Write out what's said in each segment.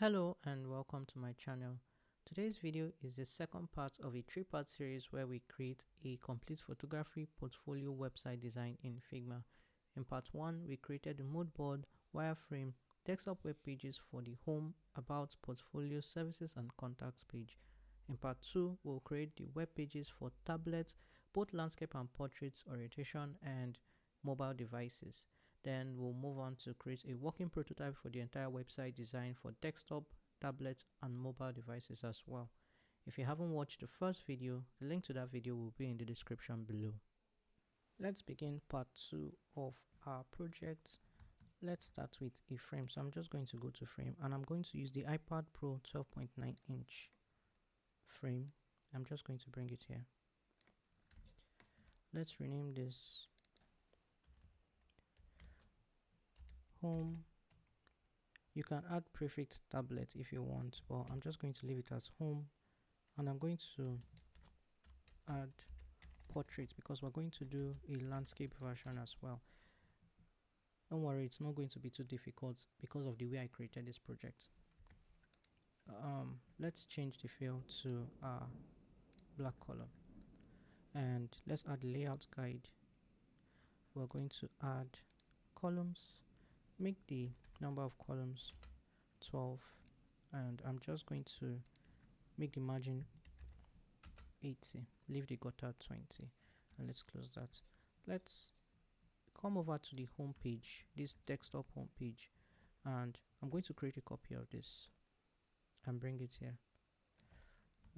Hello and welcome to my channel. Today's video is the second part of a three-part series where we create a complete photography portfolio website design in Figma. In part 1, we created the mood board, wireframe, desktop web pages for the home, about, portfolio, services and contacts page. In part 2, we'll create the web pages for tablets, both landscape and portraits, orientation and mobile devices. Then we'll move on to create a working prototype for the entire website design for desktop, tablets and mobile devices as well. If you haven't watched the first video, the link to that video will be in the description below. Let's begin part 2 of our project. Let's start with a frame. So I'm just going to go to frame and I'm going to use the iPad Pro 12.9 inch frame. I'm just going to bring it here. Let's rename this home. You can add prefix tablet if you want, but I'm just going to leave it as home, and I'm going to add portrait because we're going to do a landscape version as well. Don't worry, it's not going to be too difficult because of the way I created this project. Let's change the fill to a black color and let's add layout guide. We're going to add columns, make the number of columns 12, and I'm just going to make the margin 80, leave the gutter 20, and let's close that. Let's come over to the home page, this desktop home page, and I'm going to create a copy of this and bring it here,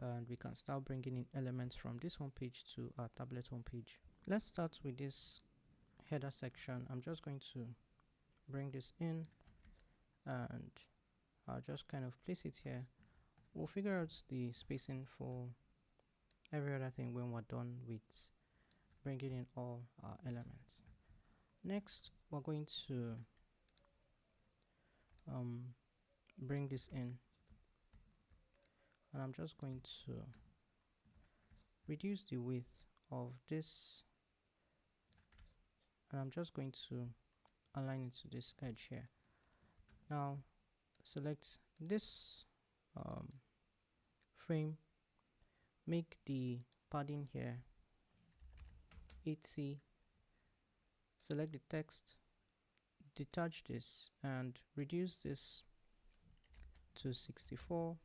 and we can start bringing in elements from this home page to our tablet home page. Let's start with this header section. I'm just going to bring this in and I'll just kind of place it here. We'll figure out the spacing for every other thing when we're done with bringing in all our elements. Next, we're going to bring this in, and I'm just going to reduce the width of this, and I'm just going to align it to this edge here. Now select this frame, make the padding here 80, select the text, detach this and reduce this to 64,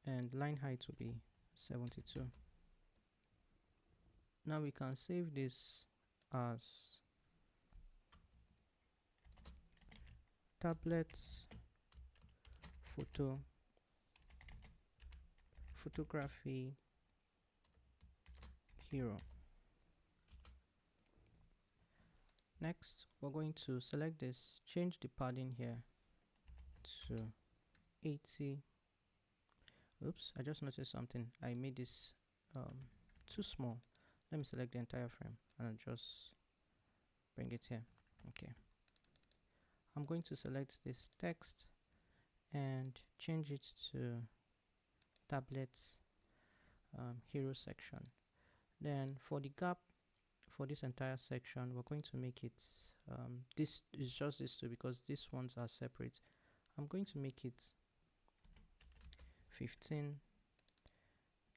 and line height will be 72. Now we can save this as tablets photography hero. Next, we're going to select this, change the padding here to 80. Oops, I just noticed something. I made this too small. Let me select the entire frame and I'll just bring it here. Okay, I'm going to select this text and change it to tablets hero section. Then for the gap for this entire section, we're going to make it this is just these two because these ones are separate. I'm going to make it 15.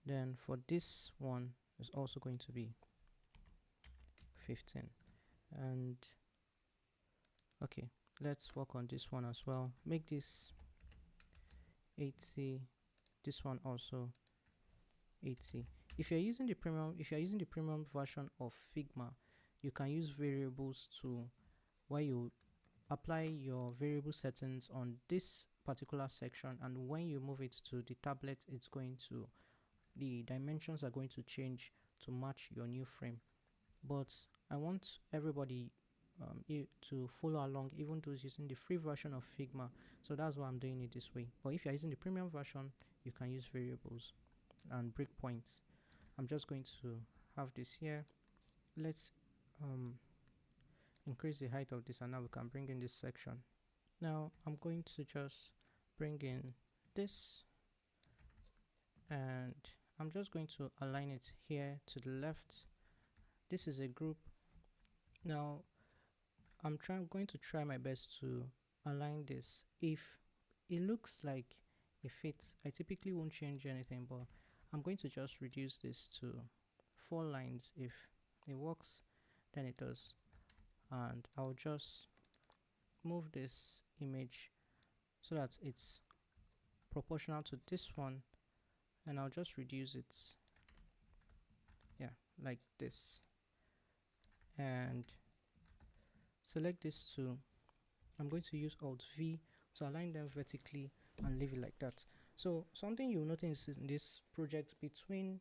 Then for this one is also going to be 15. And okay, let's work on this one as well. Make this 80, this one also 80. If you're using the premium version of Figma, you can use variables to where you apply your variable settings on this particular section, and when you move it to the tablet, it's going to, the dimensions are going to change to match your new frame. But I want everybody to follow along, even those using the free version of Figma, so that's why I'm doing it this way. But if you're using the premium version, you can use variables and breakpoints. I'm just going to have this here. Let's increase the height of this, and now we can bring in this section. Now I'm going to just bring in this, and I'm just going to align it here to the left. This is a group. Now I'm going to try my best to align this. If it looks like it fits. I typically won't change anything, but I'm going to just reduce this to 4 lines. If it works, then it does. And I'll just move this image so that it's proportional to this one, and I'll just reduce it, yeah, like this, and select this two. I'm going to use Alt V to align them vertically and leave it like that. So something you'll notice in this project between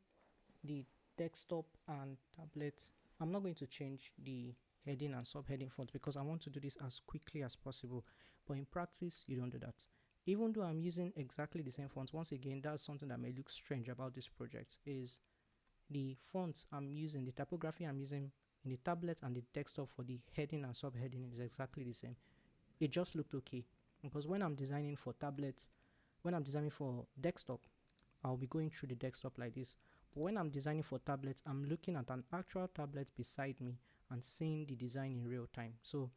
the desktop and tablet, I'm not going to change the heading and subheading font because I want to do this as quickly as possible, but in practice you don't do that. Even though I'm using exactly the same fonts, once again, that's something that may look strange about this project, is the fonts I'm using, the typography I'm using in the tablet and the desktop for the heading and subheading is exactly the same. It just looked okay because when I'm designing for tablets, when I'm designing for desktop, I'll be going through the desktop like this. But when I'm designing for tablets, I'm looking at an actual tablet beside me and seeing the design in real time. So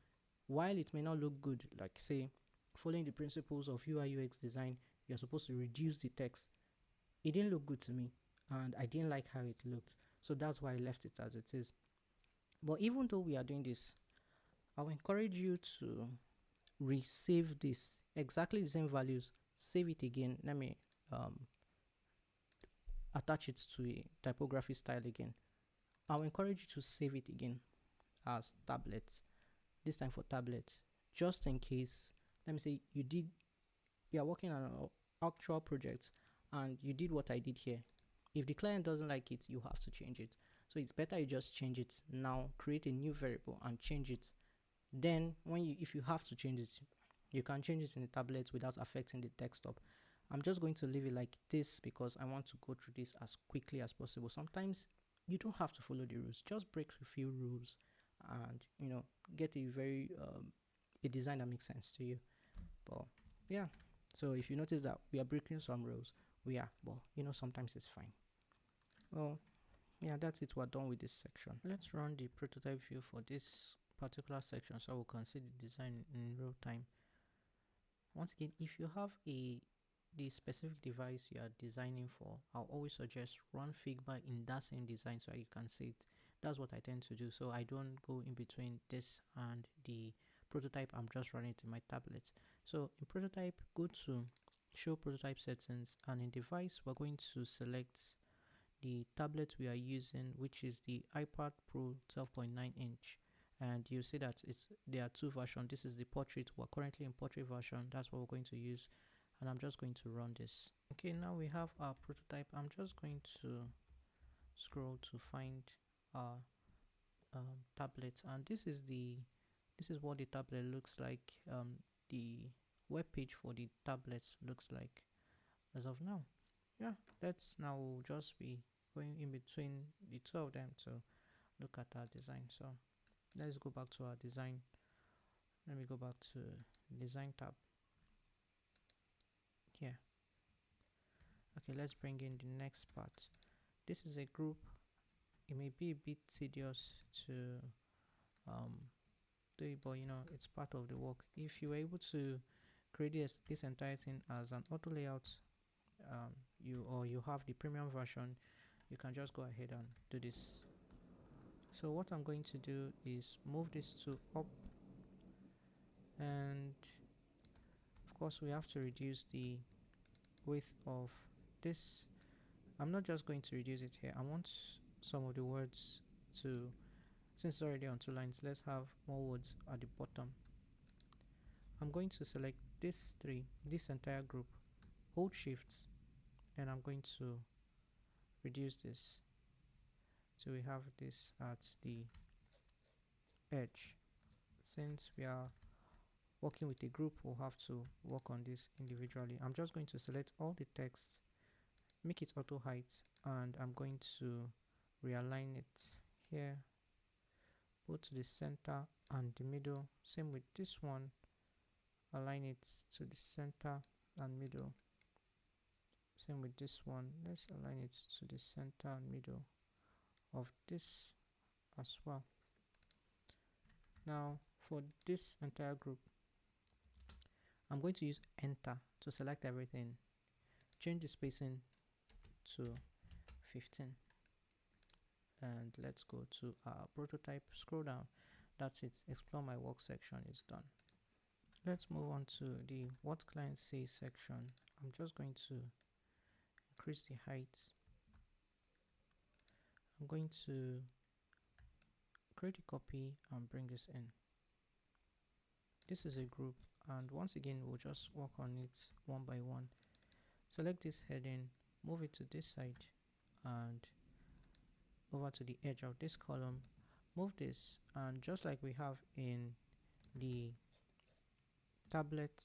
while it may not look good, like say following the principles of UI UX design, you're supposed to reduce the text, it didn't look good to me and I didn't like how it looked. So that's why I left it as it is. But even though we are doing this, I'll encourage you to resave this, exactly the same values, save it again. Let me attach it to a typography style again. I'll encourage you to save it again as tablets, this time for tablets, just in case. Let me say you are working on an actual project and you did what I did here. If the client doesn't like it, you have to change it. So it's better you just change it now, create a new variable and change it. Then if you have to change it, you can change it in the tablet without affecting the desktop. I'm just going to leave it like this because I want to go through this as quickly as possible. Sometimes you don't have to follow the rules, just break a few rules and get a design that makes sense to you. But yeah, so if you notice that we are breaking some rules, we are, but sometimes it's fine. Well, yeah, that's it. We're done with this section. Let's run the prototype view for this particular section so we can see the design in real time. Once again, if you have the specific device you are designing for, I'll always suggest run Figma in that same design so you can see it. That's what I tend to do, so I don't go in between this and the prototype. I'm just running it in my tablet. So in prototype, go to show prototype settings, and in device we're going to select the tablet we are using, which is the iPad Pro 12.9 inch. And you see that there are two versions. This is the portrait. We're currently in portrait version. That's what we're going to use, and I'm just going to run this. Okay, now we have our prototype. I'm just going to scroll to find our tablet, and this is what the tablet looks like. The web page for the tablet looks like as of now. Yeah, let's now just be going in between the two of them to look at our design. So let's go back to our design. Let me go back to design tab here. Okay, let's bring in the next part. This is a group. It may be a bit tedious to do it, but it's part of the work. If you were able to create this entire thing as an auto layout, you have the premium version, you can just go ahead and do this. So what I'm going to do is move this to up, and of course we have to reduce the width of this. I'm not just going to reduce it here. I want some of the words to, since it's already on 2 lines, let's have more words at the bottom. I'm going to select this entire group, hold shift, and I'm going to reduce this so we have this at the edge. Since we are working with a group, we'll have to work on this individually. I'm just going to select all the text, make it auto height, and I'm going to realign it here, go to the center and the middle. Same with this one, align it to the center and middle. Same with this one, let's align it to the center and middle of this as well. Now for this entire group, I'm going to use enter to select everything, change the spacing to 15, and let's go to our prototype, scroll down. That's it, explore my work section is done. Let's move on to the what client says section. I'm just going to increase the height. I'm going to create a copy and bring this in. This is a group, and once again we'll just work on it one by one. Select this heading, move it to this side and over to the edge of this column, move this, and just like we have in the tablet,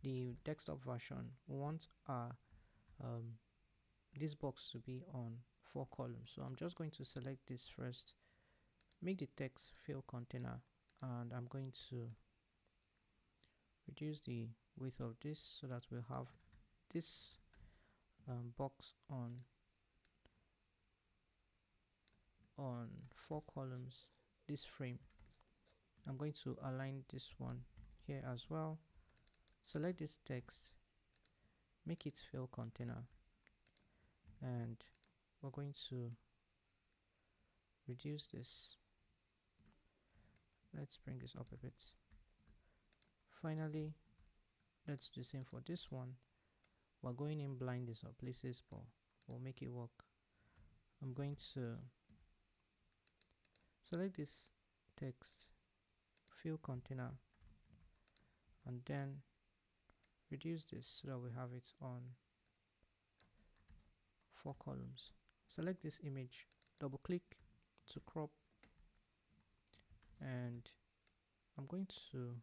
the desktop version, we want our this box to be on 4 columns. So I'm just going to select this first, make the text fill container, and I'm going to reduce the width of this so that we'll have this box on 4 columns, this frame. I'm going to align this one here as well. Select this text, make it fill container, and we're going to reduce this. Let's bring this up a bit. Finally, let's do the same for this one. We're going in blind in some places, but we'll make it work. I'm going to select this text, fill container, and then reduce this so that we have it on 4 columns. Select this image, double click to crop, and I'm going to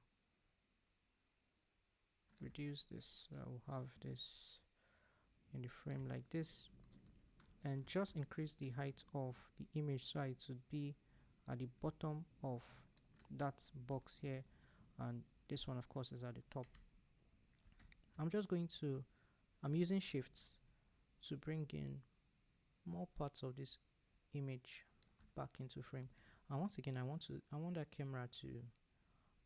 reduce this so I'll have this in the frame like this, and just increase the height of the image so it would be at the bottom of that box here, and this one of course is at the top. I'm using shifts to bring in more parts of this image back into frame, and once again I want that camera to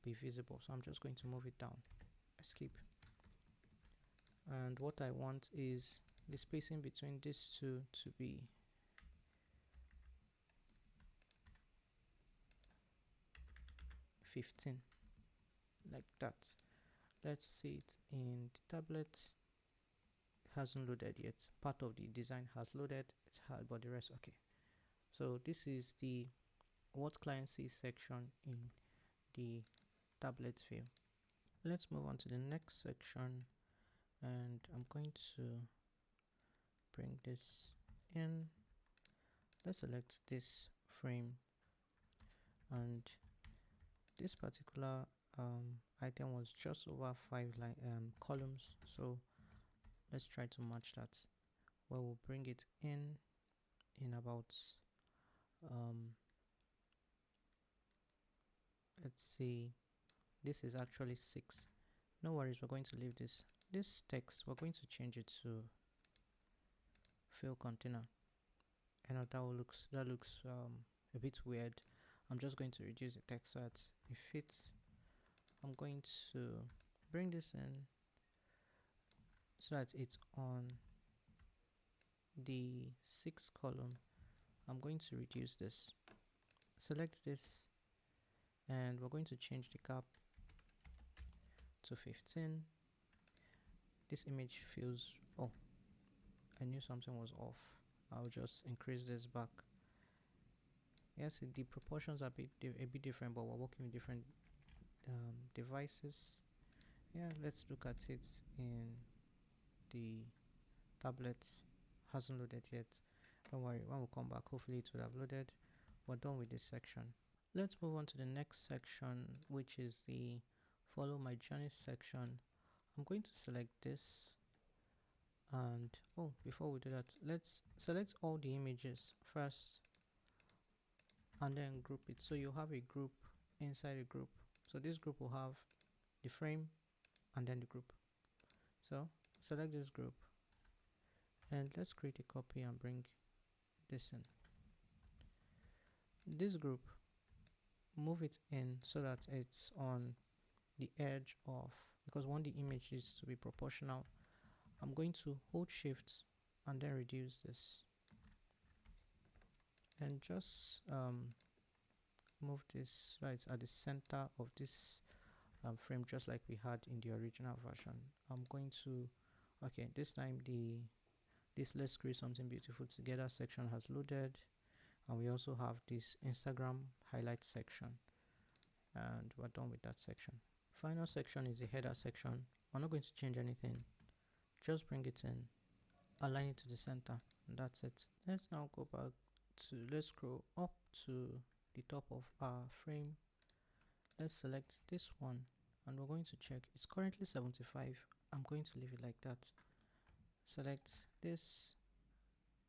be visible, so I'm just going to move it down, escape. And what I want is the spacing between these two to be 15, like that. Let's see it in the tablet. It hasn't loaded yet. Part of the design has loaded, it's hard, but the rest okay. So this is the what client sees section in the tablet view. Let's move on to the next section, and I'm going to bring this in. Let's select this frame, and this particular item was just over 5 columns, so let's try to match that. Well, we'll bring it in about let's see, this is actually 6. No worries, we're going to leave this text, we're going to change it to fill container. And that looks a bit weird. I'm just going to reduce the text so that it fits. I'm going to bring this in so that it's on the 6th column. I'm going to reduce this, select this, and we're going to change the gap to 15. This image feels, oh, I knew something was off. I'll just increase this back. Yes, the proportions are a bit different, but we're working with different devices. Yeah, let's look at it in the tablet. Hasn't loaded yet. Don't worry, when we come back, hopefully it will have loaded. We're done with this section. Let's move on to the next section, which is the follow my journey section. I'm going to select this, and before we do that, let's select all the images first and then group it. So you have a group inside a group. So this group will have the frame and then the group. So select this group, and let's create a copy and bring this in. This group, move it in so that it's on the edge of because we want the images to be proportional, I'm going to hold shift and then reduce this, and just move this right at the center of this frame, just like we had in the original version. I'm going to, okay, this time this let's create something beautiful together section has loaded, and we also have this Instagram highlight section, and we're done with that section. Final section is the header section. We're not going to change anything, just bring it in, align it to the center, and that's it. Let's now go back to, let's scroll up to the top of our frame. Let's select this one, and we're going to check. It's currently 75. I'm going to leave it like that. Select this.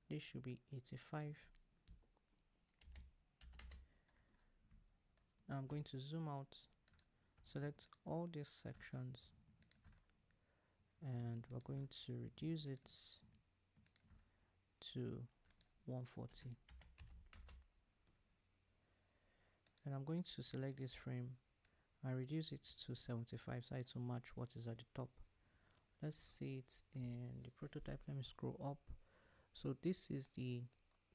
This should be 85. Now I'm going to zoom out, select all these sections, and we're going to reduce it to 140. And I'm going to select this frame and reduce it to 75 so it will match what is at the top. Let's see it in the prototype. Let me scroll up. So this is the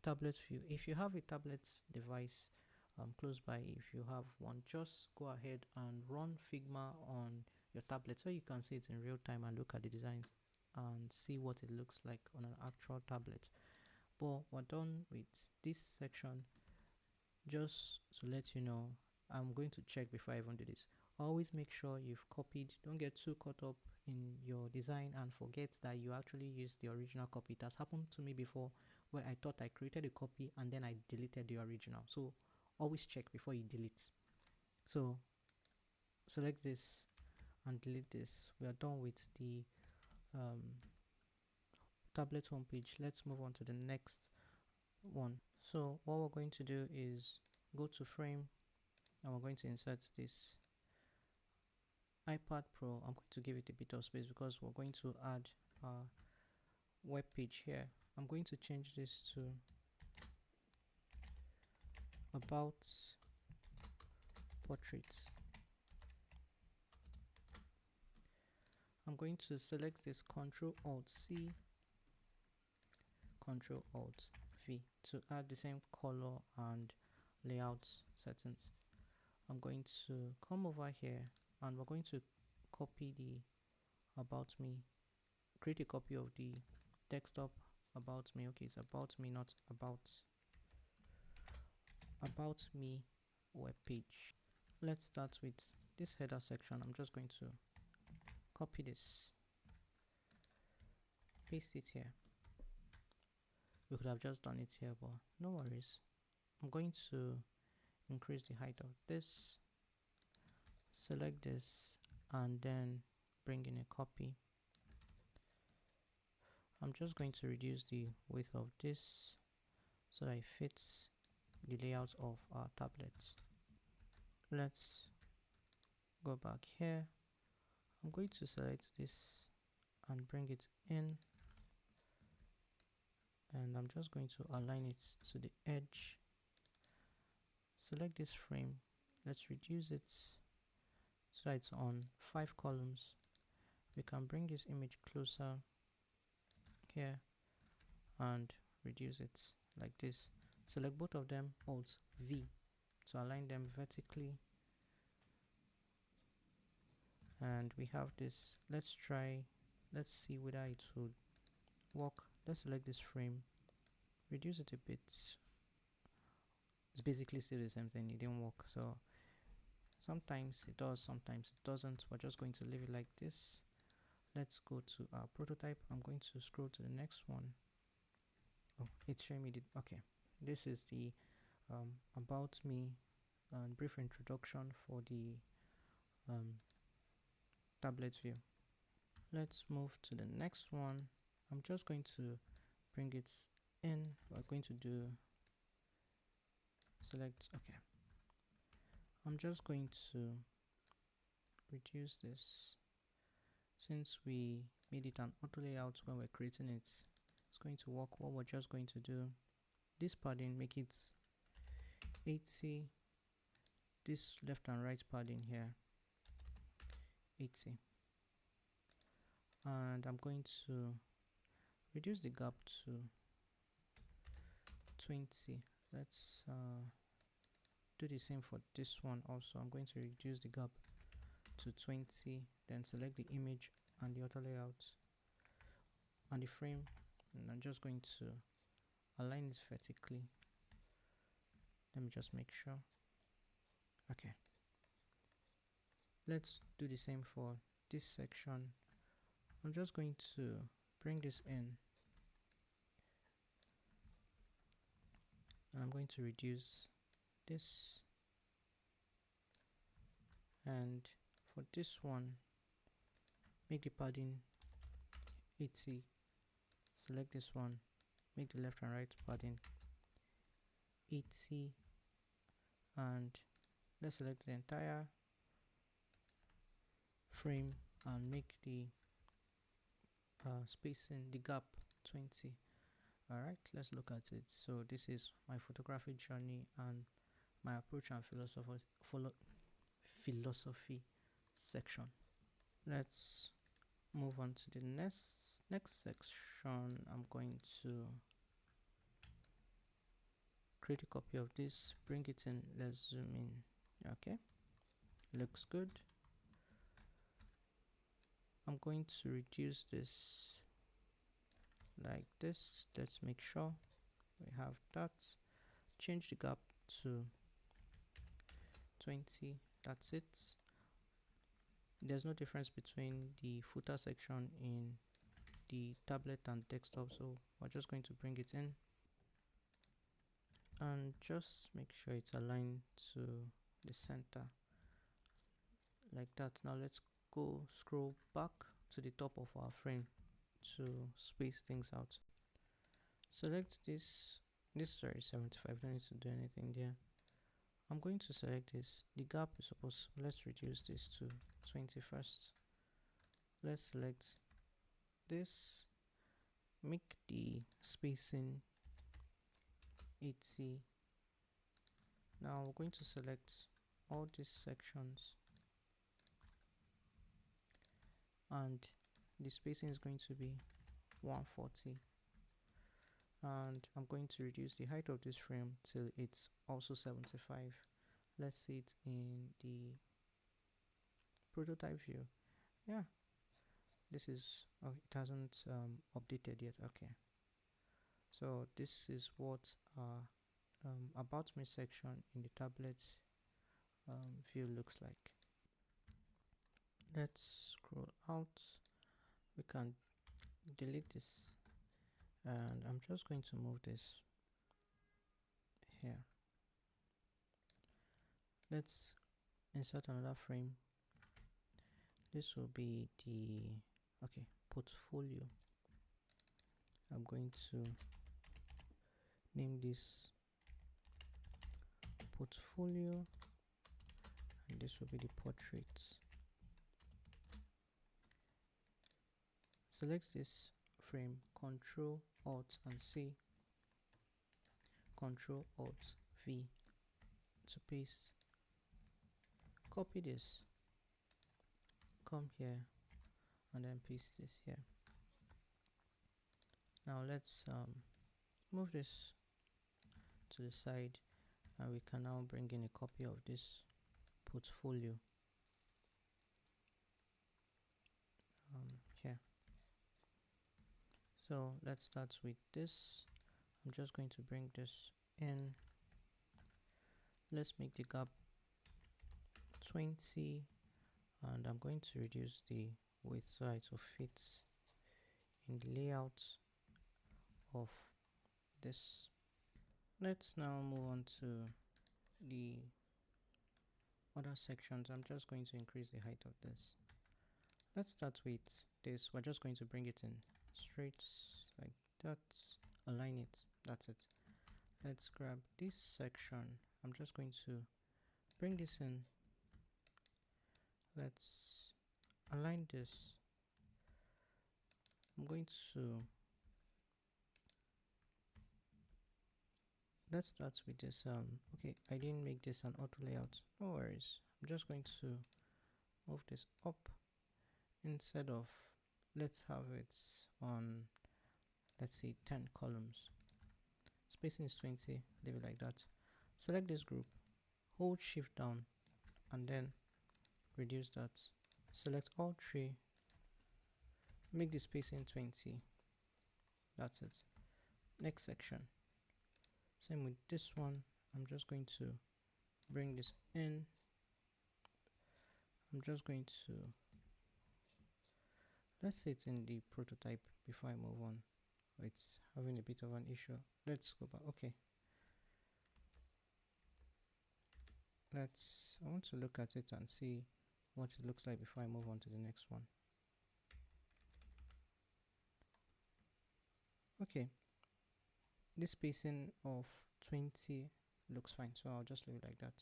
tablet view. If you have a tablet device close by, if you have one, just go ahead and run Figma on your tablet so you can see it in real time and look at the designs and see what it looks like on an actual tablet. But we're done with this section. Just to let you know, I'm going to check before I even do this. Always make sure you've copied. Don't get too caught up in your design and forget that you actually used the original copy. It has happened to me before where I thought I created a copy and then I deleted the original. So always check before you delete. So select this and delete this. We are done with the tablet homepage. Let's move on to the next one. So what we're going to do is go to frame, and we're going to insert this iPad Pro. I'm going to give it a bit of space because we're going to add a web page here. I'm going to change this to about portraits. I'm going to select this Ctrl-Alt-C, Ctrl-Alt-V to add the same color and layout settings. I'm going to come over here and we're going to copy the about me, create a copy of the desktop about me. Okay, it's about me, not about me web page. Let's start with this header section. I'm just going to copy this, paste it here. We could have just done it here, but no worries. I'm going to increase the height of this, select this, and then bring in a copy. I'm just going to reduce the width of this so that it fits the layout of our tablets. Let's go back here. I'm going to select this and bring it in, and I'm just going to align it to the edge. Select this frame. Let's reduce it so that it's on 5 columns. We can bring this image closer here and reduce it like this. Select both of them, Alt V, to align them vertically. And we have this. Let's see whether it will work. Let's select this frame, reduce it a bit. It's basically still the same thing. It didn't work. So sometimes it does, sometimes it doesn't. We're just going to leave it like this. Let's go to our prototype. I'm going to scroll to the next one. Oh, it's showing me okay. This is the about me and brief introduction for the tablet view. Let's move to the next one. I'm just going to bring it in. We're going to do select. Okay, I'm just going to reduce this. Since we made it an auto layout when we're creating it, it's going to work. What we're just going to do, this padding, make it 80. This left and right padding here, 80. and I'm going to reduce the gap to 20. Let's do the same for this one also. I'm going to reduce the gap to 20, then select the image and the auto layout and the frame, and I'm just going to align it vertically. Let me just make sure. Okay, let's do the same for this section. I'm just going to bring this in, and I'm going to reduce this, and for this one, make the padding 80. Select this one, make the left and right padding 80, and let's select the entire frame and make the spacing, the gap 20. Alright, let's look at it. So this is my photography journey and my approach and philosophy section. Let's move on to the next section. I'm going to create a copy of this, bring it in, let's zoom in. Okay, looks good. I'm going to reduce this like this. Let's make sure we have that. Change the gap to 20. That's it. There's no difference between the footer section in the tablet and desktop, so we're just going to bring it in and just make sure it's aligned to the center like that. Now let's go scroll back to the top of our frame to space things out. Select this is already 75, don't need to do anything there. I'm going to select this. The gap is supposed to, let's reduce this to 20 first. Let's select this, make the spacing 80. Now we're going to select all these sections, and the spacing is going to be 140, and I'm going to reduce the height of this frame till it's also 75. Let's see it in the prototype view. Yeah, this is, oh, it hasn't updated yet. Okay, so this is what our about me section in the tablet view looks like. Let's scroll out. We can delete this, and I'm just going to move this here. Let's insert another frame. This will be the portfolio. I'm going to name this portfolio, and this will be the portraits. Select this frame, Control Alt and C, Control Alt V to paste. Copy this, come here, and then paste this here. Now let's move this to the side, and we can now bring in a copy of this portfolio here. So let's start with this. I'm just going to bring this in. Let's make the gap 20, and I'm going to reduce the width so it will fit in the layout of this. Let's now move on to the other sections. I'm just going to increase the height of this. Let's start with this. We're just going to bring it in straight like that, align it, that's it. Let's grab this section. I'm just going to bring this in. Let's align this. I'm going to, let's start with this. Okay, I didn't make this an auto layout, no worries. I'm just going to move this up instead of let's have it on, let's say 10 columns. Spacing is 20, leave it like that. Select this group, hold shift down, and then reduce that. Select all three, make the spacing 20. That's it. Next section, same with this one. I'm just going to bring this in. I'm just going to, let's say it's in the prototype before I move on. It's having a bit of an issue. Let's go back. Okay, I want to look at it and see what it looks like before I move on to the next one. Okay, this spacing of 20 looks fine, so I'll just leave it like that.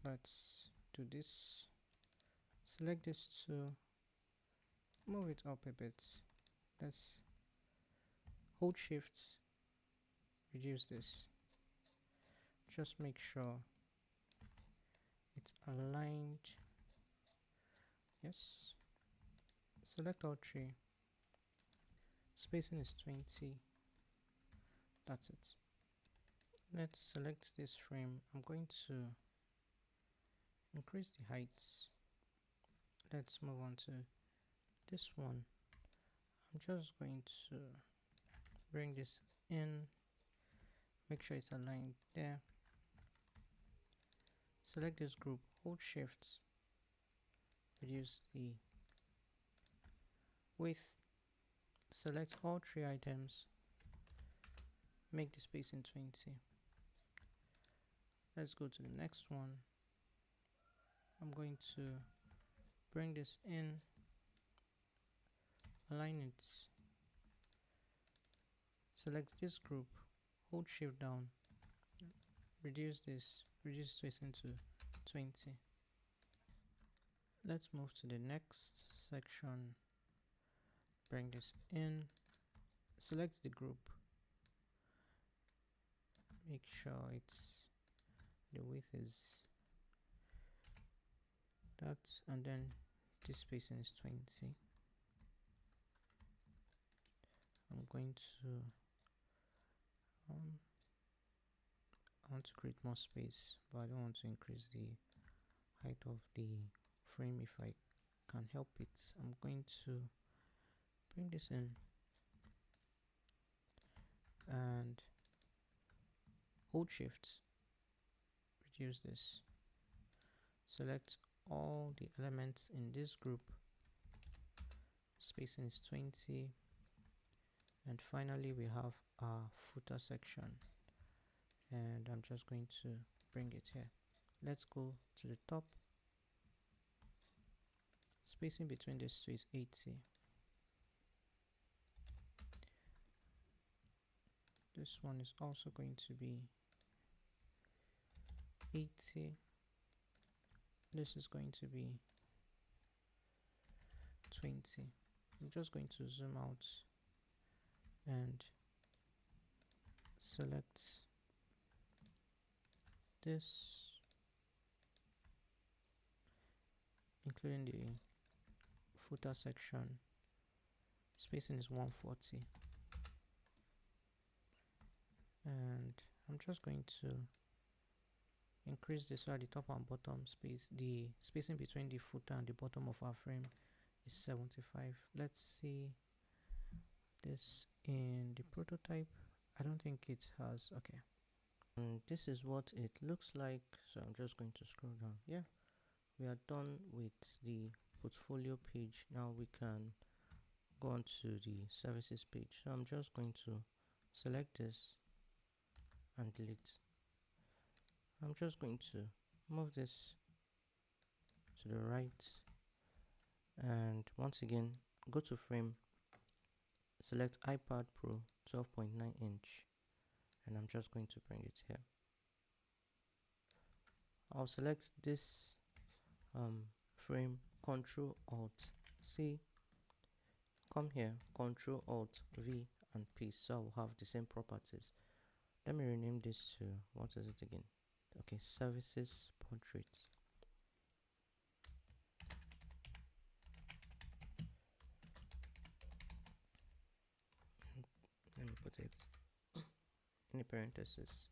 Let's do this. Select this to move it up a bit. Let's hold shift, reduce this. Just make sure it's aligned. Yes. Select all three. Spacing is 20. That's it. Let's select this frame. I'm going to increase the heights. Let's move on to this one. I'm just going to bring this in, make sure it's aligned there. Select this group, hold shift, reduce the width, select all three items, make the spacing 20. Let's go to the next one. I'm going to bring this in, align it, select this group, hold shift down, reduce spacing to 20. Let's move to the next section, bring this in, select the group, make sure the width is that, and then this spacing is 20. I'm going to I want to create more space, but I don't want to increase the height of the frame if I can help it. I'm going to bring this in and hold shift, reduce this, select all the elements in this group, spacing is 20, and finally we have our footer section, and I'm just going to bring it here. Let's go to the top. Spacing between these two is 80. This one is also going to be 80. This is going to be 20. I'm just going to zoom out and select this, including the footer section. Spacing is 140, and I'm just going to increase this so at the top and bottom the spacing between the footer and the bottom of our frame is 75. Let's see this in the prototype. I don't think it has. Okay, and this is what it looks like. So I'm just going to scroll down. Yeah, we are done with the portfolio page. Now we can go on to the services page. So I'm just going to select this and delete. I'm just going to move this to the right, and once again go to frame, select iPad Pro 12.9 inch, and I'm just going to bring it here. I'll select this frame, Control Alt C, come here, Control Alt V and paste, so I'll have the same properties. Let me rename this to, what is it again? Okay, services portrait. Let me put it in a parenthesis.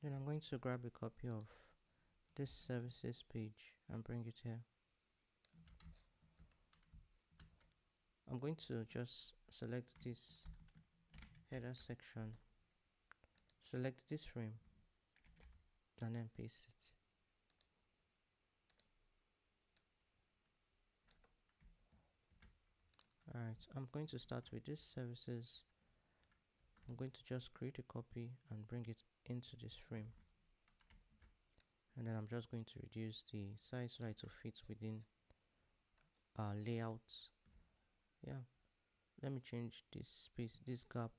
Then I'm going to grab a copy of this services page and bring it here. I'm going to just select this header section, select this frame, and then paste it. Alright, I'm going to start with this services. I'm going to just create a copy and bring it into this frame. And then I'm just going to reduce the size so to fit within our layout. Yeah, let me change this space, this gap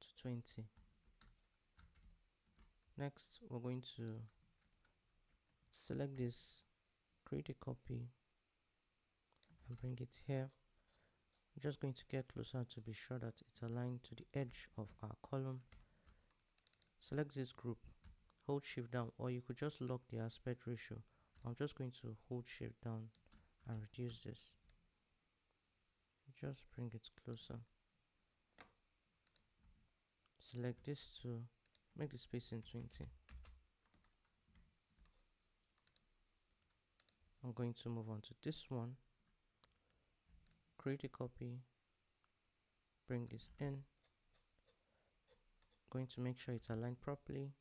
to 20. Next, we're going to select this, create a copy, and bring it here. I'm just going to get closer to be sure that it's aligned to the edge of our column. Select this group, hold shift down, or you could just lock the aspect ratio. I'm just going to hold shift down and reduce this. Just bring it closer. Select this to make the spacing 20. I'm going to move on to this one, create a copy, bring this in, going to make sure it's aligned properly,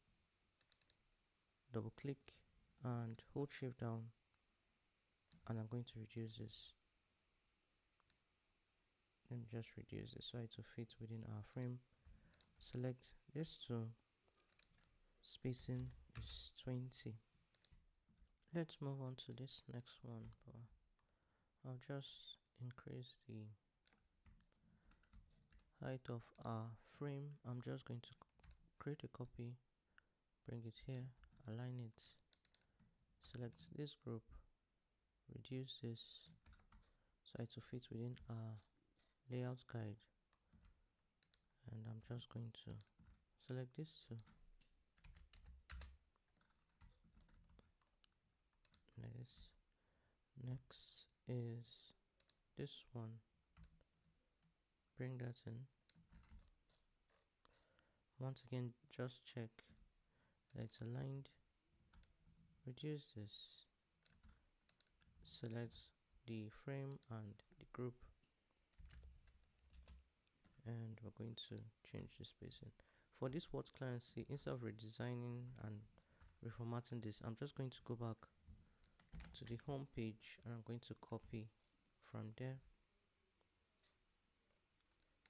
double click and hold shift down, and I'm going to reduce this. Let me just reduce this so it will fit within our frame. Select this to spacing is 20. Let's move on to this next one, but I'll just increase the height of our frame. I'm just going to create a copy, bring it here, align it, select this group, reduce this so it will fit within our layout guide, and I'm just going to select this too. Next is this one, bring that in. Once again, just check that it's aligned, reduce this, select the frame and the group, and we're going to change the spacing. For this what clients see, instead of redesigning and reformatting this, I'm just going to go back to the home page and I'm going to copy from there,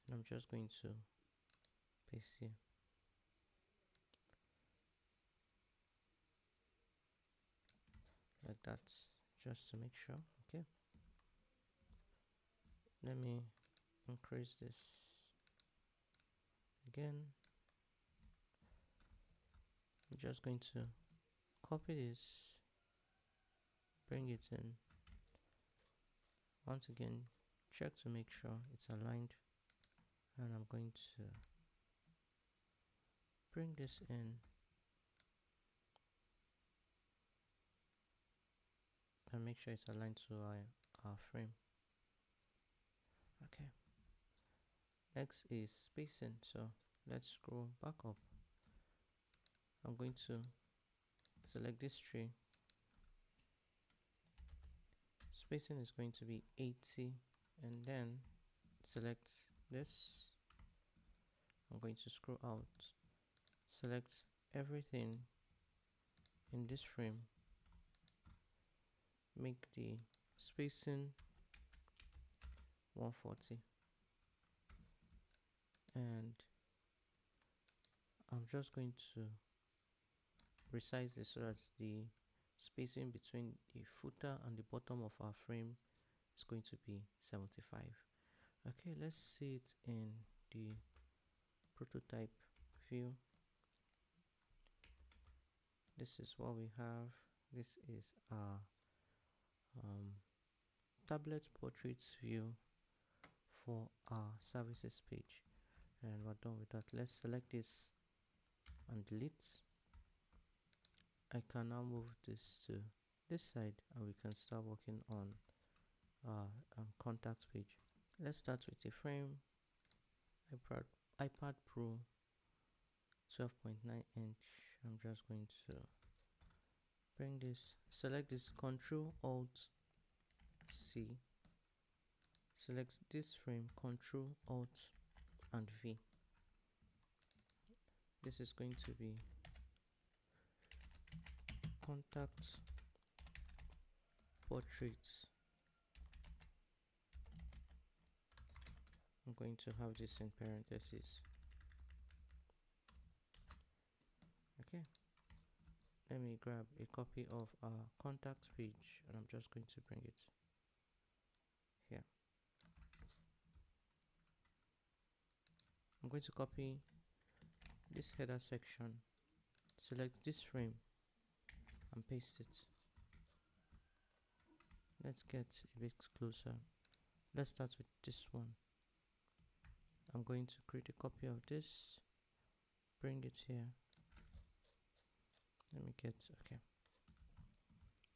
and I'm just going to paste here. Like that, just to make sure. Okay, let me increase this again. I'm just going to copy this, bring it in. Once again, check to make sure it's aligned, and I'm going to bring this in and make sure it's aligned to our frame. Okay, next is spacing, so let's scroll back up. I'm going to select this tree. Spacing is going to be 80, and then select this. I'm going to scroll out, select everything in this frame, make the spacing 140, and I'm just going to resize this so that the spacing between the footer and the bottom of our frame is going to be 75. Okay, let's see it in the prototype view. This is what we have. This is our tablet portraits view for our services page, and we're done with that. Let's select this and delete. I can now move this to this side and we can start working on our contact page. Let's start with a frame, iPad Pro 12.9 inch. I'm just going to bring this, select this, Control Alt C, select this frame, Control Alt and V. This is going to be contact portraits. I'm going to have this in parentheses. Okay, let me grab a copy of our contact page and I'm just going to bring it here. I'm going to copy this header section, select this frame and paste it. Let's get a bit closer. Let's start with this one. I'm going to create a copy of this, bring it here. Let me get, okay,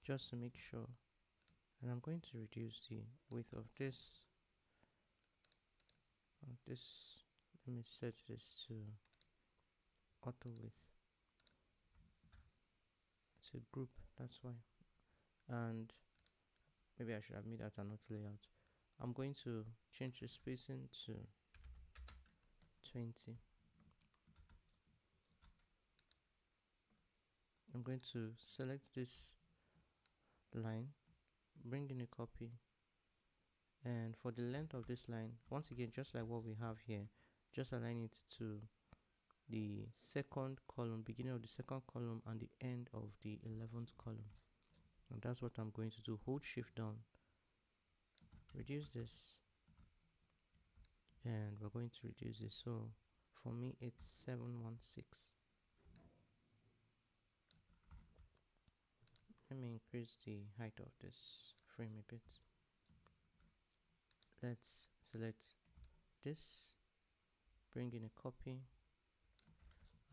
just to make sure. And I'm going to reduce the width of this. Let me set this to auto width. It's a group, that's why. And maybe I should have made that an auto layout. I'm going to change the spacing to 20. I'm going to select this line, bring in a copy, and for the length of this line, once again, just like what we have here, just align it to the second column, beginning of the second column and the end of the 11th column. And that's what I'm going to do. Hold shift down, reduce this, and we're going to reduce this. So for me it's 716. Let me increase the height of this frame a bit. Let's select this, bring in a copy,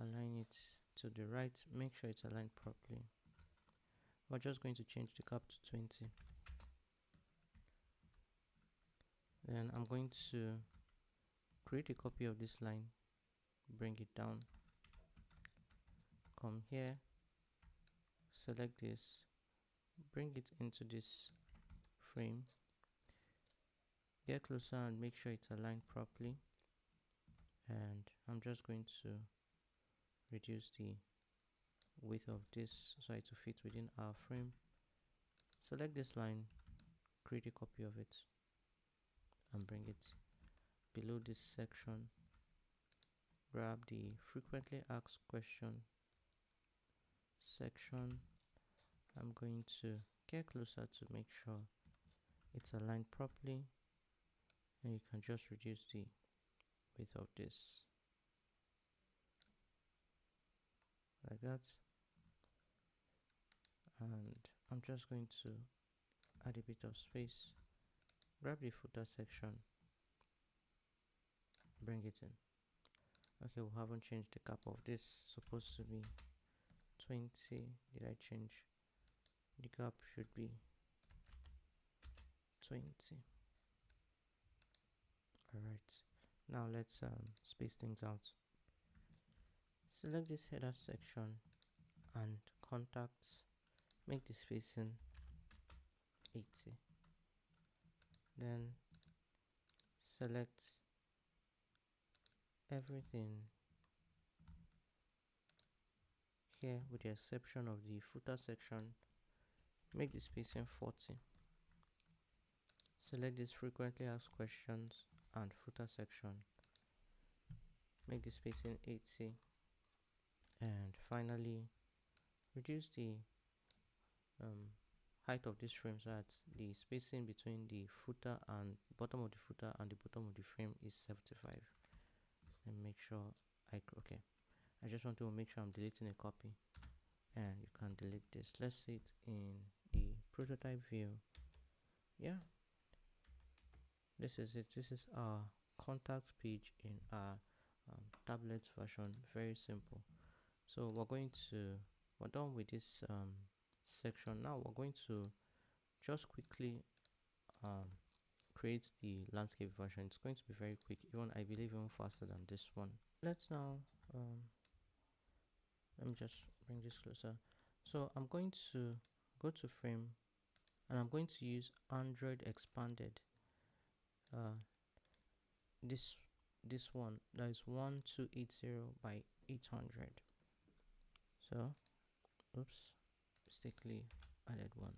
align it to the right, make sure it's aligned properly. We're just going to change the cap to 20. Then I'm going to create a copy of this line, bring it down, come here, select this, bring it into this frame, get closer and make sure it's aligned properly. And I'm just going to reduce the width of this so it to fit within our frame. Select this line, create a copy of it and bring it below this section. Grab the frequently asked question section. I'm going to get closer to make sure it's aligned properly, and you can just reduce the width of this like that. And I'm just going to add a bit of space, grab the footer section, bring it in. Okay, we haven't changed the cap of this, supposed to be 20. Did I change? The cap should be 20. Alright, now let's space things out. Select this header section and contacts, make the spacing 80. Then select everything here with the exception of the footer section, make the spacing 40. Select this frequently asked questions and footer section, make the spacing 80. And finally reduce the height of this frame so that the spacing between the footer and bottom of the footer and the bottom of the frame is 75. And make sure okay, I just want to make sure I'm deleting a copy, and you can delete this. Let's see it in the prototype view. Yeah, this is it. This is our contact page in our tablet version. Very simple. So we're done with this section. Now we're going to just quickly create the landscape version. It's going to be very quick, even I believe even faster than this one. Let's now let me just bring this closer. So I'm going to go to frame, and I'm going to use Android expanded. This one that is 1280 by 800. So oops, mistakenly added one.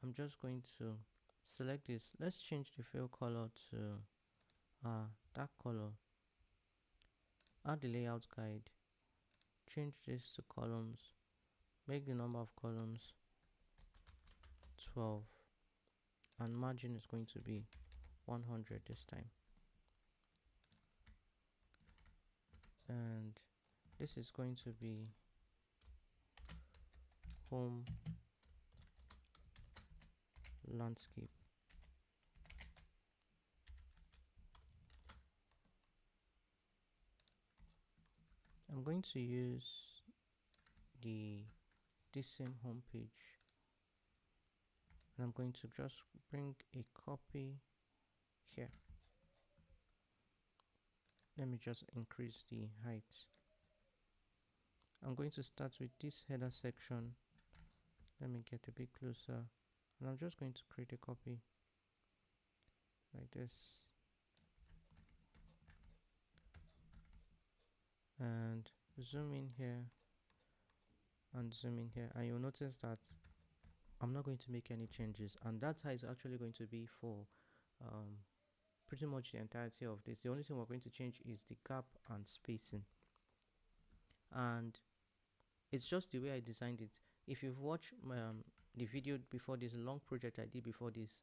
I'm just going to select this. Let's change the fill color to dark color. Add the layout guide, change this to columns, make the number of columns 12, and margin is going to be 100 this time. And this is going to be home landscape. I'm going to use this same home page, and I'm going to just bring a copy here. Let me just increase the height. I'm going to start with this header section. Let me get a bit closer, and I'm just going to create a copy like this, and zoom in here and zoom in here, and you'll notice that I'm not going to make any changes, and that's how it's actually going to be for pretty much the entirety of this. The only thing we're going to change is the gap and spacing, and it's just the way I designed it. If you've watched the video before this, long project I did before this,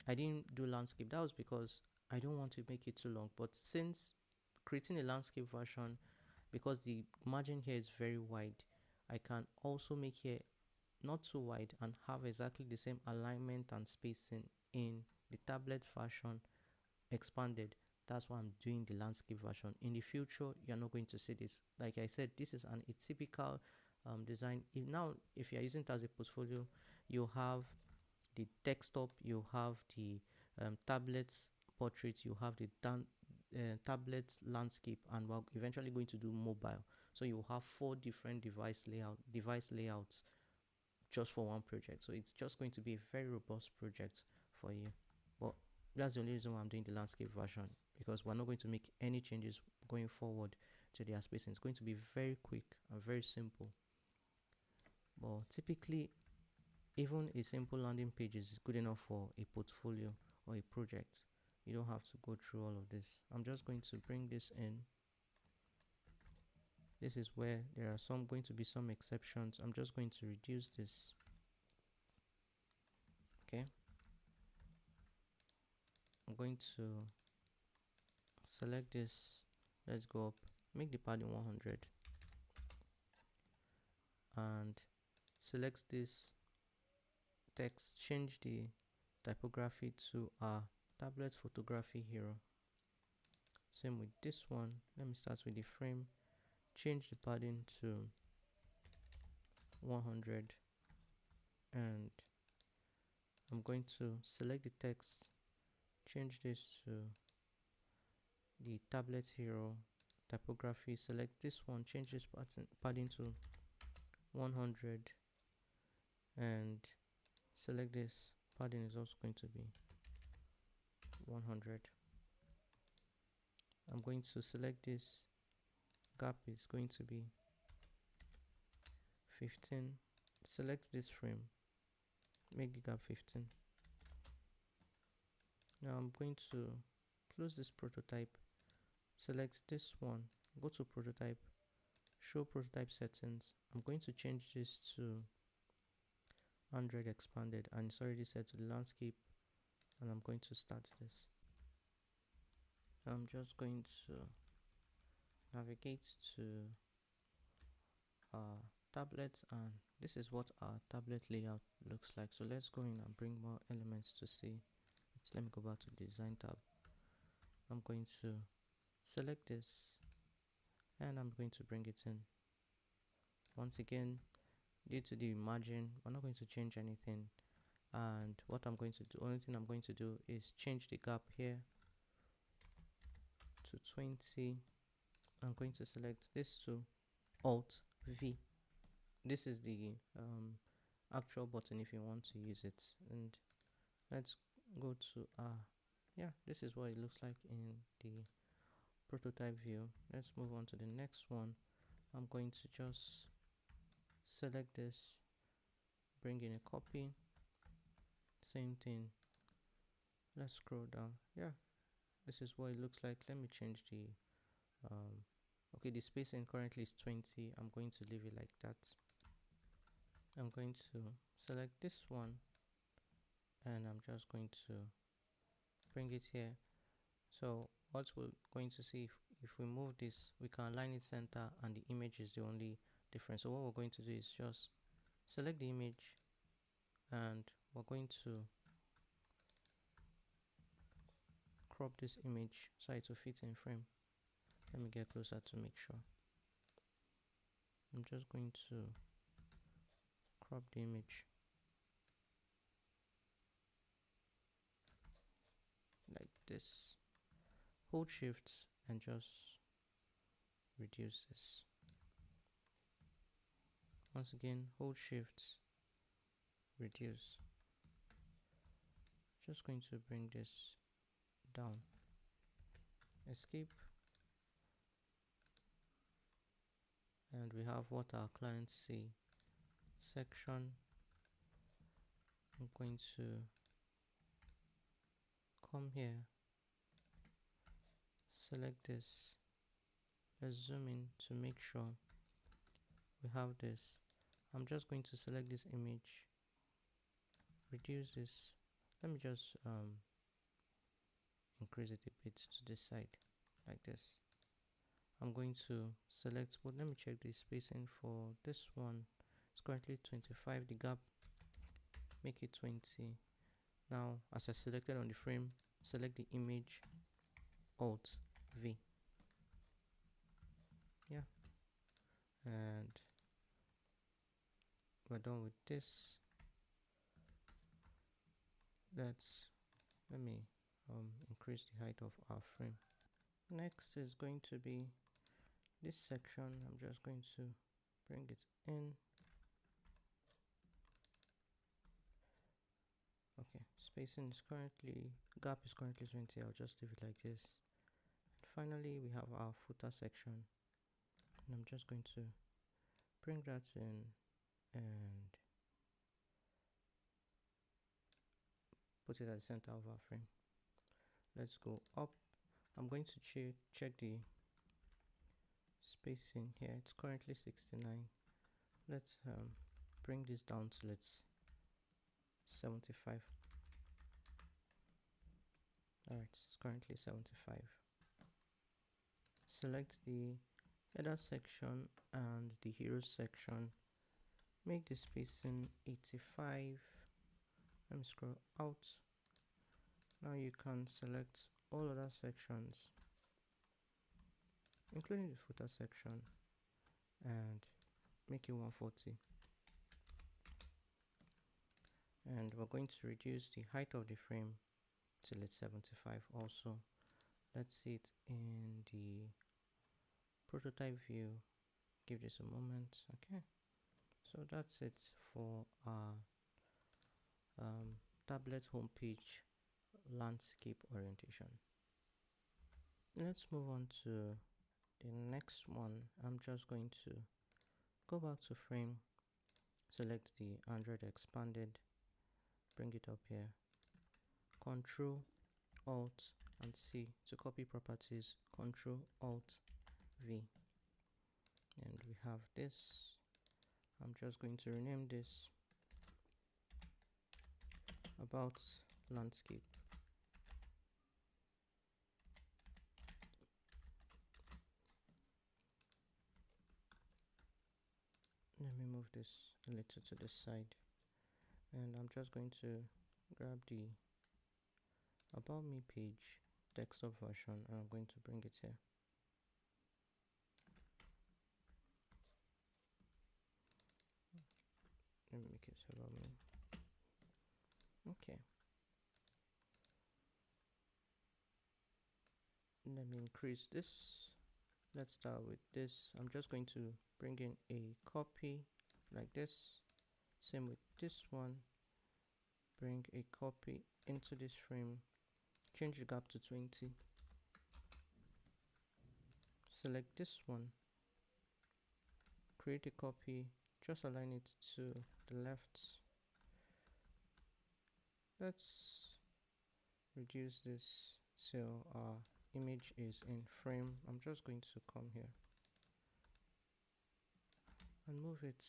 I didn't do landscape. That was because I don't want to make it too long. But since creating a landscape version, because the margin here is very wide, I can also make here not too wide and have exactly the same alignment and spacing in the tablet version expanded. That's why I'm doing the landscape version. In the future, you're not going to see this. Like I said, this is an atypical design. If you're using it as a portfolio, you have the desktop, you have the tablets portrait, you have the tablet landscape, and we're eventually going to do mobile. So you have 4 different device layouts just for one project. So it's just going to be a very robust project for you. But that's the only reason why I'm doing the landscape version, because we're not going to make any changes going forward to their spacing. It's going to be very quick and very simple. But typically, even a simple landing page is good enough for a portfolio or a project. You don't have to go through all of this. I'm just going to bring this in. This is where there are going to be some exceptions. I'm just going to reduce this. Okay. I'm going to select this. Let's go up, make the padding 100, and select this text, change the typography to a tablet photography hero. Same with this one. Let me start with the frame, change the padding to 100, and I'm going to select the text, change this to the tablet hero typography, select this one, change this padding to 100, and select this padding is also going to be 100. I'm going to select this gap is going to be 15. Select this frame, make the gap 15. Now I'm going to close this prototype, select this one, go to prototype, show prototype settings. I'm going to change this to Android expanded, and it's already set to the landscape, and I'm going to start this. I'm just going to navigate to tablets, and this is what our tablet layout looks like. So let's go in and bring more elements to see. Let me go back to the design tab. I'm going to select this, and I'm going to bring it in. Once again, due to the margin, we're not going to change anything. And what I'm going to do, only thing I'm going to do is change the gap here to 20. I'm going to select this to Alt V. This is the actual button if you want to use it. And let's go to yeah, this is what it looks like in the prototype view. Let's move on to the next one. I'm going to just select this, bring in a copy, same thing. Let's scroll down. Yeah, this is what it looks like. Let me change the okay, the spacing currently is 20. I'm going to leave it like that. I'm going to select this one and I'm just going to bring it here. So what we're going to see, if we move this, we can align it center and the image is the only difference. So what we're going to do is just select the image and we're going to crop this image so it will fit in frame. Let me get closer to make sure. I'm just going to crop the image like this. Hold shift and just reduce this. Once again, hold shift, reduce. Just going to bring this down. Escape. And we have what our clients see. Section. I'm going to come here, select this. Let's zoom in to make sure we have this. I'm just going to select this image, reduce this. Let me just increase it a bit to this side like this. I'm going to select, but let me check the spacing for this one. It's currently 25. The gap, make it 20. Now as I selected on the frame, select the image, Alt V. Yeah, and we're done with this. Let me increase the height of our frame. Next is going to be this section. I'm just going to bring it in. Okay, spacing is currently, gap is currently 20. I'll just leave it like this. And finally, we have our footer section. And I'm just going to bring that in and put it at the center of our frame. Let's go up. I'm going to check the spacing here. It's currently 69. Let's bring this down till it's 75. Alright, it's currently 75. Select the header section and the heroes section. Make the spacing 85. Let me scroll out. Now you can select all other sections, including the footer section, and make it 140. And we're going to reduce the height of the frame till it's 75 also. Let's see it in the prototype view. Give this a moment. Okay, so that's it for our tablet homepage landscape orientation. Let's move on to the next one. I'm just going to go back to frame, select the Android expanded, bring it up here, Control Alt and C to copy properties, Control Alt V, and we have this. I'm just going to rename this about landscape. Let me move this a little to the side, and I'm just going to grab the about me page desktop version and I'm going to bring it here. Let me make it about me. Okay. Let me increase this. Let's start with this. I'm just going to bring in a copy like this. Same with this one. Bring a copy into this frame. Change the gap to 20. Select this one. Create a copy. Just align it to the left. Let's reduce this so our image is in frame. I'm just going to come here and move it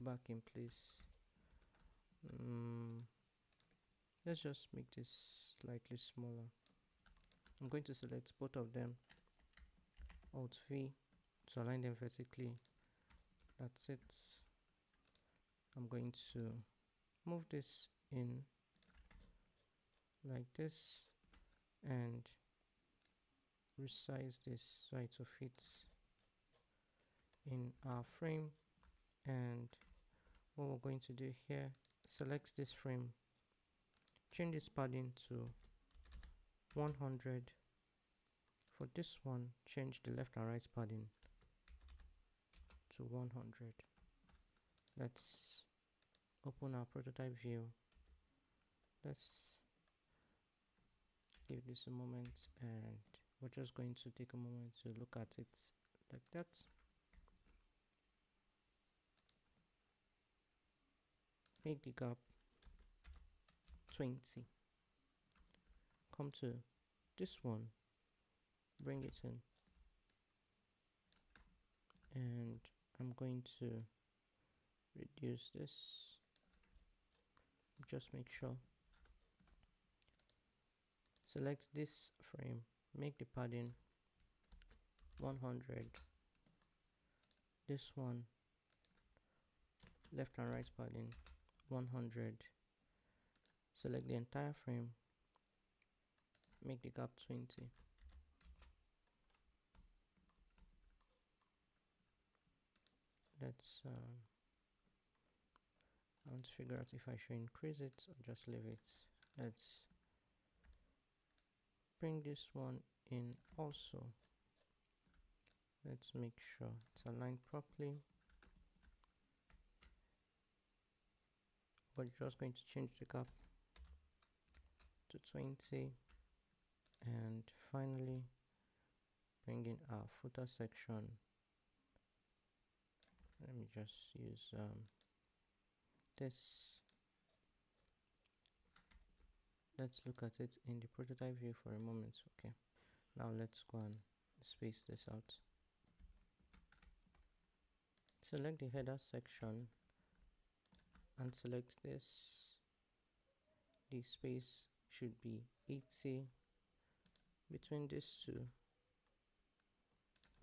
back in place. Let's just make this slightly smaller. I'm going to select both of them, Alt V to align them vertically. That's it. I'm going to move this in like this and resize this so it fits in our frame. And what we're going to do here, select this frame, change this padding to 100. For this one, change the left and right padding to 100. Let's open our prototype view. Let's give this a moment, and we're just going to take a moment to look at it like that. Make the gap 20. Come to this one, bring it in, and I'm going to reduce this. Just make sure. Select this frame, make the padding 100. This one, left and right padding 100. Select the entire frame, make the gap 20. Let's I want to figure out if I should increase it or just leave it. Let's bring this one in also. Let's make sure it's aligned properly. We're just going to change the gap to 20, and finally bring in our footer section. Let me just use this. Let's look at it in the prototype view for a moment. Okay, now let's go and space this out. Select the header section and select this. The space should be 80. Between these two,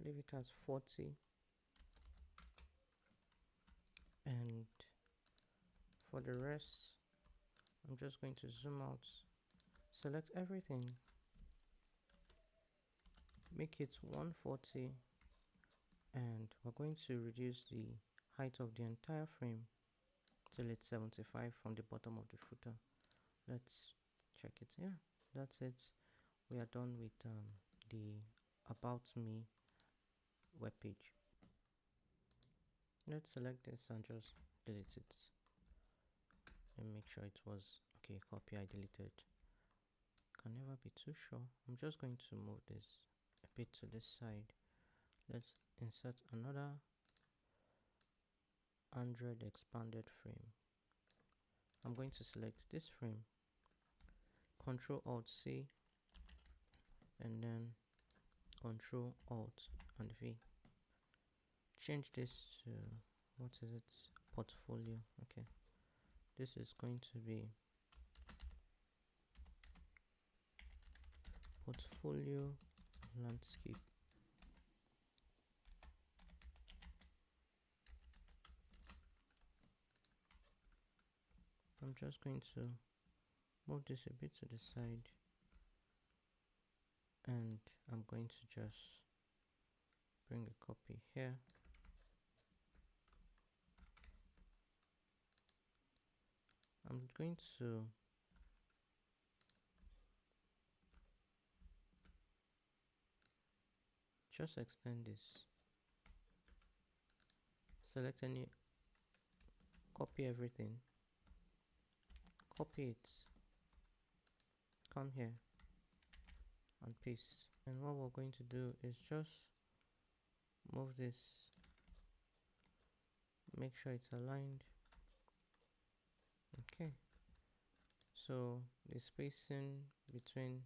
leave it at 40. And for the rest, I'm just going to zoom out, select everything, make it 140, and we're going to reduce the height of the entire frame till it's 75 from the bottom of the footer. Let's check it. Yeah, that's it. We are done with the About Me web page. Let's select this and just delete it and make sure it was okay. Copy, I deleted. Can never be too sure. I'm just going to move this a bit to this side. Let's insert another 100 expanded frame. I'm going to select this frame, Control Alt C, and then Control Alt and V. Change this to, what is it, portfolio. Okay, this is going to be portfolio landscape. I'm just going to move this a bit to the side, and I'm going to just bring a copy here. I'm going to just extend this, select any, copy everything, copy it, come here and paste. And what we're going to do is just move this, make sure it's aligned. Okay, so the spacing between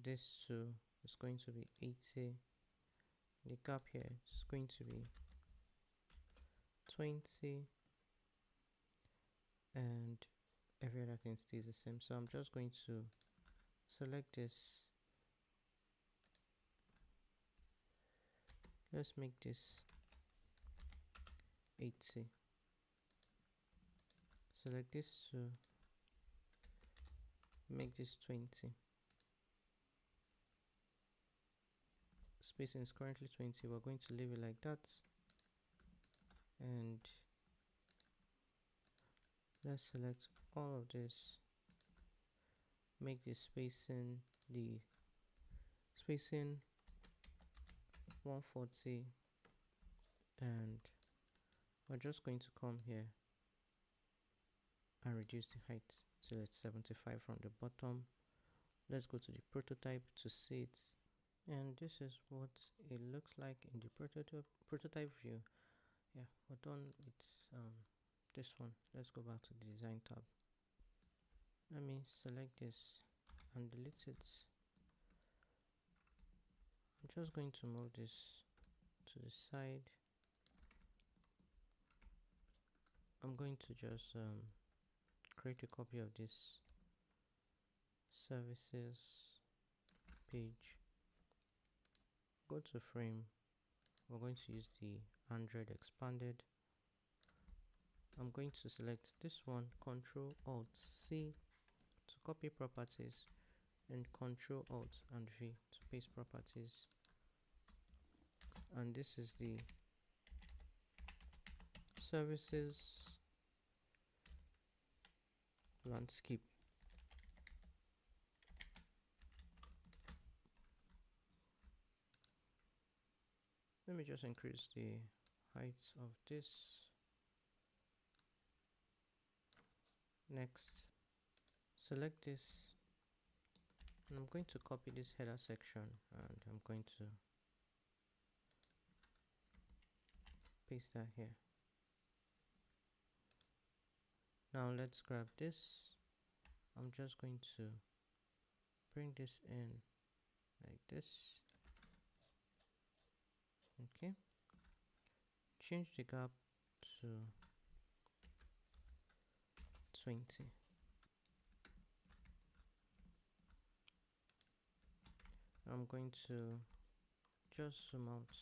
these two is going to be 80, the gap here is going to be 20, and every other thing stays the same. So I'm just going to select this, let's make this 80, select this to make this 20, spacing is currently 20, we're going to leave it like that, and let's select all of this, make the spacing 140, and we're just going to come here and reduce the height so it's 75 from the bottom. Let's go to the prototype to see it, and this is what it looks like in the prototype view. Yeah, we're done with this one. Let's go back to the design tab. Let me select this and delete it. I'm just going to move this to the side. I'm going to just create a copy of this services page, go to frame, we're going to use the Android expanded. I'm going to select this one, Ctrl Alt C to copy properties, and Ctrl Alt and V to paste properties, and this is the services landscape. Let me just increase the height of this. Next, select this, and I'm going to copy this header section, and I'm going to paste that here. Now let's grab this. I'm just going to bring this in like this. Okay, change the gap to 20. I'm going to just zoom out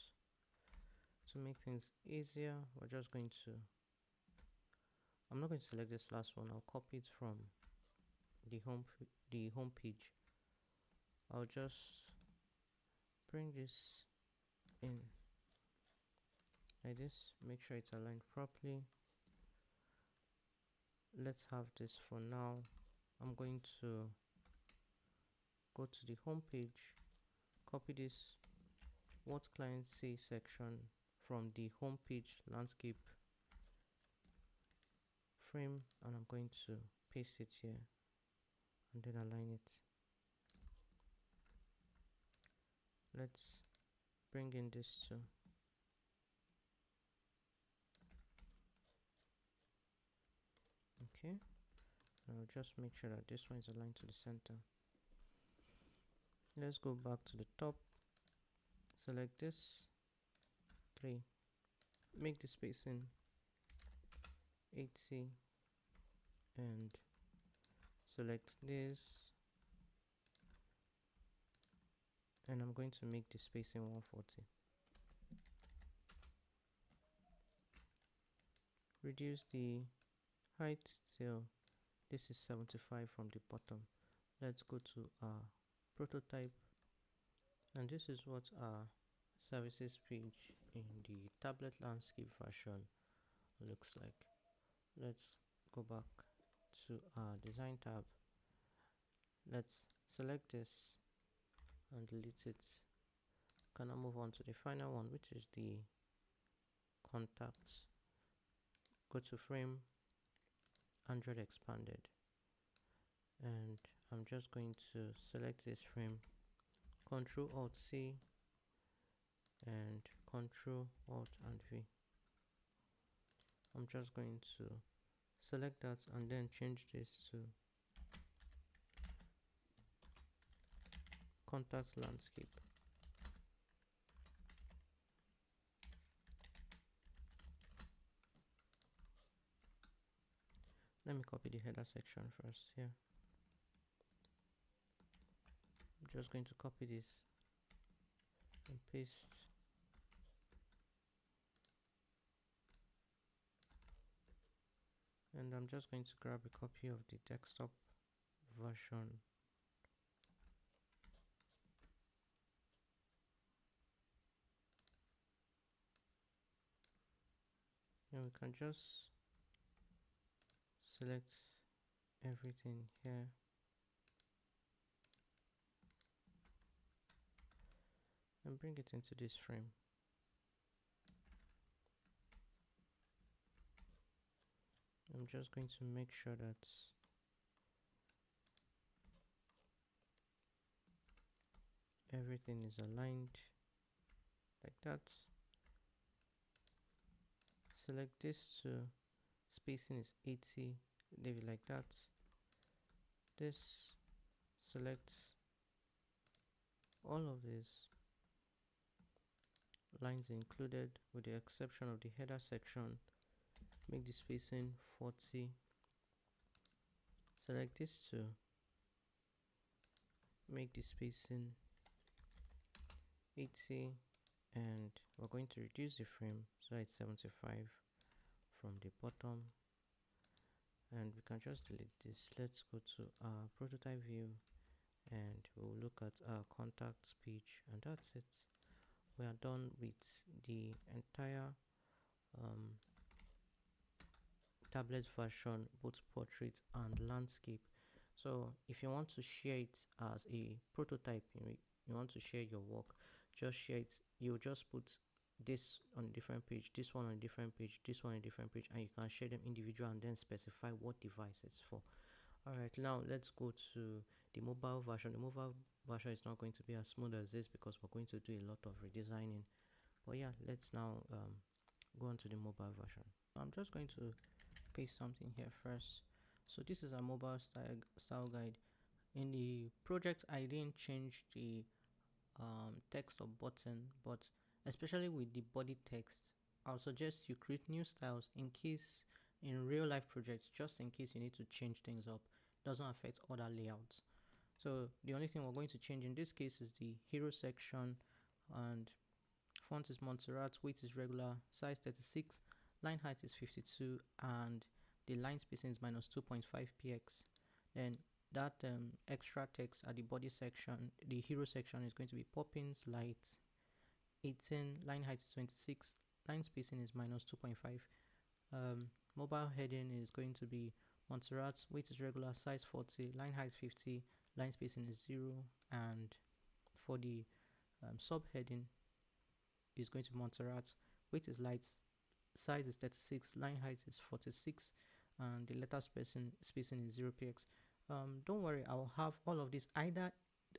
to make things easier. We're just going to, I'm not going to select this last one, I'll copy it from the home page. I'll just bring this in like this, make sure it's aligned properly. Let's have this for now. I'm going to go to the home page, copy this what clients say section from the home page landscape frame, and I'm going to paste it here and then align it. Let's bring in this too. Okay, I'll just make sure that this one is aligned to the center. Let's go back to the top, select this 3, make the spacing 80, and select this, and I'm going to make the spacing 140. Reduce the height till this is 75 from the bottom. Let's go to our prototype, and this is what our services page in the tablet landscape version looks like. Let's go back to our design tab. Let's select this and delete it. Can I move on to the final one, which is the contacts? Go to frame, 100 expanded, and I'm just going to select this frame, Control Alt C and Control Alt and V. I'm just going to select that and then change this to contacts landscape. Let me copy the header section first here. I'm just going to copy this and paste. And I'm just going to grab a copy of the desktop version. And we can just select everything here. And bring it into this frame. I'm just going to make sure that everything is aligned like that. Select this to spacing is 80, leave it like that. This, select all of these lines included with the exception of the header section. Make the spacing 40. Select this to make the spacing 80, and we're going to reduce the frame so it's 75 from the bottom, and we can just delete this. Let's go to our prototype view and we'll look at our contacts page, and that's it. We are done with the entire tablet version, both portrait and landscape. So if you want to share it as a prototype, you want to share your work, just share it. You just put this on a different page, this one on a different page, this one on a different page, and you can share them individual and then specify what device it's for. All right, now let's go to the mobile version. The mobile version is not going to be as smooth as this because we're going to do a lot of redesigning. But yeah, let's now go on to the mobile version. I'm just going to paste something here first. So this is a mobile style guide. In the project, I didn't change the text or button, but especially with the body text, I'll suggest you create new styles in case in real life projects, just in case you need to change things up. It doesn't affect other layouts. So the only thing we're going to change in this case is the hero section, and font is Montserrat, weight is regular, size 36, line height is 52, and the line spacing is minus 2.5 px. Then that extra text at the body section, the hero section, is going to be Poppins light 18, line height is 26, line spacing is minus 2.5. Mobile heading is going to be Montserrat, weight is regular, size 40, line height 50, line spacing is 0, and for the subheading is going to be Montserrat, weight is light, size is 36, line height is 46, and the letter spacing is 0px. Don't worry, I'll have all of this,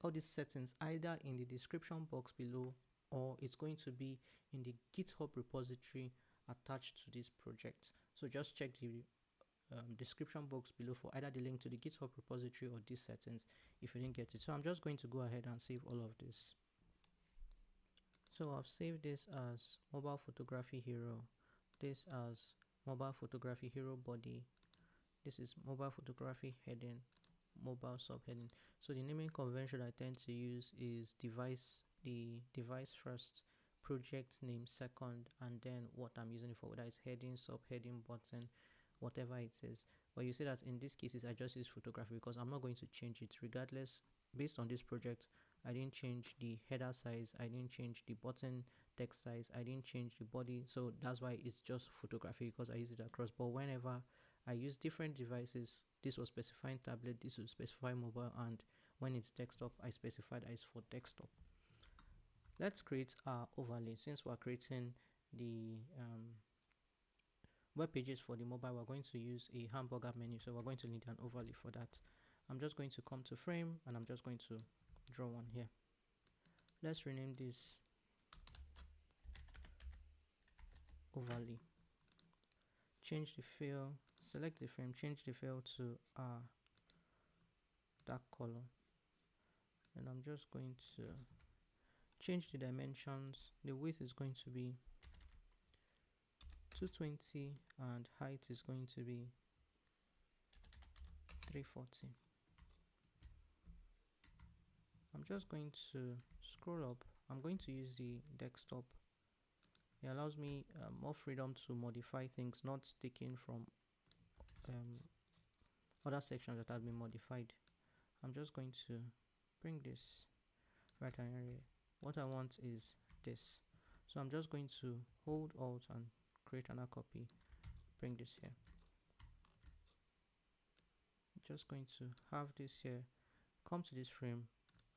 all these settings either in the description box below, or it's going to be in the GitHub repository attached to this project. So just check the description box below for either the link to the GitHub repository or these settings if you didn't get it. So I'm just going to go ahead and save all of this. So I've saved this as mobile photography hero, this as mobile photography hero body, this is mobile photography heading, mobile subheading. So the naming convention I tend to use is the device first, project name second, and then what I'm using it for, whether it's heading, subheading, button, whatever it is. But you see that in these cases I just use photography because I'm not going to change it regardless. Based on this project, I didn't change the header size, I didn't change the button text size, I didn't change the body, so that's why it's just photography because I use it across. But whenever I use different devices. This was specifying tablet, this will specify mobile, and when it's desktop, I specified as for desktop. Let's create our overlay. Since we're creating the web pages for the mobile, we're going to use a hamburger menu, so we're going to need an overlay for that. I'm just going to come to frame and I'm just going to draw one here. Let's rename this overlay. Change the fill, select the frame, change the fill to dark color, and I'm just going to change the dimensions. The width is going to be 220 and height is going to be 340. I'm just going to scroll up. I'm going to use the desktop. It allows me more freedom to modify things, not taken from other sections that have been modified. I'm just going to bring this right area. What I want is this, so I'm just going to hold Alt and create another copy, bring this here. I'm just going to have this here, come to this frame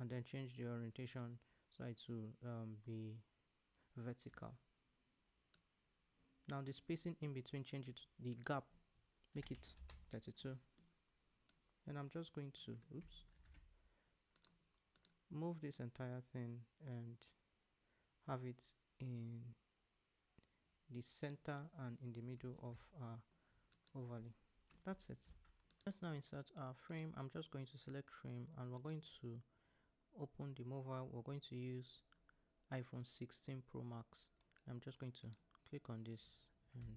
and then change the orientation so it will be vertical. Now the spacing in between, change it to the gap, make it 32, and I'm just going to move this entire thing and have it in the center and in the middle of our overlay. That's it. Let's now insert our frame. I'm just going to select frame and we're going to open the mobile. We're going to use iPhone 16 Pro Max. I'm just going to click on this and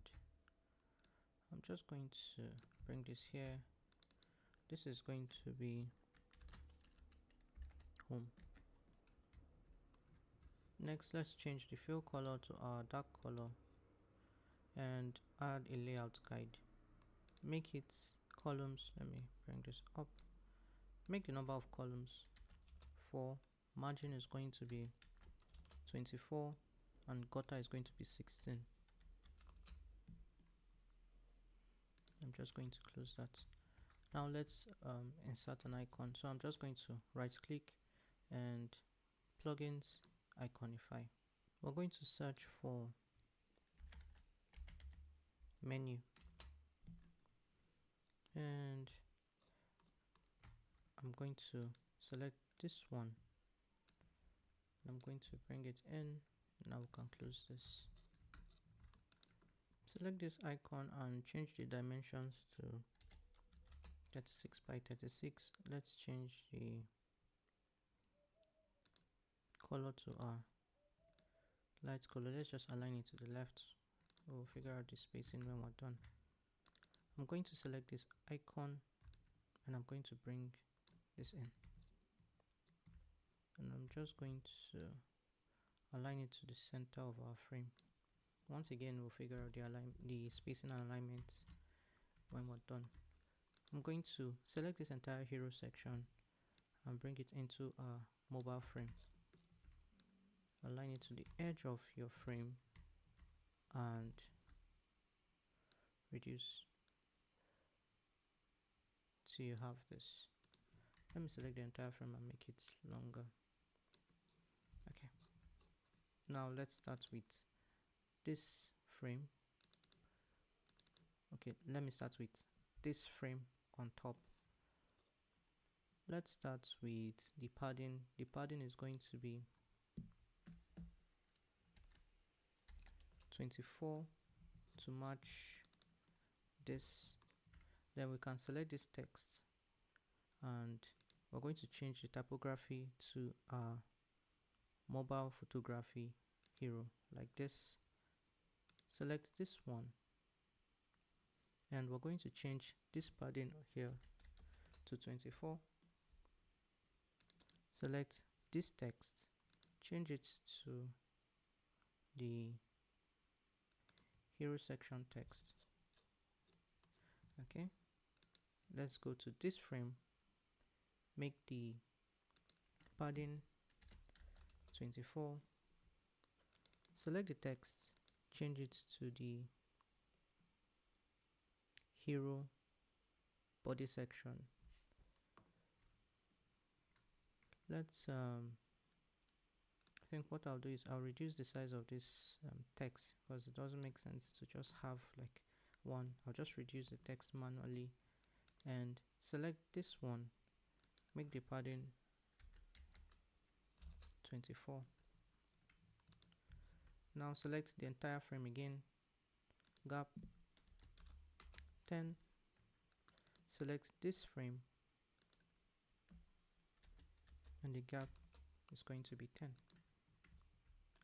I'm just going to bring this here. This is going to be home. Next, let's change the fill color to our dark color and add a layout guide. Make it columns. Let me bring this up. Make the number of columns 4. Margin is going to be 24 and gutter is going to be 16. I'm just going to close that. Now let's insert an icon. So I'm just going to right click and plugins, iconify. We're going to search for menu and I'm going to select this one. I'm going to bring it in. Now we can close this. Select this icon and change the dimensions to 36 by 36. Let's change the color to our light color. Let's just align it to the left. We'll figure out the spacing when we're done. I'm going to select this icon and I'm going to bring this in, and I'm just going to align it to the center of our frame. Once again, we'll figure out the spacing and alignments when we're done. I'm going to select this entire hero section and bring it into our mobile frame. Align it to the edge of your frame and reduce till you have this. Let me select the entire frame and make it longer. Okay. Now let's start with this frame. Okay, let me start with this frame on top. Let's start with the padding. The padding is going to be 24 to match this. Then we can select this text and we're going to change the typography to our mobile photography hero like this. Select this one and we're going to change this padding here to 24. Select this text, change it to the hero section text. Okay, let's go to this frame, make the padding 24, select the text, change it to the hero body section. Let's I think what I'll do is I'll reduce the size of this text, because it doesn't make sense to just have like one. I'll just reduce the text manually and select this one, make the padding 24. Now select the entire frame again, gap 10, select this frame and the gap is going to be 10.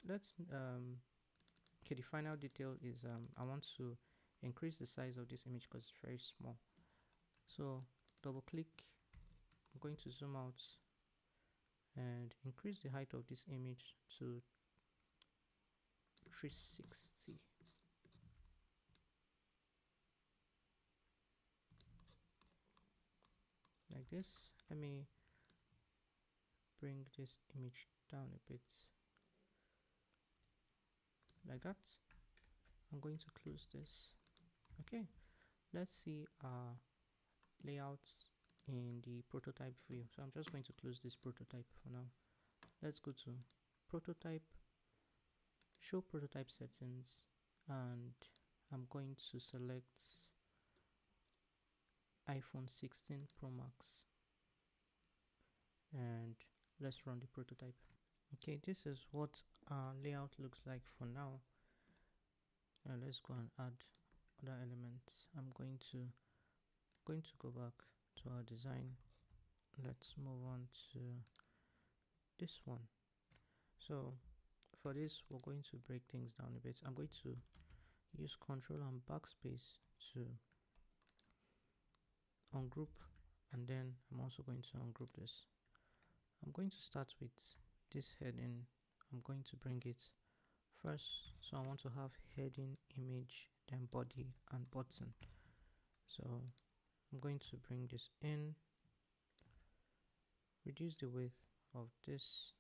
Let's okay, the final detail is I want to increase the size of this image because it's very small. So double click, I'm going to zoom out and increase the height of this image to 360. Like this. Let me bring this image down a bit. Like that. I'm going to close this. Okay, let's see our layouts in the prototype view. So I'm just going to close this prototype for now. Let's go to prototype, show prototype settings, and I'm going to select iPhone 16 Pro Max and let's run the prototype. Okay, this is what our layout looks like for now. Let's go and add other elements. I'm going to go back to our design. Let's move on to this one. So for this, we're going to break things down a bit. I'm going to use Control and Backspace to ungroup, and then I'm also going to ungroup this. I'm going to start with this heading. I'm going to bring it first. So I want to have heading, image, then body and button. So I'm going to bring this in, reduce the width of this.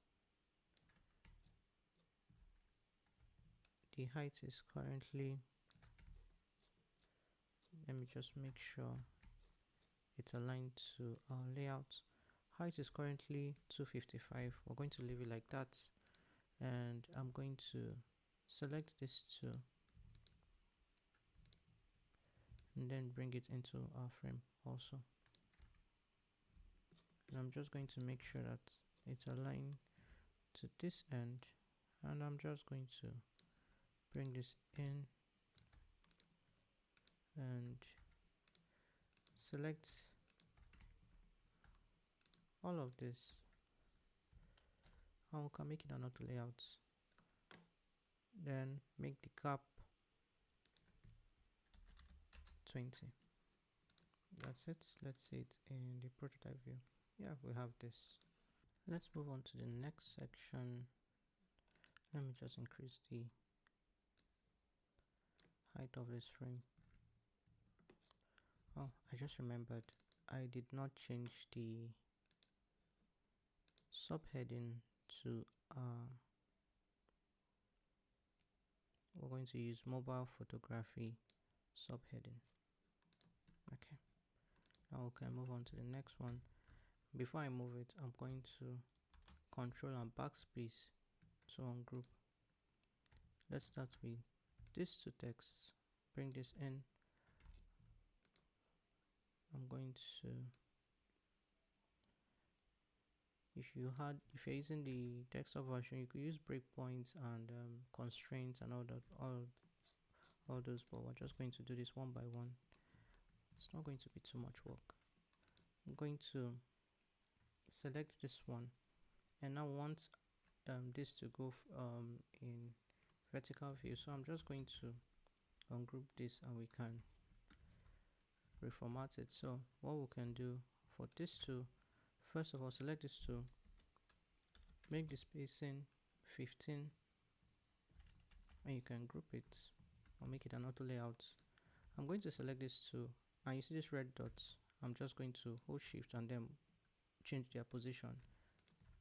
The height is currently, let me just make sure it's aligned to our layout. Height is currently 255. We're going to leave it like that, and I'm going to select this two and then bring it into our frame also. And I'm just going to make sure that it's aligned to this end, and I'm just going to bring this in and select all of this, and we can make it an auto layout. Then make the gap 20. That's it. Let's see it in the prototype view. Yeah, we have this. Let's move on to the next section. Let me just increase the height of this frame. Oh, I just remembered I did not change the subheading to we're going to use mobile photography subheading. Okay, now we can move on to the next one. Before I move it, I'm going to Control and Backspace to ungroup. Let's start with these two texts. Bring this in. I'm going to, if you're using the desktop version, you could use breakpoints and constraints and all those, but we're just going to do this one by one. It's not going to be too much work. I'm going to select this one, and now want this to go in vertical view, so I'm just going to ungroup this and we can reformat it. So what we can do for this two, first of all, select this two, make the spacing 15, and you can group it or make it an auto layout. I'm going to select this two, and you see this red dots. I'm just going to hold shift and then change their position.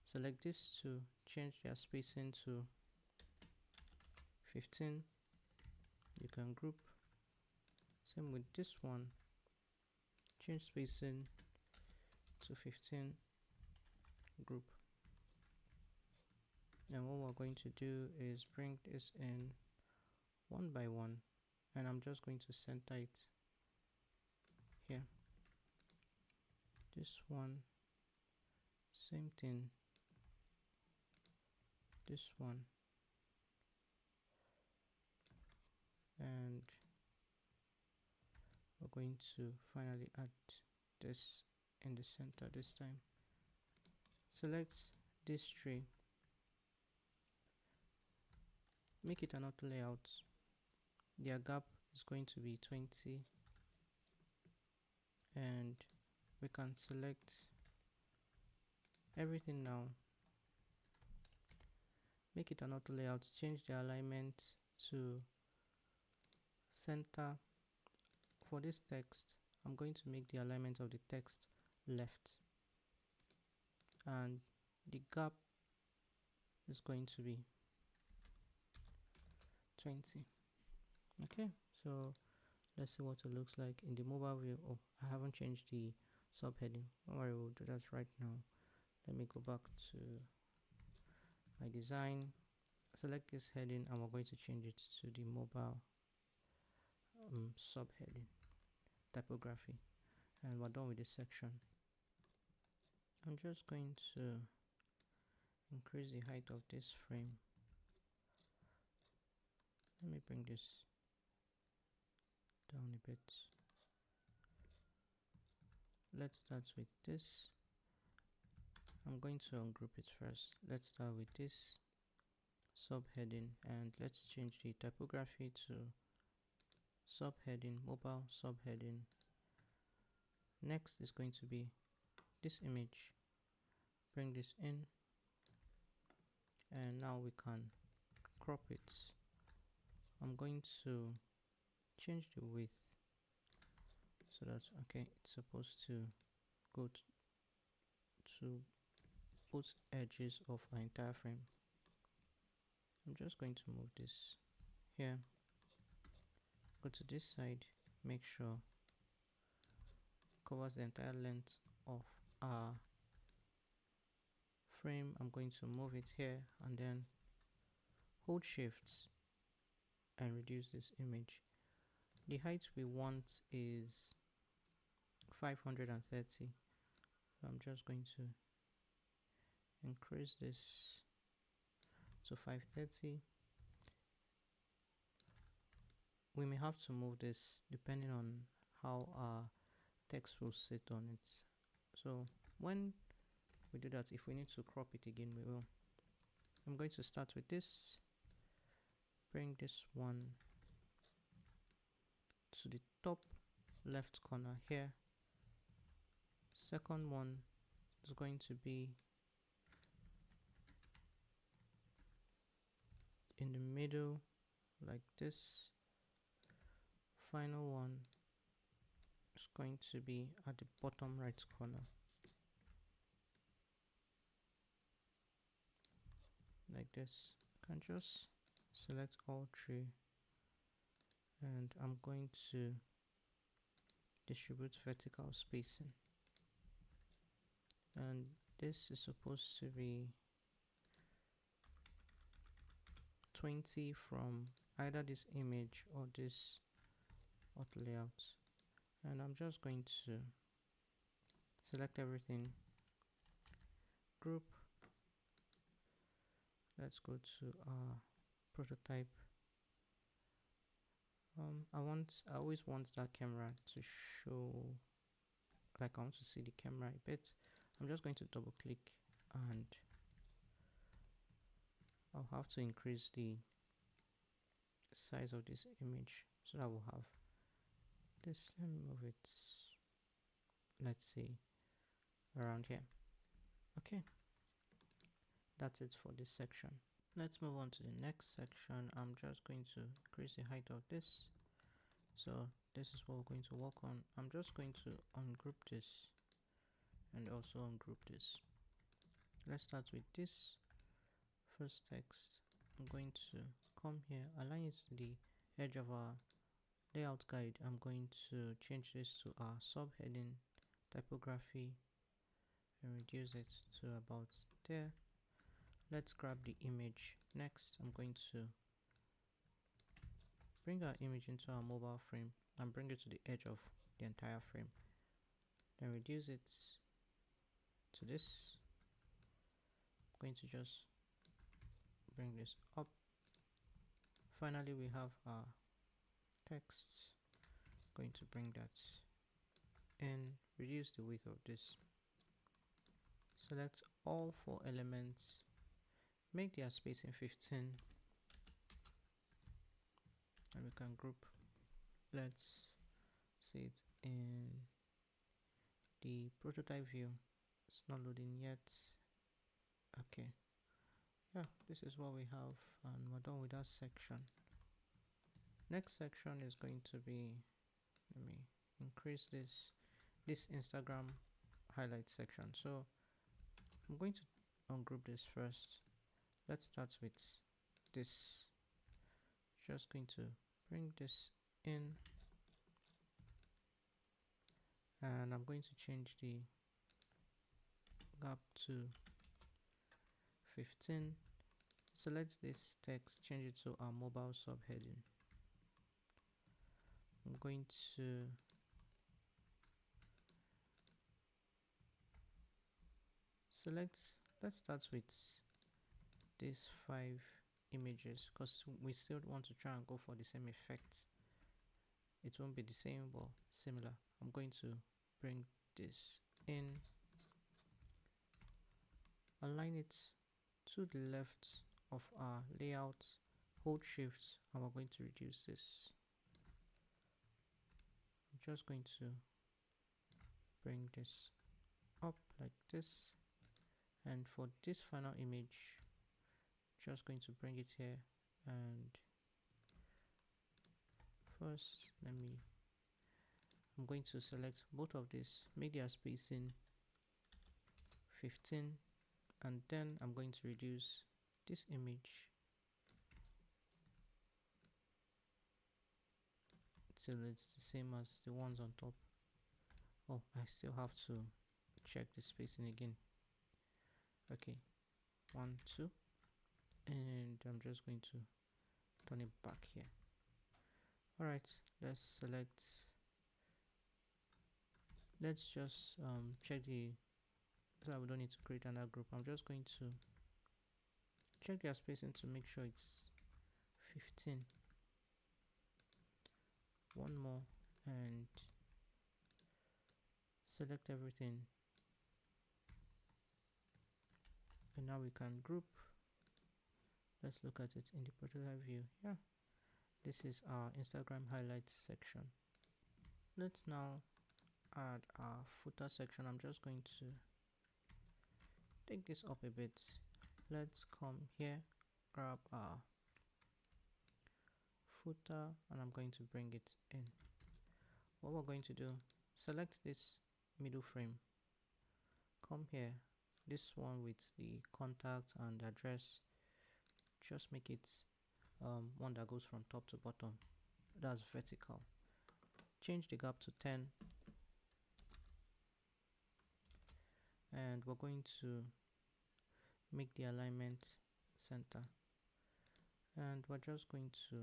Select this two, change their spacing to 15. You can group. Same with this one, change spacing to 15, group. And what we're going to do is bring this in one by one, and I'm just going to center it here. This one, same thing. This one, and we're going to finally add this in the center this time. Select this tree, make it an auto layout. Their gap is going to be 20, and we can select everything now, make it an auto layout, change the alignment to center. For this text, I'm going to make the alignment of the text left, and the gap is going to be 20. Okay, so let's see what it looks like in the mobile view. Oh, I haven't changed the subheading. Don't worry, we'll do that right now. Let me go back to my design, select this heading, and we're going to change it to the mobile subheading, typography, and we're done with this section. I'm just going to increase the height of this frame. Let me bring this down a bit. Let's start with this. I'm going to ungroup it first. Let's start with this subheading, and let's change the typography to subheading, mobile subheading. Next is going to be this image. Bring this in, and now we can crop it. I'm going to change the width so that's okay. It's supposed to go to both edges of our entire frame. I'm just going to move this here, go to this side, make sure it covers the entire length of our frame. I'm going to move it here and then hold shift and reduce this image. The height we want is 530, so I'm just going to increase this to 530. We may have to move this depending on how our text will sit on it. So when we do that, if we need to crop it again, we will. I'm going to start with this, bring this one to the top left corner here. Second one is going to be in the middle like this. Final one is going to be at the bottom right corner like this. You can just select all three, and I'm going to distribute vertical spacing, and this is supposed to be 20 from either this image or this auto layout. And I'm just going to select everything, group. Let's go to our prototype. I always want that camera to show, like I want to see the camera a bit. I'm just going to double click, and I'll have to increase the size of this image so that we'll have this. Let me move it, let's see, around here. Okay, that's it for this section. Let's move on to the next section. I'm just going to increase the height of this. So this is what we're going to work on. I'm just going to ungroup this and also ungroup this. Let's start with this first text. I'm going to come here, align it to the edge of our layout guide, I'm going to change this to our subheading typography and reduce it to about there. Let's grab the image. Next, I'm going to bring our image into our mobile frame and bring it to the edge of the entire frame. Then reduce it to this. I'm going to just bring this up. Finally, we have our text. Going to bring that in, reduce the width of this. Select all 4 elements, make their spacing 15, and we can group. Let's see it in the prototype view. It's not loading yet. Okay, yeah, this is what we have, and we're done with that section. Next section is going to be, let me increase this Instagram highlight section. So I'm going to ungroup this first. Let's start with this. Just going to bring this in, and I'm going to change the gap to 15. Select this text, change it to our mobile subheading. I'm going to select, let's start with these 5 images because we still want to try and go for the same effect. It won't be the same but similar. I'm going to bring this in, align it to the left of our layout, hold shift, and we're going to reduce this. I'm just going to bring this up like this, and for this final image, just going to bring it here, and first I'm going to select both of these, make their spacing 15, and then I'm going to reduce this image till it's the same as the ones on top. Oh, I still have to check the spacing again. Okay, 1, 2, and I'm just going to turn it back here. Alright, let's just check the, so we don't need to create another group. I'm just going to check their spacing to make sure it's 15. One more, and select everything, and now we can group. Let's look at it in the prototype view. Yeah, this is our Instagram highlights section. Let's now add our footer section. I'm just going to take this up a bit. Let's come here, grab our footer, and I'm going to bring it in. What we're going to do, select this middle frame, come here, this one with the contact and address, just make it one that goes from top to bottom, that's vertical. Change the gap to 10, and we're going to make the alignment center, and we're just going to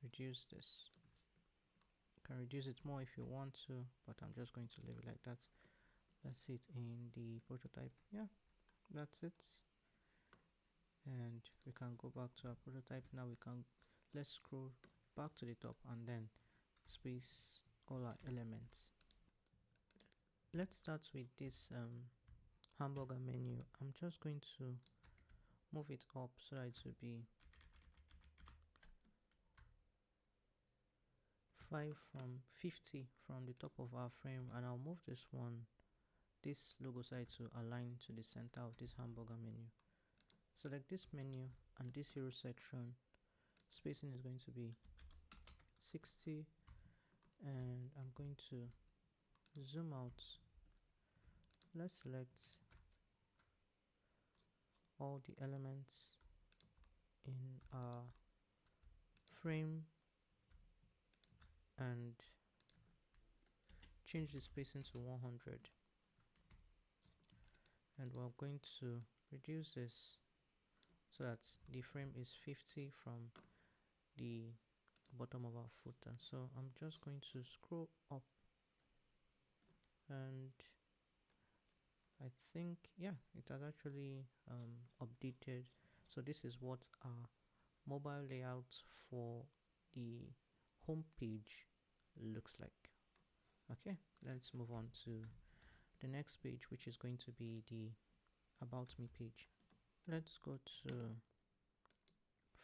reduce this. You can reduce it more if you want to, but I'm just going to leave it like that. Let's see it in the prototype. Yeah, that's it, and we can go back to our prototype. Now let's scroll back to the top and then space all our elements. Let's start with this hamburger menu. I'm just going to move it up so that it will be 50 from the top of our frame, and I'll move this logo side to align to the center of this hamburger menu. Select this menu, and this hero section spacing is going to be 60, and I'm going to zoom out. Let's select all the elements in our frame and change the spacing to 100, and we're going to reduce this so that the frame is 50 from the bottom of our footer. So I'm just going to scroll up, and I think, yeah, it has actually updated. So this is what our mobile layout for the home page looks like. Okay, let's move on to the next page, which is going to be the about me page. Let's go to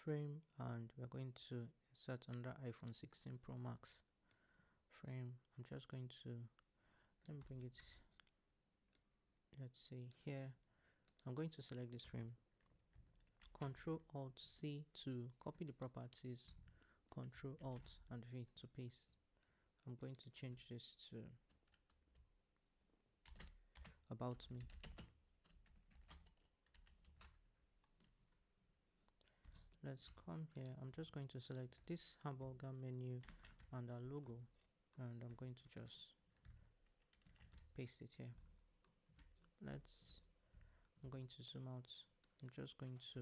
frame, and we're going to insert under iPhone 16 Pro Max frame. I'm just going to, let me bring it, let's say here. I'm going to select this frame, Control Alt C to copy the properties, Control Alt and V to paste. I'm going to change this to about me. Let's come here. I'm just going to select this hamburger menu and our logo, and I'm going to just paste it here. I'm going to zoom out. I'm just going to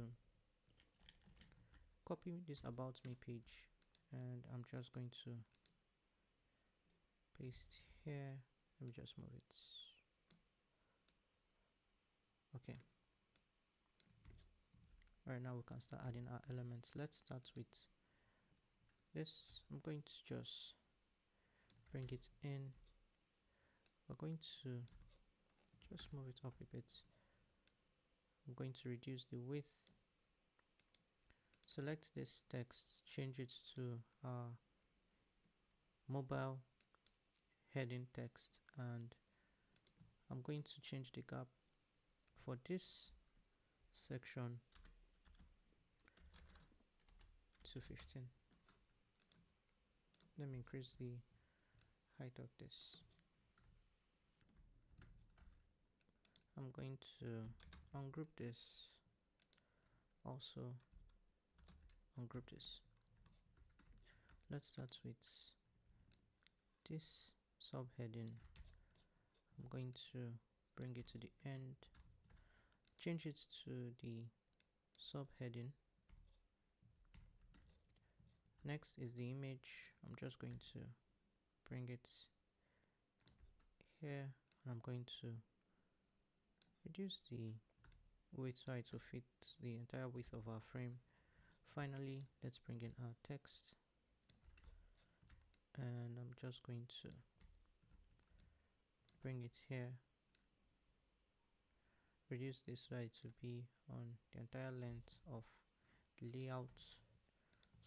copy this about me page, and I'm just going to paste here. Let me just move it. Okay. Right now we can start adding our elements. Let's start with this. I'm going to just bring it in. We're going to just move it up a bit. I'm going to reduce the width. Select this text, change it to mobile heading text, and I'm going to change the gap for this section to 15. Let me increase the height of this. I'm going to ungroup this, also ungroup this. Let's start with this subheading. I'm going to bring it to the end, change it to the subheading. Next is the image. I'm just going to bring it here, and I'm going to reduce the width so it will fit the entire width of our frame. Finally, let's bring in our text, and I'm just going to bring it here, reduce this so it to be on the entire length of the layout.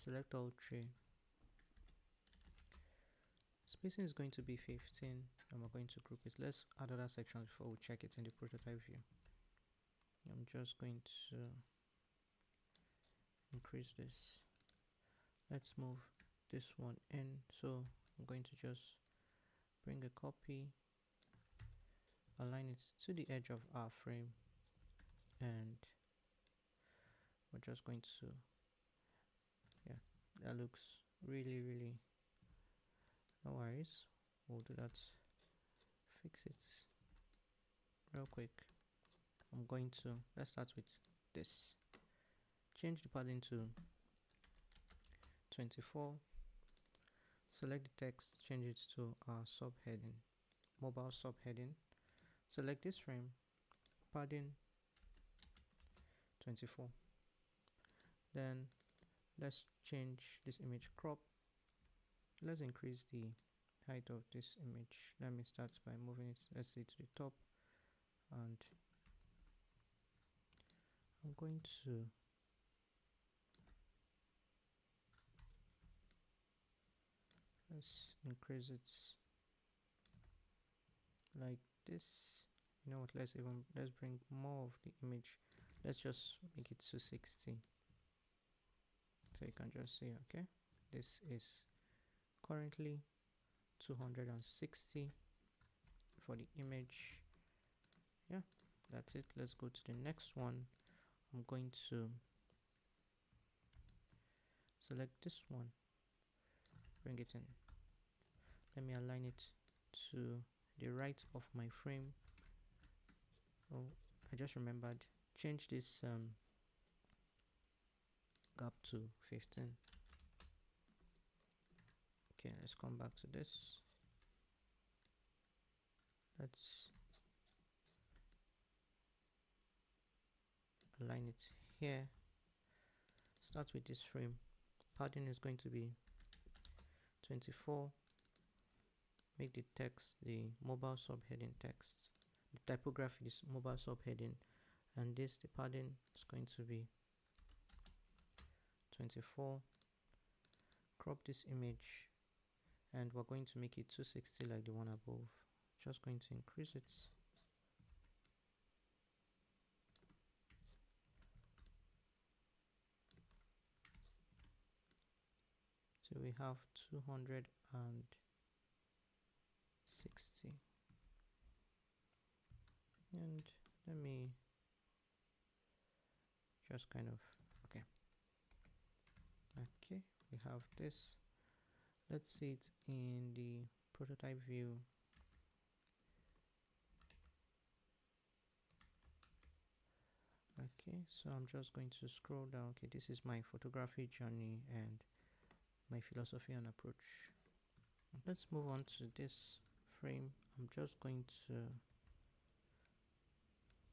Select all three. Spacing is going to be 15, and we're going to group it. Let's add other sections before we check it in the prototype view. I'm just going to increase this. Let's move this one in. So I'm going to just bring a copy, align it to the edge of our frame, and we're just going to, yeah, that looks really no worries. We'll do that, fix it real quick. I'm going to, let's start with this, change the padding to 24, select the text, change it to our subheading, mobile subheading, select this frame, padding 24. Then let's change this image crop. Let's increase the height of this image. Let me start by moving it, let's say, to the top, and I'm going to let's increase it like this. You know what, let's bring more of the image. Let's just make it to 60, so you can just see, okay, this is currently 260 for the image. Yeah, that's it. Let's go to the next one. I'm going to select this one, bring it in. Let me align it to the right of my frame. Oh, I just remembered, change this gap to 15. Okay, let's come back to this. Let's align it here. Start with this frame. Padding is going to be 24. Make the text the mobile subheading text. The typography is mobile subheading, and the padding is going to be 24. Crop this image, and we're going to make it 260 like the one above. Just going to increase it. So we have 260. And let me just kind of, okay, we have this. Let's see it in the prototype view. Okay, so I'm just going to scroll down. Okay, this is my photography journey and my philosophy and approach. Let's move on to this frame. I'm just going to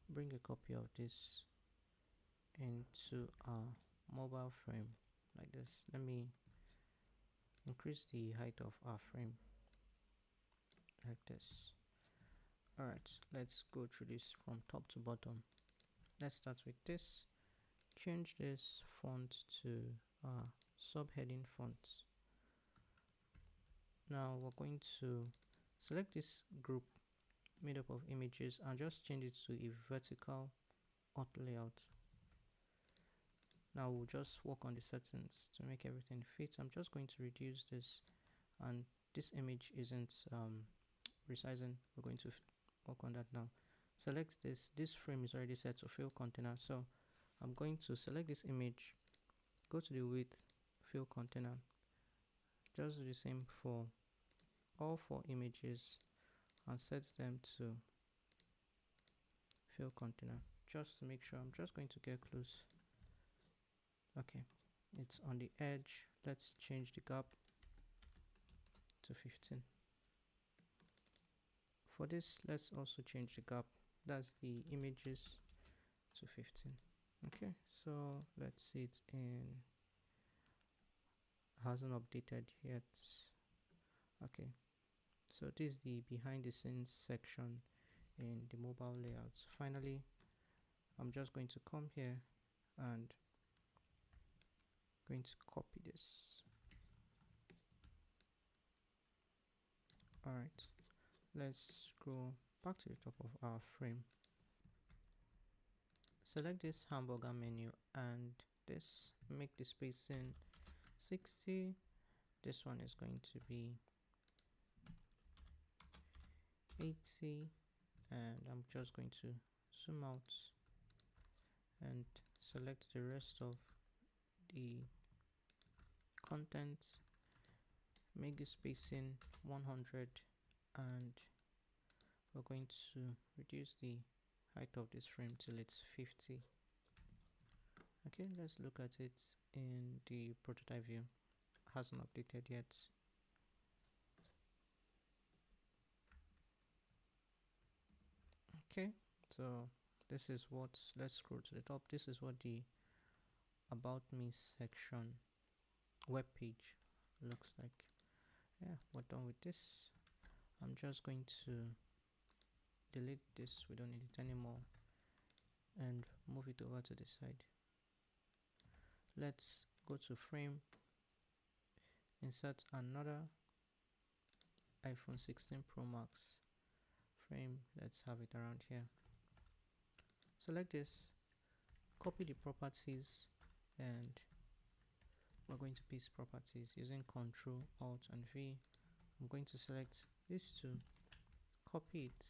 bring a copy of this into our mobile frame like this. Let me increase the height of our frame like this. Alright, let's go through this from top to bottom. Let's start with this. Change this font to subheading font. Now we're going to select this group made up of images and just change it to a vertical auto layout. Now we'll just work on the settings to make everything fit. I'm just going to reduce this, and this image isn't resizing. We're going to work on that now. Select this frame is already set to fill container, so I'm going to select this image, go to the width, fill container, just do the same for all 4 images and set them to fill container, just to make sure. I'm just going to get close. Okay, it's on the edge. Let's change the gap to 15. For this, let's also change the gap, that's the images, to 15. Okay, so let's see it in, hasn't updated yet. Okay, so this is the behind the scenes section in the mobile layouts. Finally, I'm just going to come here and going to copy this. Alright, let's scroll back to the top of our frame. Select this hamburger menu and this, make the spacing 60. This one is going to be 80, and I'm just going to zoom out and select the rest of the content, make the spacing 100, and we're going to reduce the height of this frame till it's 50. Okay, let's look at it in the prototype view. Hasn't updated yet. Okay, so this is what, let's scroll to the top. This is what the about me section web page looks like. Yeah, we're done with this. I'm just going to delete this, we don't need it anymore, and move it over to the side. Let's go to frame, insert another iPhone 16 Pro Max frame. Let's have it around here. Select this, copy the properties, and we're going to paste properties using Ctrl, Alt, and V. I'm going to select these two, copy it,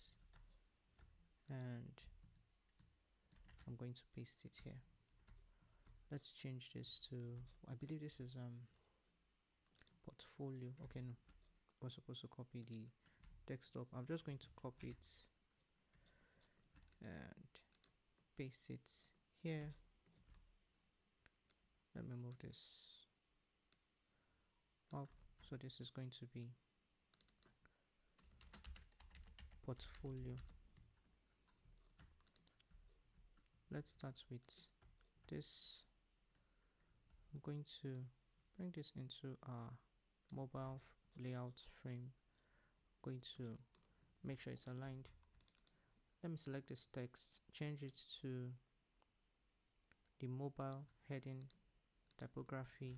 and I'm going to paste it here. Let's change this to, I believe this is portfolio. Okay, no, we're supposed to copy the desktop. I'm just going to copy it and paste it here. Let me move this up. So this is going to be portfolio. Let's start with this. I'm going to bring this into our mobile layout frame. I'm going to make sure it's aligned. Let me select this text, change it to the mobile heading typography.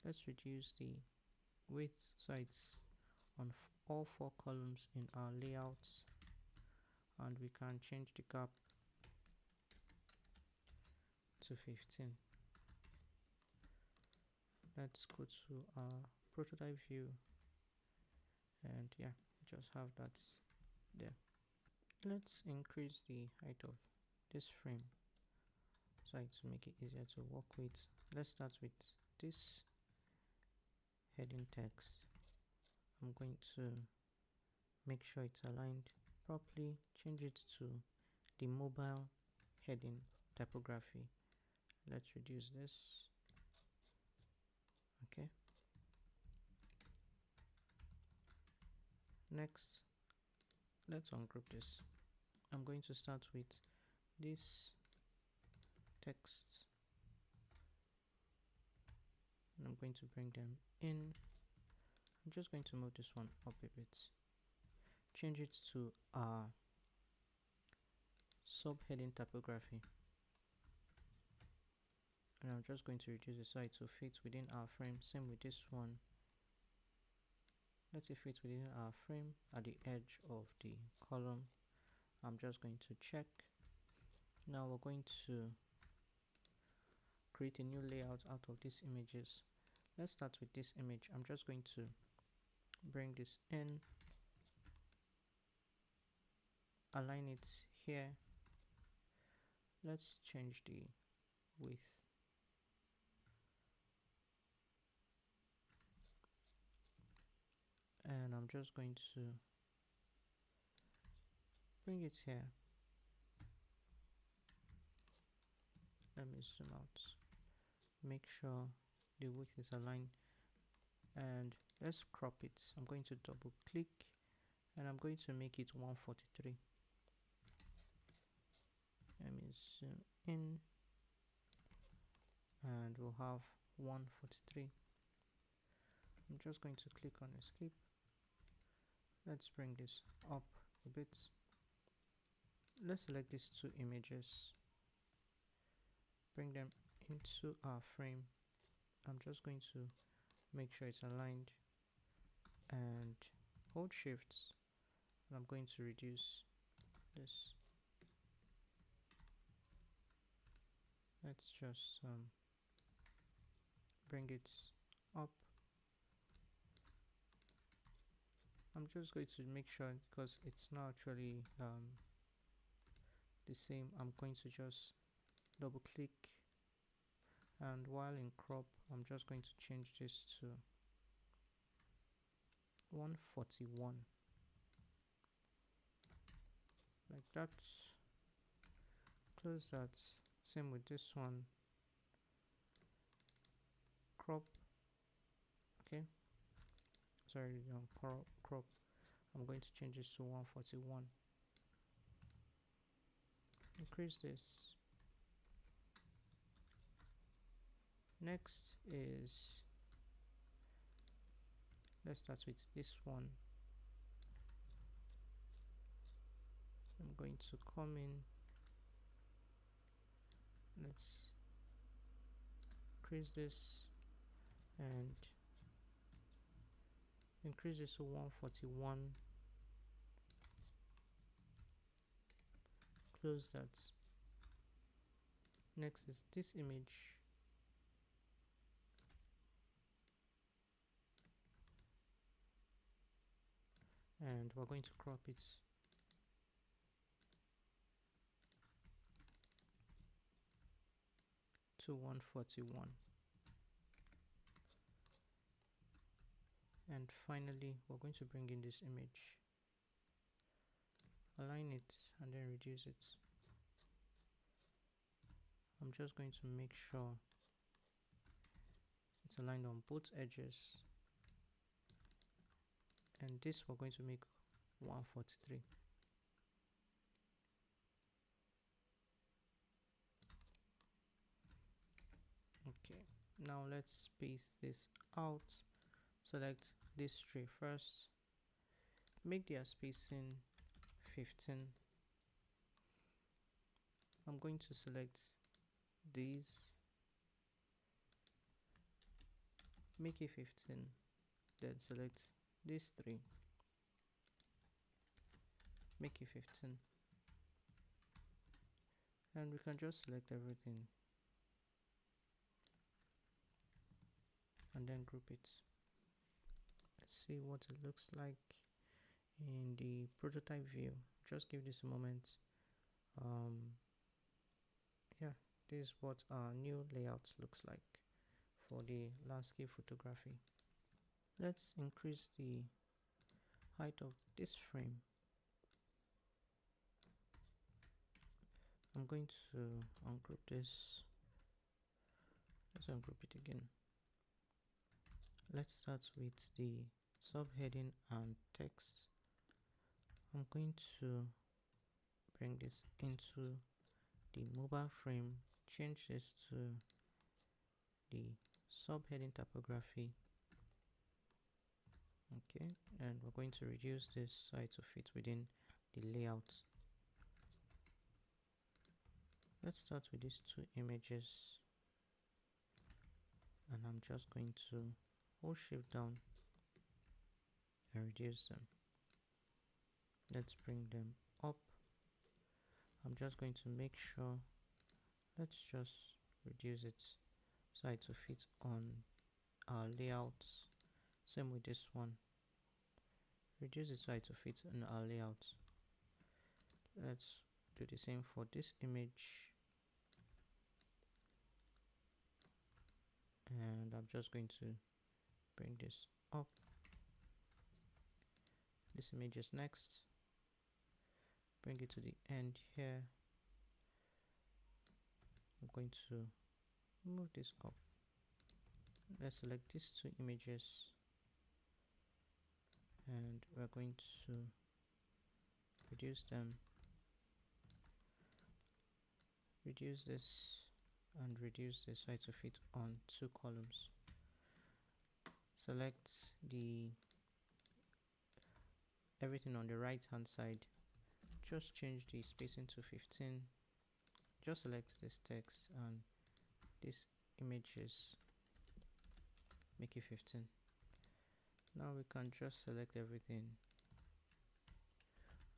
Let's reduce the width so it's on all 4 columns in our layouts, and we can change the gap to 15. Let's go to our prototype view, and yeah, just have that there. Let's increase the height of this frame so to make it easier to work with. Let's start with this heading text. I'm going to make sure it's aligned properly, change it to the mobile heading typography. Let's reduce this. Okay. Next, let's ungroup this. I'm going to start with this text, and I'm going to bring them in. I'm just going to move this one up a bit, change it to our subheading typography, and I'm just going to reduce the size to fit within our frame. Same with this one. Let's see if it's within our frame at the edge of the column. I'm just going to check. Now we're going to create a new layout out of these images. Let's start with this image. I'm just going to bring this in, align it here. Let's change the width. And I'm just going to bring it here. Let me zoom out, make sure the width is aligned, and let's crop it. I'm going to double click and I'm going to make it 143. Let me zoom in and we'll have 143. I'm just going to click on escape. Let's bring this up a bit. Let's select these 2 images, bring them into our frame. I'm just going to make sure it's aligned and hold shift, and I'm going to reduce this. Let's just bring it up. I'm just going to make sure, because it's not actually the same, I'm going to just double click, and while in crop I'm just going to change this to 141, like that. Close that. Same with this one, crop. Okay, sorry, crop. I'm going to change this to 141. Increase this. Next is, let's start with this one. I'm going to come in, let's increase this and increase this to 141. Close that. Next is this image. And we're going to crop it. to 141. And finally, we're going to bring in this image, align it, and then reduce it. I'm just going to make sure it's aligned on both edges, and this we're going to make 143. Okay, now let's space this out. Select this tree first, make their spacing 15. I'm going to select these, make it 15, then select these three, make it 15, and we can just select everything and then group it. Let's see what it looks like in the prototype view. Just give this a moment. Yeah, this is what our new layout looks like for the landscape photography. Let's increase the height of this frame. I'm going to ungroup this. Let's ungroup it again. Let's start with the subheading and text. I'm going to bring this into the mobile frame, change this to the subheading typography. Okay, and we're going to reduce this so it to fit within the layout. Let's start with these two images, and I'm just going to hold shift down and reduce them. Let's bring them up. I'm just going to make sure, let's just reduce it so it to fit on our layouts. Same with this one, reduce it so it to fit on our layout. Let's do the same for this image, and I'm just going to bring this up. This image is next, bring it to the end here. I'm going to move this up. Let's select these two images, and we're going to reduce them, reduce this and reduce this so to fit on two columns. Select the everything on the right hand side, just change the spacing to 15. Just select this text and these images, make it 15. Now we can just select everything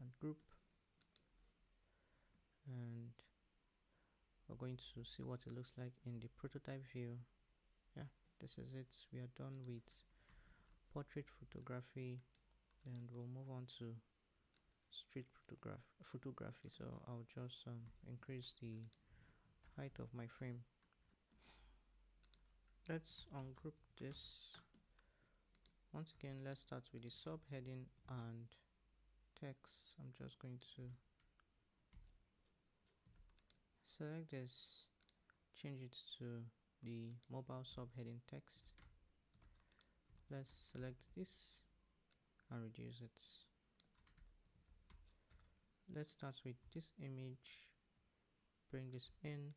and group, and we're going to see what it looks like in the prototype view. Yeah, this is it. We are done with portrait photography, and we'll move on to street photography. So I'll just increase the height of my frame. Let's ungroup this. Once again, let's start with the subheading and text. I'm just going to select this, change it to the mobile subheading text. Let's select this and reduce it. Let's start with this image, bring this in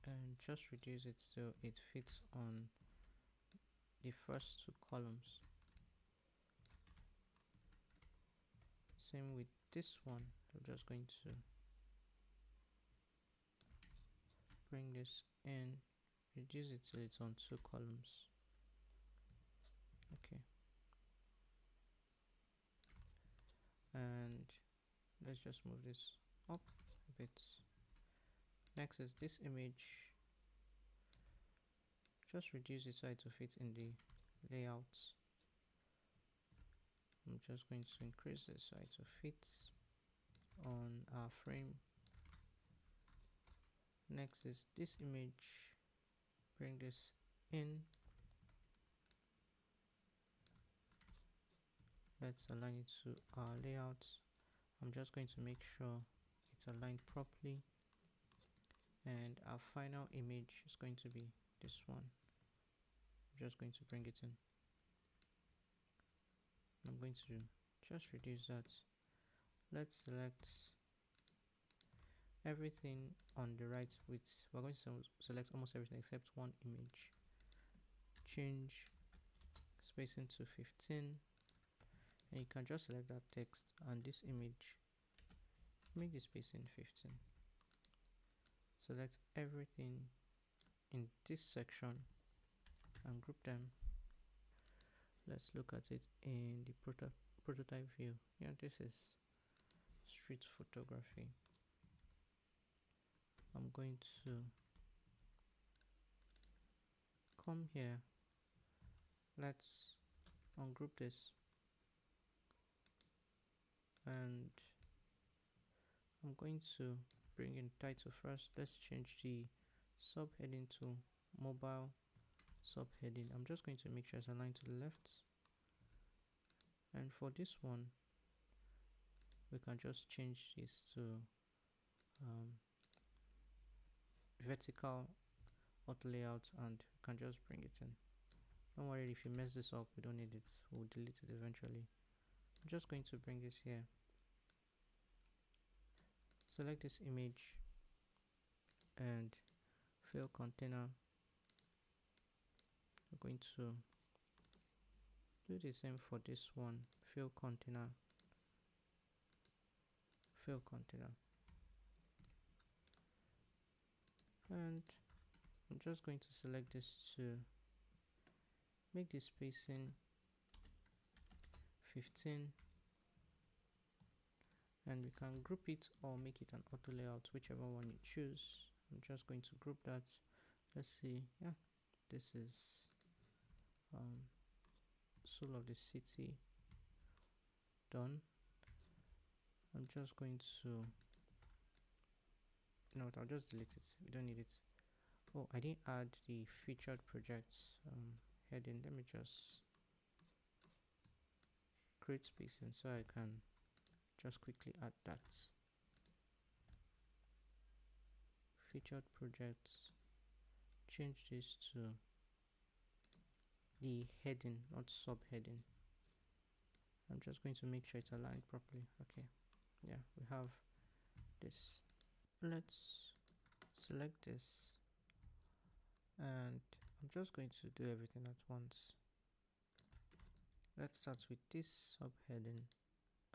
and just reduce it so it fits on the first two columns. Same with this one. I'm just going to bring this in, reduce it till it's on two columns. Okay, and let's just move this up a bit. Next is this image, just reduce it so it to fit in the layouts. I'm just going to increase this so it to fit on our frame. Next is this image, bring this in. Let's align it to our layouts. I'm just going to make sure it's aligned properly, and our final image is going to be this one. I'm just going to bring it in. I'm going to just reduce that. Let's select everything on the right width. We're going to select almost everything except one image. Change spacing to 15, and you can just select that text and this image, make the spacing 15. Select everything in this section and group them. Let's look at it in the prototype view. Yeah, this is street photography. I'm going to come here. Let's ungroup this, and I'm going to bring in title first. Let's change the subheading to mobile subheading. I'm just going to make sure it's aligned to the left, and for this one we can just change this to vertical auto layout, and we can just bring it in. Don't worry if you mess this up, we don't need it, we'll delete it eventually. I'm just going to bring this here, select this image and fill container. I'm going to do the same for this one, fill container, fill container, and I'm just going to select this to make the spacing 15, and we can group it or make it an auto layout, whichever one you choose. I'm just going to group that. Let's see, yeah, this is soul of the city done. I'm just going to, no, I'll just delete it, we don't need it. Oh, I didn't add the featured projects heading. Let me just create spacing so I can just quickly add that. Featured projects, change this to the heading, not subheading. I'm just going to make sure it's aligned properly. Okay, yeah, we have this. Let's select this, and I'm just going to do everything at once. Let's start with this subheading.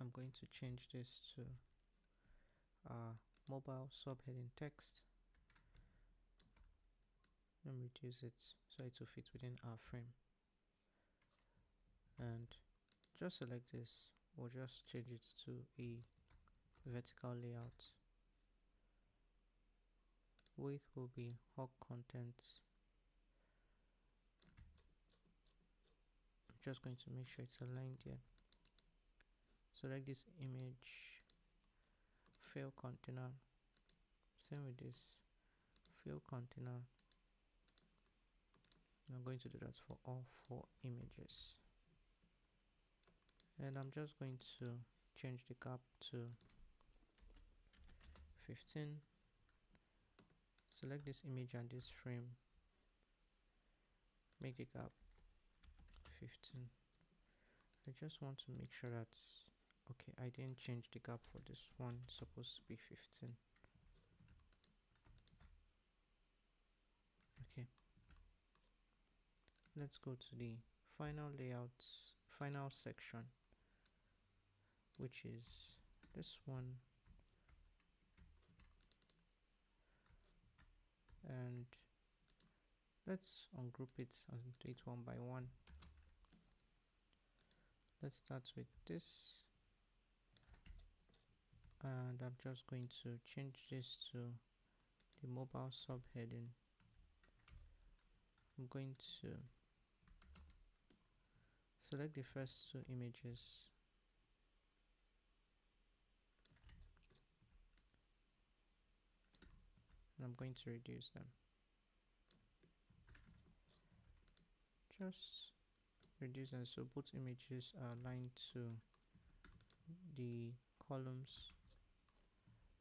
I'm going to change this to mobile subheading text. Let me reduce it so it will fit within our frame, and just select this. We'll just change it to a vertical layout. Width will be hot content. I'm just going to make sure it's aligned here. Select this image, fill container, same with this, fill container. I'm going to do that for all 4 images, and I'm just going to change the gap to 15. Select this image and this frame, make the gap 15. I just want to make sure that's okay. I didn't change the gap for this one, it's supposed to be 15. Okay, let's go to the final layouts, final section, which is this one, and let's ungroup it and do it one by one. Let's start with this, and I'm just going to change this to the mobile subheading. I'm going to select the first 2 images, and I'm going to reduce them. Just reduce them so both images are aligned to the columns,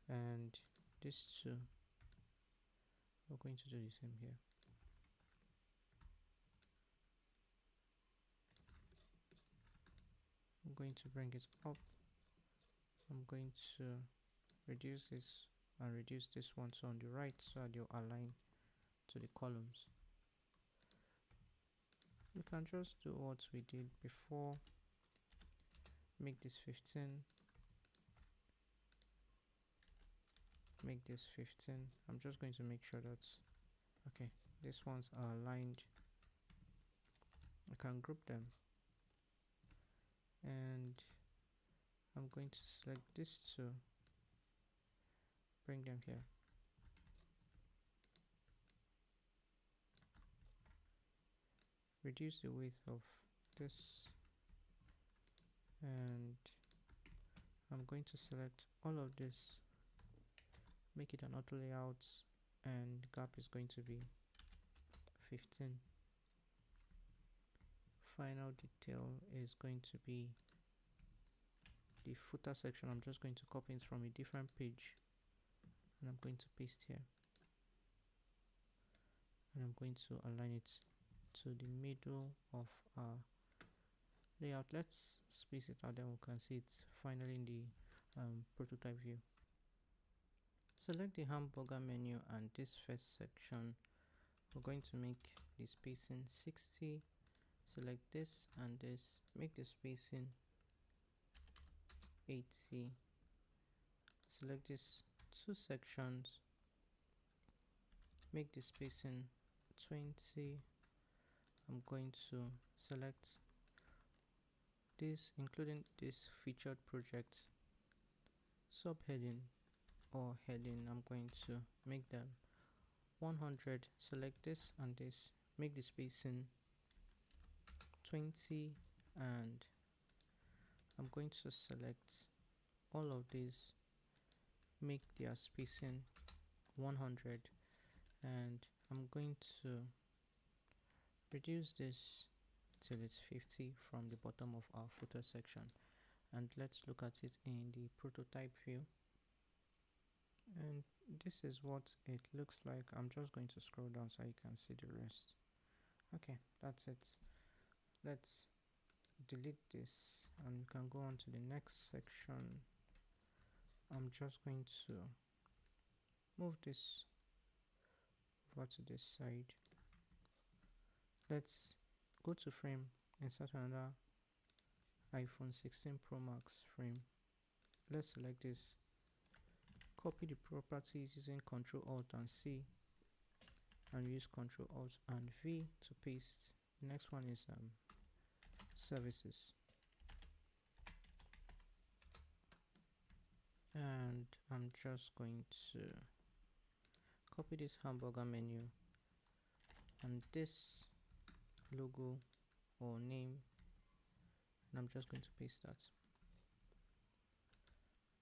and these two, we're going to do the same here. I'm going to bring it up. I'm going to reduce this and reduce this one so on the right side you'll align to the columns. We can just do what we did before. Make this 15. Make this 15. I'm just going to make sure that's okay. These ones are aligned. I can group them, and I'm going to select these two, bring them here. Reduce the width of this, and I'm going to select all of this, make it an auto layout, and the gap is going to be 15. Final detail is going to be the footer section. I'm just going to copy it from a different page, and I'm going to paste here, and I'm going to align it to the middle of our layout. Let's space it out, then we can see it finally in the prototype view. Select the hamburger menu, and this first section we're going to make the spacing 60. Select this and this, make the spacing 80. Select these two sections, make the spacing 20. I'm going to select this, including this featured project subheading or heading. I'm going to make them 100. Select this and this, make the spacing 20, and I'm going to select all of these, make their spacing 100, and I'm going to reduce this till it's 50 from the bottom of our footer section. And let's look at it in the prototype view, and this is what it looks like. I'm just going to scroll down so you can see the rest. Okay, that's it. Let's delete this and we can go on to the next section. I'm just going to move this over to this side. Let's go to frame, insert another iPhone 16 Pro Max frame. Let's select this, copy the properties using Ctrl Alt and C, and use Ctrl Alt and V to paste. The next one is services, and I'm just going to copy this hamburger menu and this logo or name, and I'm just going to paste that.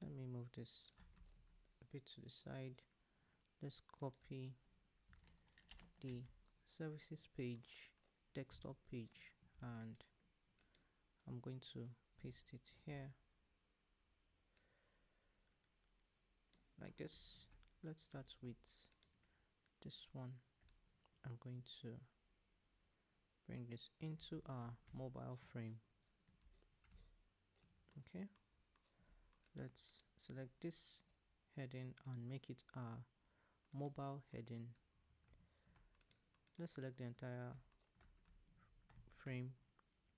Let me move this a bit to the side. Let's copy the services page, desktop page, and I'm going to paste it here like this. Let's start with this one. I'm going to bring this into our mobile frame. Okay, let's select this heading and make it our mobile heading. Let's select the entire frame,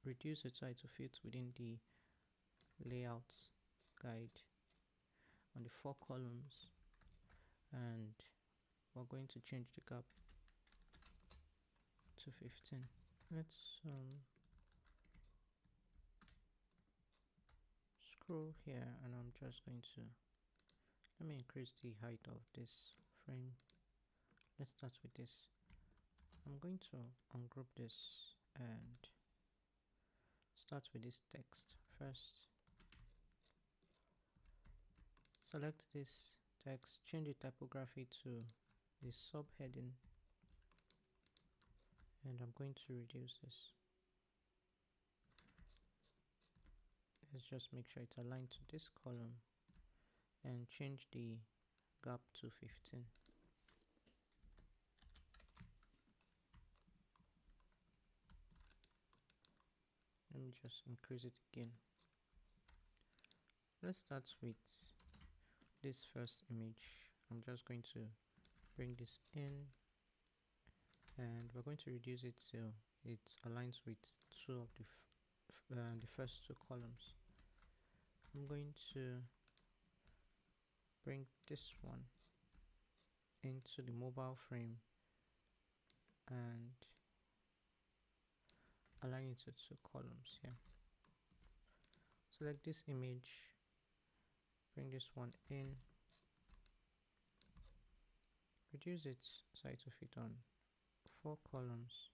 reduce it so it fits within the layout guide on the 4 columns, and we're going to change the gap to 15. Let's scroll here, and I'm just going to let me increase the height of this frame. Let's start with this. I'm going to ungroup this and start with this text first. Select this text, change the typography to the subheading, and I'm going to reduce this. Let's just make sure it's aligned to this column and change the gap to 15. Let me just increase it again. Let's start with this first image. I'm just going to bring this in, and we're going to reduce it so it aligns with two of the first two columns. I'm going to bring this one into the mobile frame and align it to two columns here. Select this image, bring this one in, reduce its size to fit on 4 columns,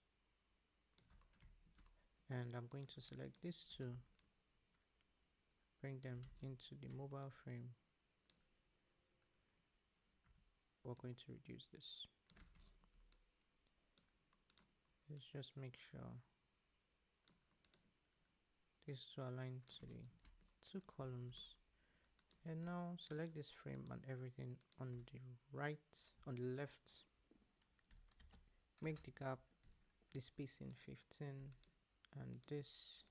and I'm going to select these two, bring them into the mobile frame. We're going to reduce this. Let's just make sure these two align to the two columns, and now select this frame and everything on the left, make the gap, the spacing 15, and this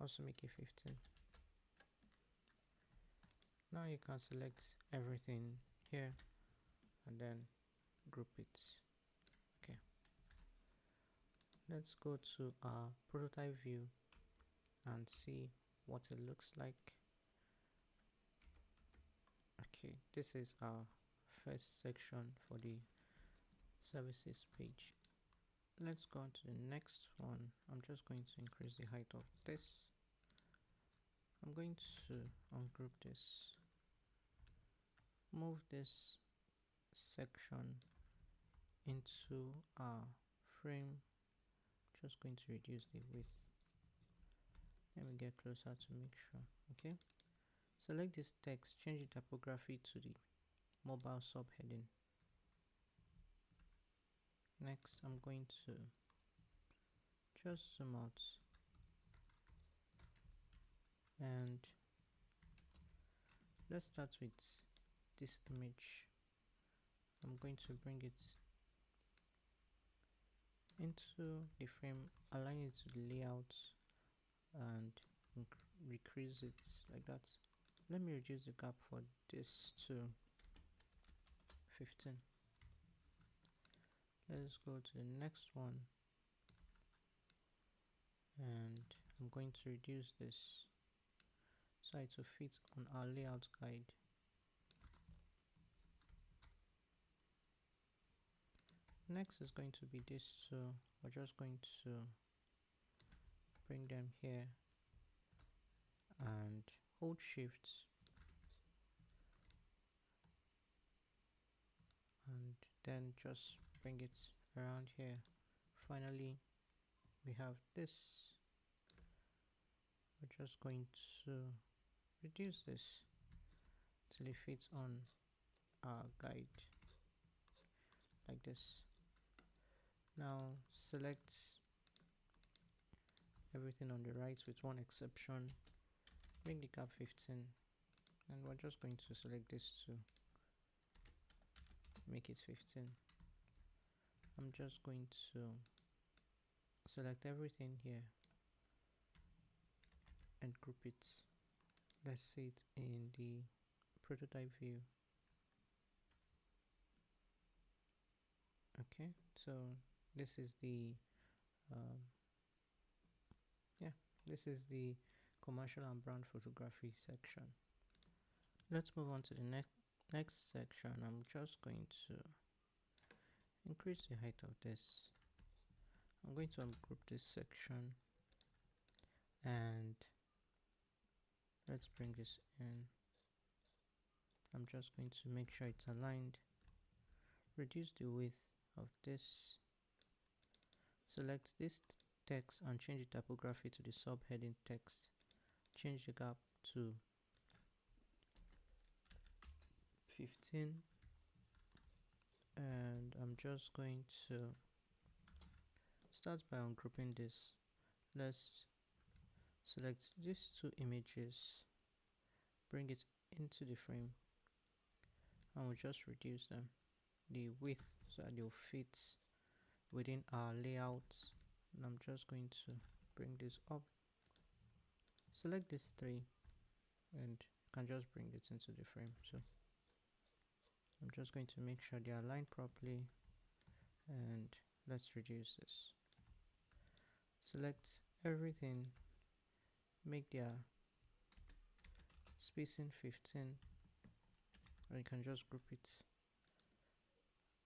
also make it 15. Now you can select everything here and then group it. Okay, let's go to our prototype view and see what it looks like. Okay, this is our first section for the services page. Let's go on to the next one. I'm just going to increase the height of this. I'm going to ungroup this, move this section into our frame. Just going to reduce the width. Let me get closer to make sure. Okay, select this text, change the typography to the mobile subheading. Next, I'm going to just zoom out and let's start with this image. I'm going to bring it into the frame, align it to the layout and decrease it like that. Let me reduce the gap for this to 15. Let's go to the next one, and I'm going to reduce this so it will fit on our layout guide. Next is going to be this two. We're just going to bring them here and hold shift and then just bring it around here. Finally, we have this. We're just going to reduce this till it fits on our guide like this. Now select everything on the right with one exception, make the gap 15, and we're just going to select this to make it 15. I'm just going to select everything here and group it. Let's see it in the prototype view. Okay, so this is the this is the commercial and brand photography section. Let's move on to the next section. I'm just going to increase the height of this. I'm going to ungroup this section and let's bring this in. I'm just going to make sure it's aligned, reduce the width of this, select this text and change the typography to the subheading text, change the gap to 15, and I'm just going to start by ungrouping this. Let's select these two images, bring it into the frame, and we'll just reduce them, the width, so that they'll fit within our layout. And I'm just going to bring this up, select these three, and you can just bring it into the frame. So I'm just going to make sure they are aligned properly, and let's reduce this. Select everything, make their spacing 15, or you can just group it.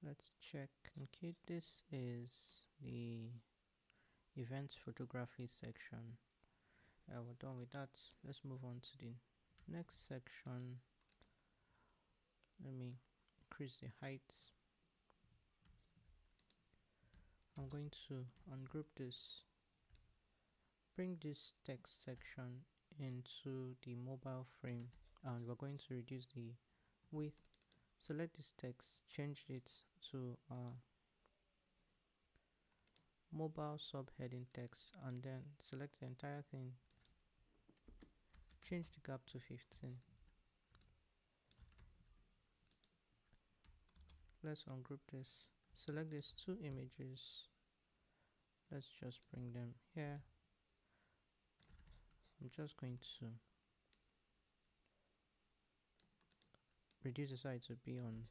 Let's check. Okay, this is the event photography section. We're done with that. Let's move on to the next section. Let me increase the height. I'm going to ungroup this, bring this text section into the mobile frame, and we're going to reduce the width. Select this text, change it to mobile subheading text, and then select the entire thing, change the gap to 15. Let's ungroup this, select these two images, let's just bring them here. I'm just going to reduce the size to be on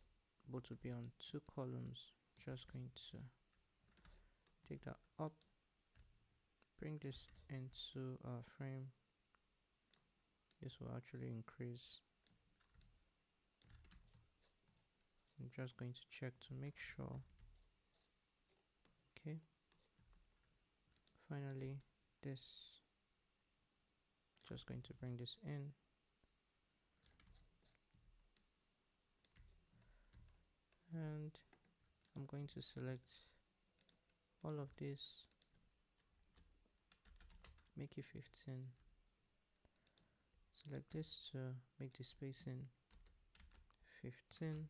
both, to be on 2 columns. Just going to take that up, bring this into our frame. This will actually increase. I'm just going to check to make sure. Okay, finally this, just going to bring this in, and I'm going to select all of this, make it 15, select this to make the spacing 15,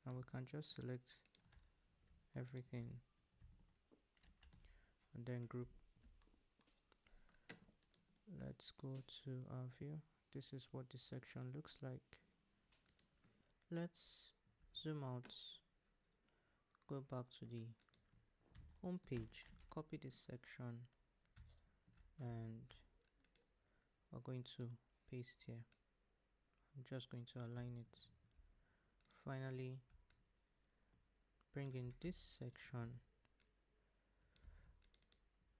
and we can just select everything and then group. Let's go to our view. This is what this section looks like. Let's zoom out, go back to the home page, copy this section, and we're going to paste here. I'm just going to align it. Finally, bring in this section,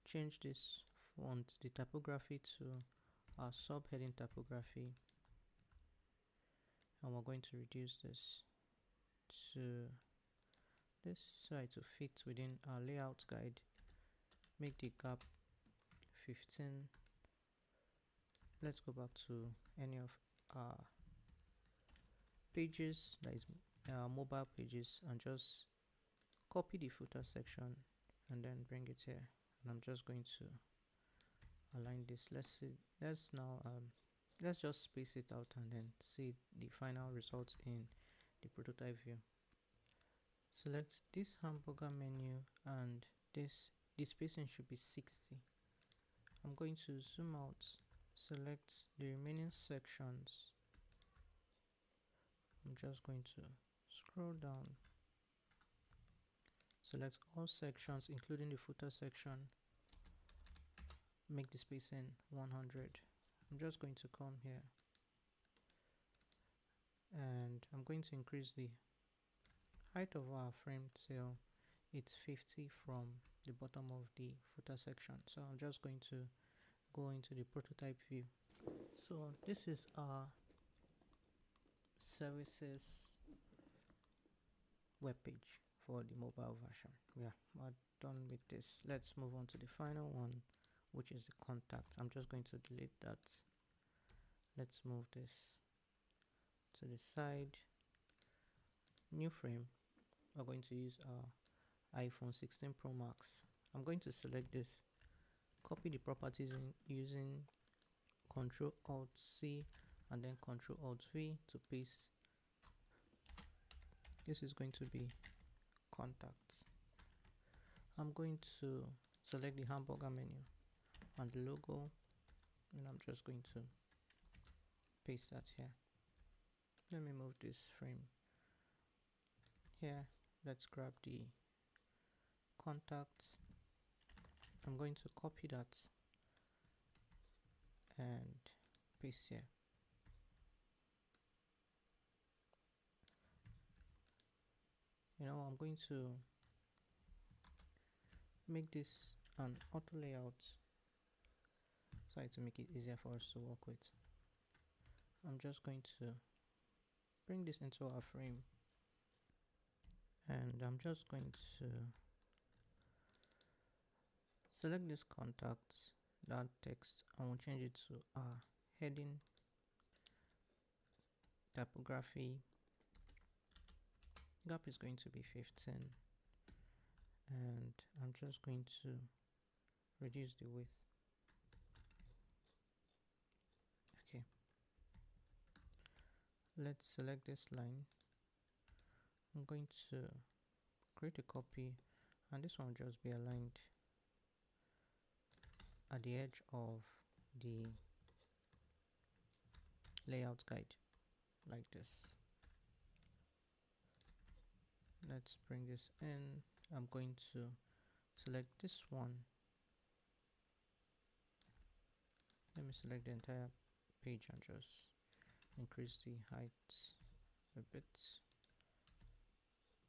change this font, the typography, to our subheading typography, and we're going to reduce this to this so to fit within our layout guide. Make the gap 15. Let's go back to any of our pages, that is our mobile pages, and just copy the footer section and then bring it here. And I'm just going to align this. Let's see, let's now let's just space it out and then see the final results in the prototype view. Select this hamburger menu, and the spacing should be 60. I'm going to zoom out, select the remaining sections. I'm just going to scroll down, select all sections including the footer section, make the spacing 100. I'm just going to come here and I'm going to increase the height of our frame till it's 50 from the bottom of the footer section. So I'm just going to go into the prototype view. So this is our services web page for the mobile version. Yeah, we're done with this. Let's move on to the final one, which is the contact. I'm just going to delete that. Let's move this to the side. New frame. We're going to use our iPhone 16 Pro Max. I'm going to select this, copy the properties using Ctrl Alt C and then Ctrl Alt V to paste. This is going to be contacts. I'm going to select the hamburger menu and the logo, and I'm just going to paste that here. Let me move this frame here. Let's grab the contacts. I'm going to copy that and paste here. I'm going to make this an auto layout so to make it easier for us to work with. I'm just going to bring this into our frame, and I'm just going to select this contacts, that text, and we'll change it to our heading, typography. Gap is going to be 15, and I'm just going to reduce the width. Okay, let's select this line. I'm going to create a copy, and this one will just be aligned at the edge of the layout guide like this. Let's bring this in. I'm going to select this one. Let me select the entire page and just increase the height a bit.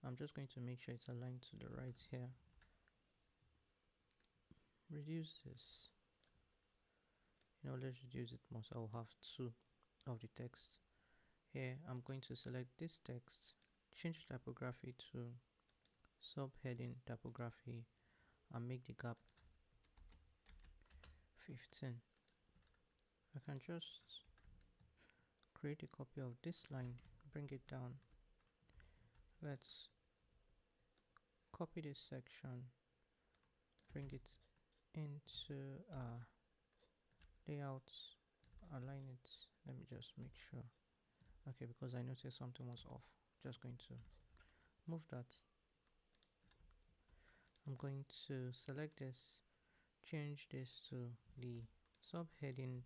I'm just going to make sure it's aligned to the right here. Reduce this. Let's reduce it more, so I'll have 2 of the text. Here I'm going to select this text, change typography to subheading typography, and make the gap 15. I can just create a copy of this line, bring it down. Let's copy this section, bring it into layouts, align it. Let me just make sure. Okay, because I noticed something was off. Just going to move that. I'm going to select this, change this to the subheading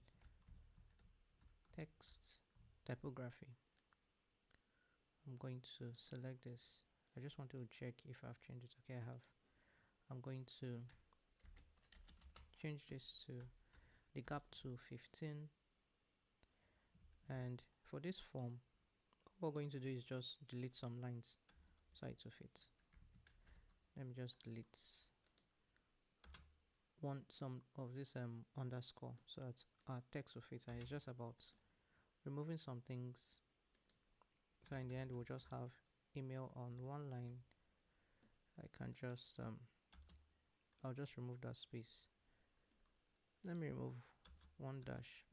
text typography. I'm going to select this. I just want to check if I've changed it. Okay, I have. I'm going to change this to the gap to 15, and for this form, what we're going to do is just delete some lines so it to fit. Let me just delete some of this underscore so that our text will fit, and it's just about removing some things, so in the end we'll just have email on one line. I can just I'll just remove that space. Let me remove one dash.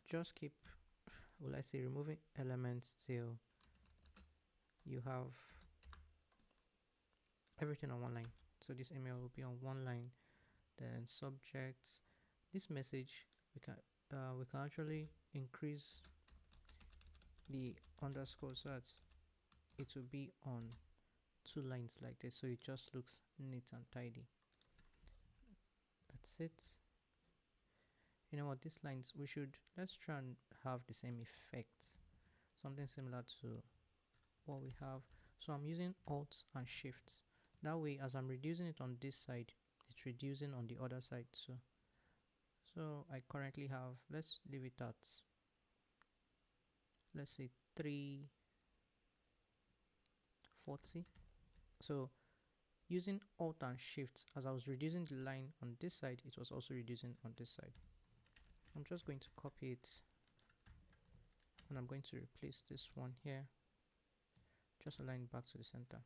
Just keep, will I say, removing elements till you have everything on one line. So this email will be on one line. Then subjects, this message, we can actually increase the underscore so that it will be on 2 lines like this, so it just looks neat and tidy. That's it. These lines, let's try and have the same effect, something similar to what we have. So I'm using Alt and Shift. That way, as I'm reducing it on this side, it's reducing on the other side too. So I currently have, let's leave it at, let's say 340. So using Alt and Shift, as I was reducing the line on this side, it was also reducing on this side. I'm just going to copy it, and I'm going to replace this one here, just align it back to the center.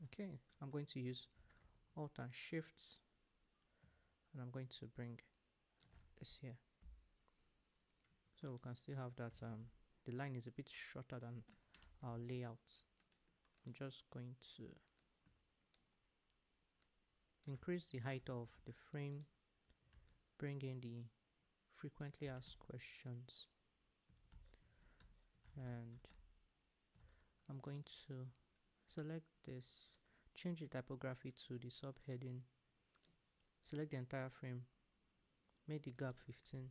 Okay, I'm going to use Alt and Shift, and I'm going to bring this here, so we can still have that the line is a bit shorter than our layout. I'm just going to increase the height of the frame, bring in the frequently asked questions, and I'm going to select this, change the typography to the subheading, select the entire frame, make the gap 15,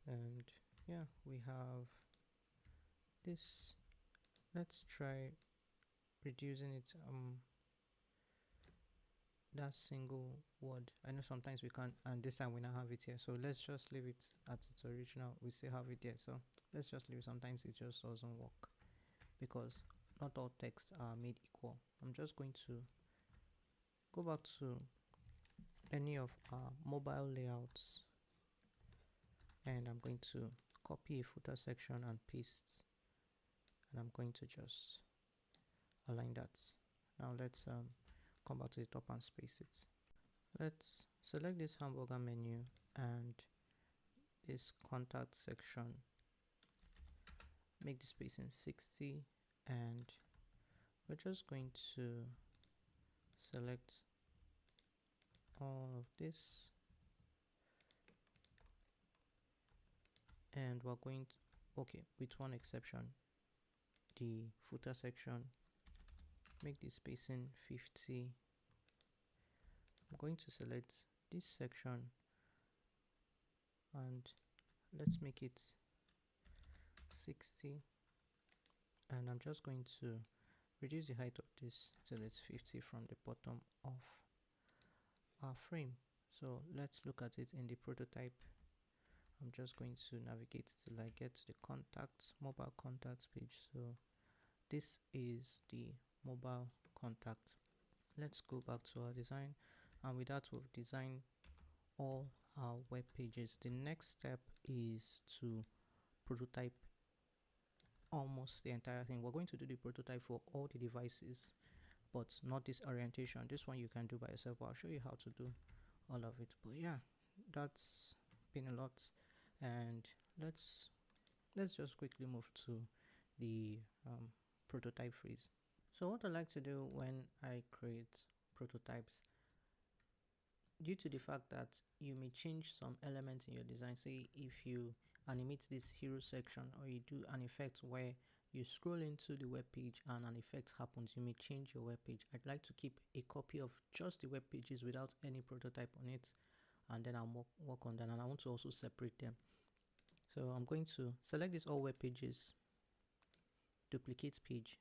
and yeah, we have this. Let's try reducing it, that single word. I know sometimes we can't, and this time we now have it here, so let's just leave it at its original. We still have it there, so let's just leave it. Sometimes it just doesn't work because not all texts are made equal. I'm just going to go back to any of our mobile layouts, and I'm going to copy a footer section and paste, and I'm going to just align that. Now let's come back to the top and space it. Let's select this hamburger menu and this contact section, make the spacing 60, and we're just going to select all of this, and we're going to, okay, with one exception, the footer section, make the spacing 50. I'm going to select this section and let's make it 60, and I'm just going to reduce the height of this till it's 50 from the bottom of our frame. So let's look at it in the prototype. I'm just going to navigate till I get to the contacts, mobile contacts page. So this is the mobile contact. Let's go back to our design, and with that we've designed all our web pages. The next step is to prototype almost the entire thing. We're going to do the prototype for all the devices, but not this orientation. This one you can do by yourself, but I'll show you how to do all of it. But yeah, that's been a lot, and let's just quickly move to the prototype phase. So what I like to do when I create prototypes, due to the fact that you may change some elements in your design, say if you animate this hero section or you do an effect where you scroll into the web page and an effect happens, you may change your web page. I'd like to keep a copy of just the web pages without any prototype on it, and then I'll work on that, and I want to also separate them. So I'm going to select this all web pages, duplicate page,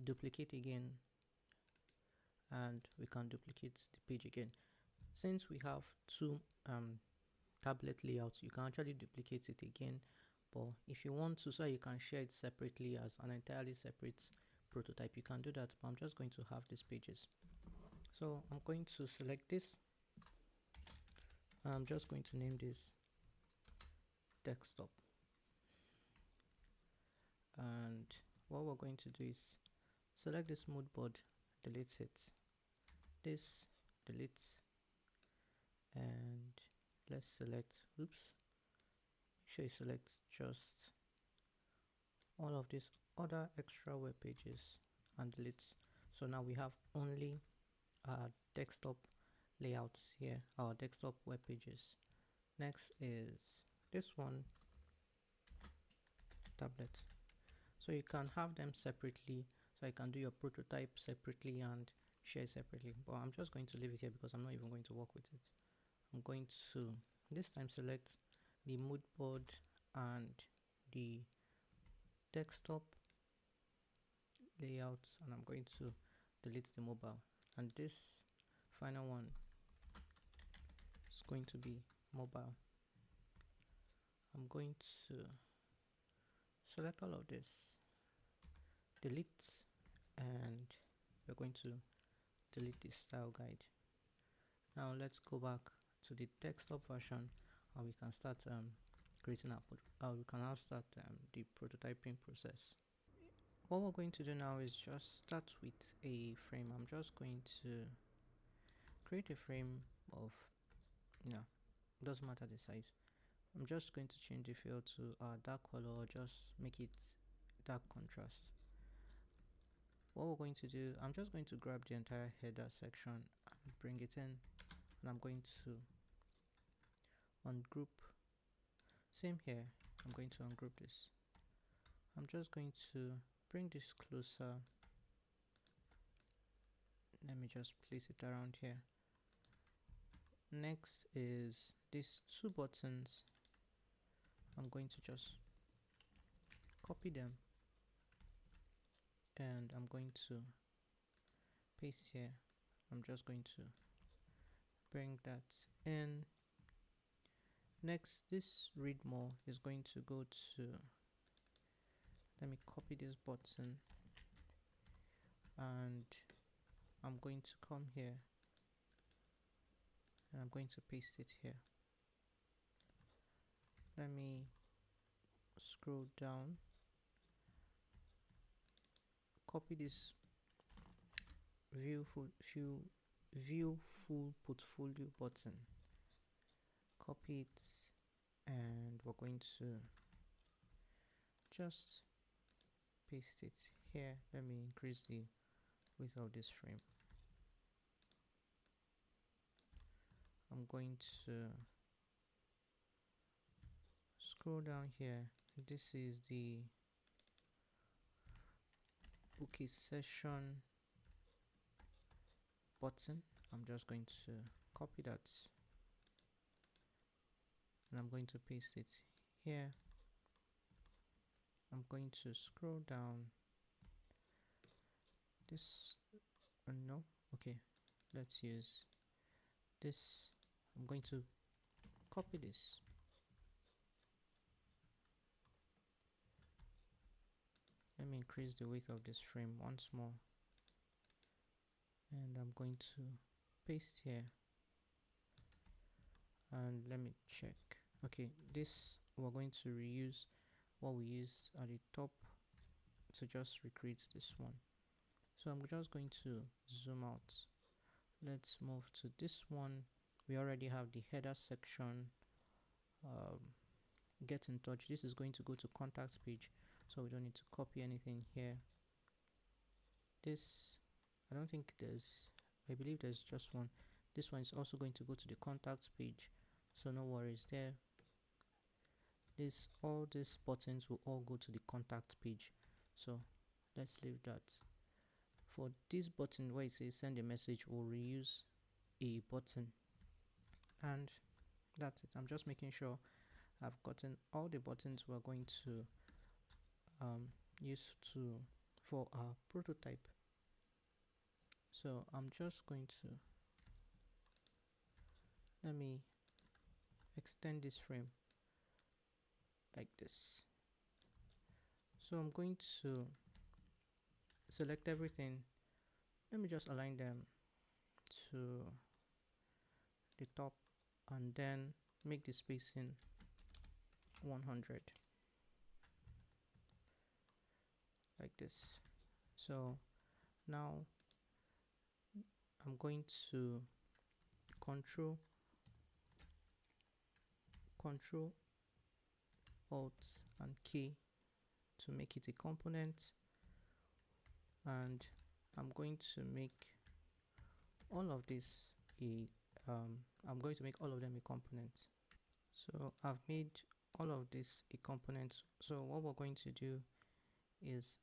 duplicate again, and we can duplicate the page again. Since we have two tablet layouts, you can actually duplicate it again, but if you want to, so you can share it separately as an entirely separate prototype, you can do that. But I'm just going to have these pages, so I'm going to select this, and I'm just going to name this desktop, and what we're going to do is select this mood board, delete it, this, delete, and let's select, oops, make sure you select just all of these other extra web pages and delete. So now we have only desktop layouts here, our desktop web pages. Next is this one, tablet. So you can have them separately, so you can do your prototype separately and share separately, but I'm just going to leave it here because I'm not even going to work with it. I'm going to this time select the mood board and the desktop layouts, and I'm going to delete the mobile, and this final one is going to be mobile. I'm going to select all of this, delete, and we're going to delete the style guide. Now let's go back to the desktop version, and we can start creating our we can now start the prototyping process. What we're going to do now is just start with a frame. I'm just going to create a frame of, doesn't matter the size. I'm just going to change the fill to dark color, or just make it dark contrast. what we're going to do, I'm just going to grab the entire header section and bring it in, and I'm going to ungroup. Same here, I'm going to ungroup this. I'm just going to bring this closer. Let me just place it around here. Next is these two buttons. I'm going to just copy them, and I'm going to paste here. I'm just going to bring that in. Next, this read more is going to go to, let me copy this button, and I'm going to come here and I'm going to paste it here. Let me scroll down, copy this view full portfolio button, copy it, and we're going to just paste it here. Let me increase the width of this frame. I'm going to scroll down here. This is the bookie session button. I'm just going to copy that and I'm going to paste it here. I'm going to scroll down this, no, okay, let's use this. I'm going to copy this, let me increase the width of this frame once more, and I'm going to paste here, and let me check. Okay, this we're going to reuse what we used at the top to just recreate this one. So I'm just going to zoom out. Let's move to this one. We already have the header section, get in touch. This is going to go to contact page, so we don't need to copy anything here. This, I don't think there's, I believe there's just one. This one is also going to go to the contacts page, so no worries there. All these buttons will all go to the contact page, so let's leave that. For this button where it says send a message, we'll reuse a button, and that's it. I'm just making sure I've gotten all the buttons we're going to use for our prototype. So I'm just going to, let me extend this frame like this. So I'm going to select everything. Let me just align them to the top and then make the spacing 100 like this. So now I'm going to control Alt and key to make it a component, and I'm going to make all of this I'm going to make all of them a component. So I've made all of this a component. So what we're going to do is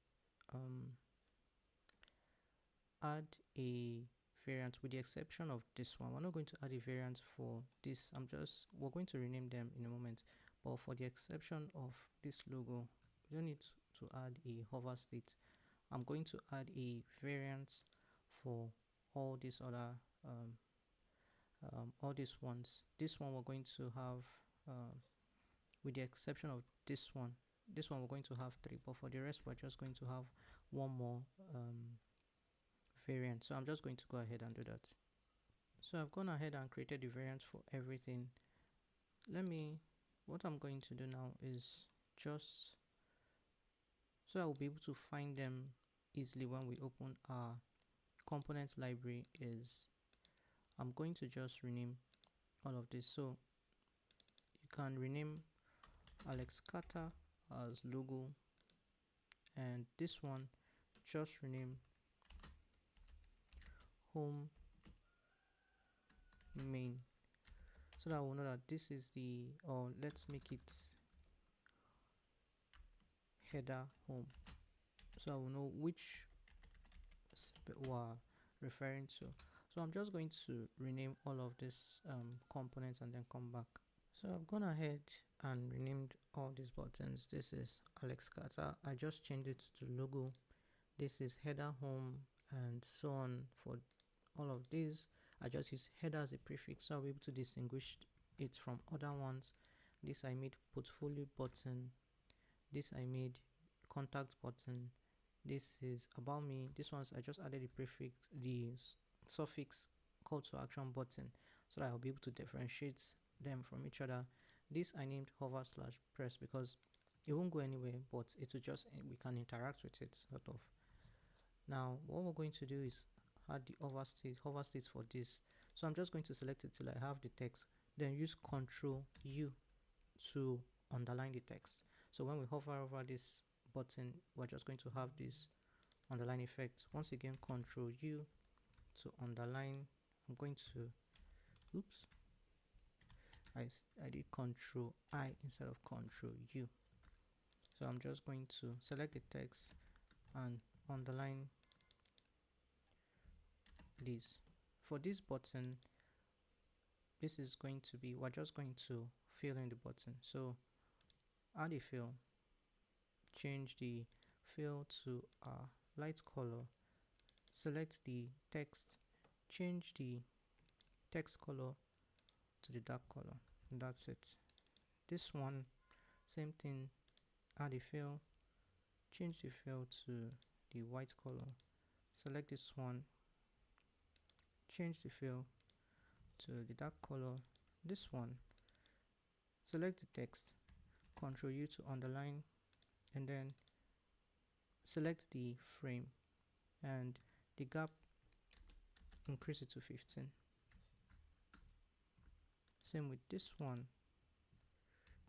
add a variant, with the exception of this one. We're not going to add a variant for this. We're going to rename them in a moment, but for the exception of this logo, we don't need to add a hover state. I'm going to add a variant for all these other all these ones. This one we're going to have with the exception of this one we're going to have 3, but for the rest we're just going to have one more variant. So I'm just going to go ahead and do that. So I've gone ahead and created the variant for everything. What I'm going to do now is just, so I will be able to find them easily when we open our components library, is I'm going to just rename all of this. So you can rename Alex Carter as logo, and this one just rename home main, so that we'll know that this is the, or let's make it header home, so I will know which we're referring to. So I'm just going to rename all of these components and then come back. So I've gone ahead and renamed all these buttons. This is Alex Carter. I just changed it to logo. This is header home, and so on. For all of these, I just use header as a prefix, so I'll be able to distinguish it from other ones. This I made portfolio button. This I made contact button. This is about me. This one's I just added the prefix, the suffix call to action button, so that I'll be able to differentiate them from each other. This I named hover / press because it won't go anywhere, but it will just, we can interact with it sort of. Now what we're going to do is add the hover state for this. So I'm just going to select it till I have the text, then use Ctrl U to underline the text. So when we hover over this button, we're just going to have this underline effect. Once again, Ctrl U to underline. I'm going to, oops, I did Ctrl I instead of Ctrl U. So I'm just going to select the text and underline this. For this button, this is going to be, we're just going to fill in the button. So add a fill, change the fill to a light color, select the text, change the text color to the dark color, and that's it. This one, same thing, add a fill, change the fill to the white color, select this one, change the fill to the dark color. This one, select the text, Ctrl U to underline, and then select the frame and the gap, increase it to 15. Same with this one,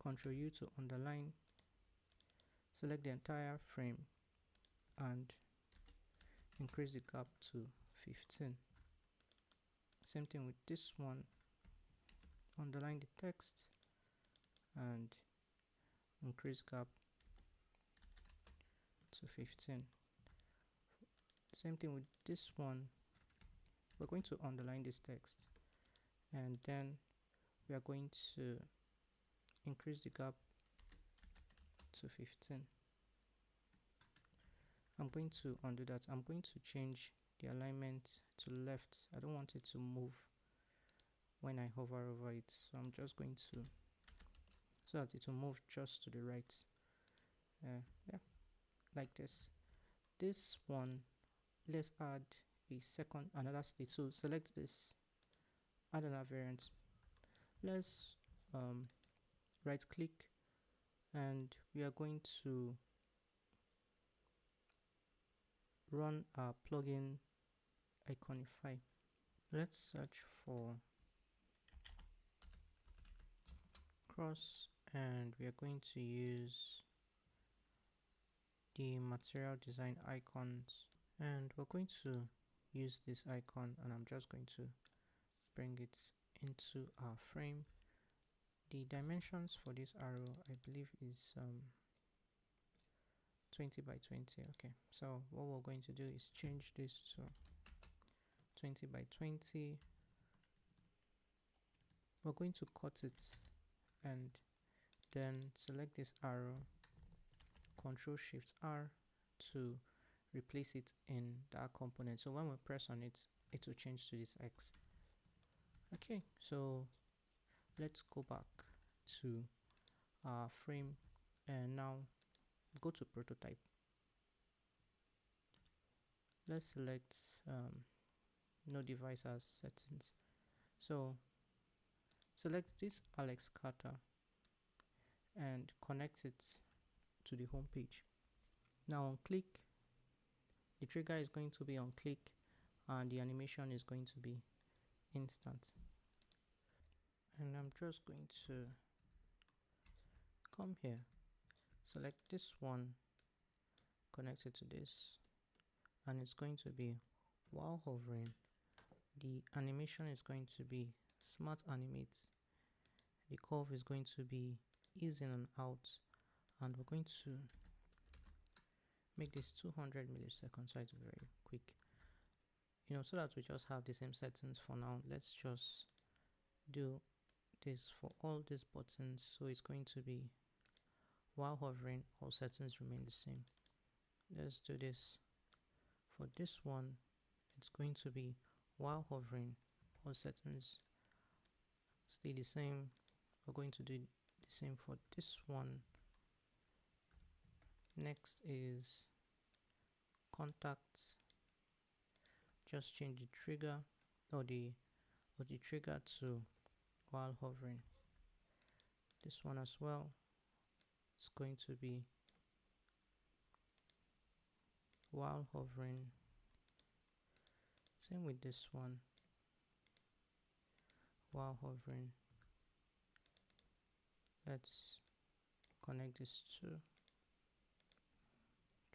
Ctrl U to underline, select the entire frame and increase the gap to 15. Same thing with this one, underline the text and increase gap to 15. Same thing with this one, we're going to underline this text and then we are going to increase the gap to 15. I'm going to undo that. I'm going to change the alignment to left. I don't want it to move when I hover over it, so I'm just going to, so that it will move just to the right. Yeah, like this. This one, let's add another state. So select this, add another variant. Let's right click and we are going to run our plugin Iconify. Let's search for cross and we are going to use the material design icons, and we're going to use this icon, and I'm just going to bring it into our frame. The dimensions for this arrow I believe is 20 by 20. Okay, so what we're going to do is change this to 20 by 20. We're going to cut it and then select this arrow, Ctrl Shift R to replace it in that component. So when we press on it, it will change to this X. Okay, so let's go back to our frame and now go to prototype. Let's select no device as settings. So select this Alex Carter and connect it to the home page. Now on click, the trigger is going to be on click and the animation is going to be instant. And I'm just going to come here, select this one, connect it to this, and it's going to be while hovering the animation is going to be smart animate. The curve is going to be ease in and out, and we're going to make this 200 milliseconds, so it's very quick, so that we just have the same settings for now. Let's just do this for all these buttons. So it's going to be while hovering, all settings remain the same. Let's do this for this one. It's going to be while hovering, all settings stay the same. We're going to do the same for this one. Next is contacts. Just change the trigger or the trigger to while hovering. This one as well, it's going to be while hovering. Same with this one, while hovering. Let's connect this to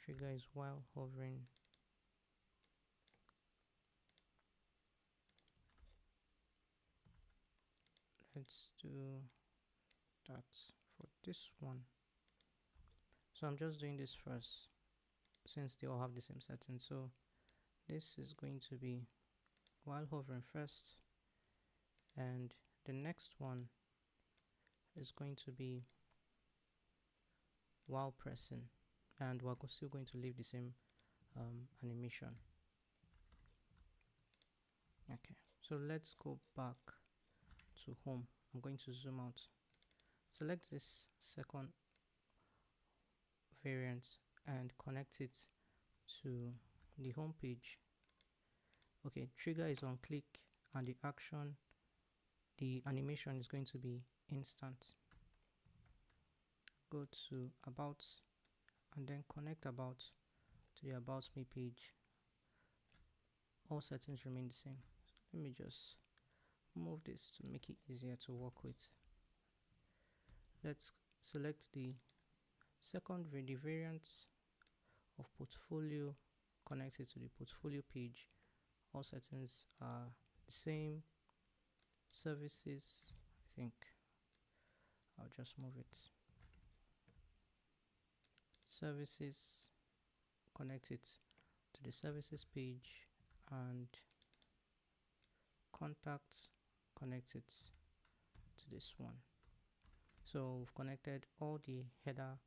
trigger is while hovering. Let's do that for this one. So I'm just doing this first since they all have the same setting. So this is going to be while hovering first, and the next one is going to be while pressing, and we're still going to leave the same animation. Okay, so let's go back to home. I'm going to zoom out, select this second variant and connect it to the home page. Okay, trigger is on click, and the action, the animation is going to be instant. Go to about and then connect about to the about me page. All settings remain the same. So let me just move this to make it easier to work with. Let's select the second variant of portfolio, connect it to the portfolio page. All settings are the same. Services, I think I'll just move it. Services, connect it to the services page, and contacts, connect it to this one. So we've connected all the header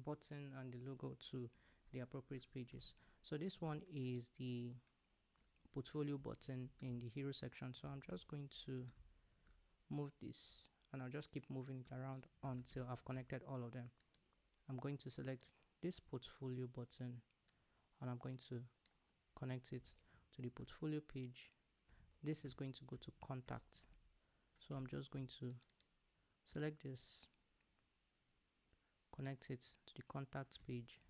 button and the logo to the appropriate pages. So this one is the portfolio button in the hero section. So I'm just going to move this, and I'll just keep moving it around until I've connected all of them. I'm going to select this portfolio button, and I'm going to connect it to the portfolio page. This is going to go to contact. So I'm just going to select this, connect it to the contact page.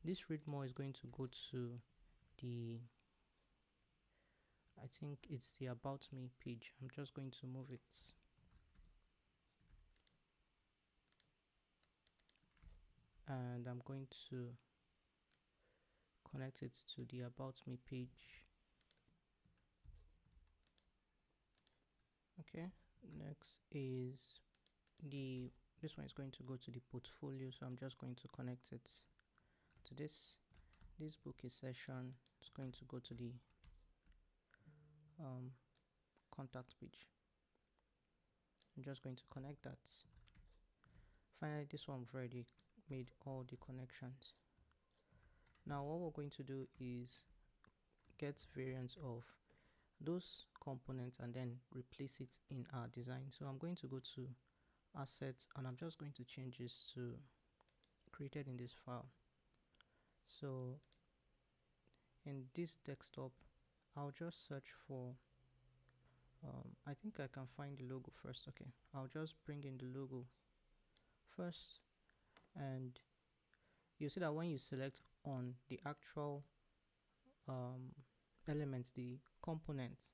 This read more is going to go to the, I think it's the about me page. I'm just going to move it. And I'm going to connect it to the about me page. Okay, next is this one is going to go to the portfolio, so I'm just going to connect it to this book is session. It's going to go to the contact page. I'm just going to connect that. Finally, this one we've already made all the connections. Now what we're going to do is get variants of those components and then replace it in our design. So I'm going to go to assets, and I'm just going to change this to created in this file. So in this desktop, I'll just search for I think I can find the logo first. Okay, I'll just bring in the logo first, and you see that when you select on the actual elements, the components,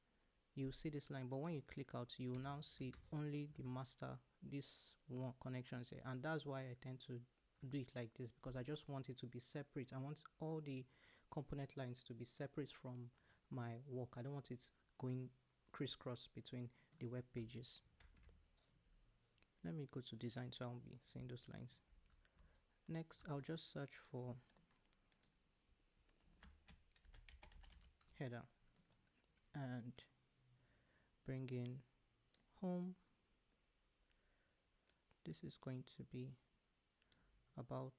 you see this line, but when you click out, you will now see only the master, this one connection here, and that's why I tend to do it like this, because I just want it to be separate. I want all the component lines to be separate from my work. I don't want it going crisscross between the web pages. Let me go to design so I'll be seeing those lines. Next, I'll just search for header and bring in home. This is going to be about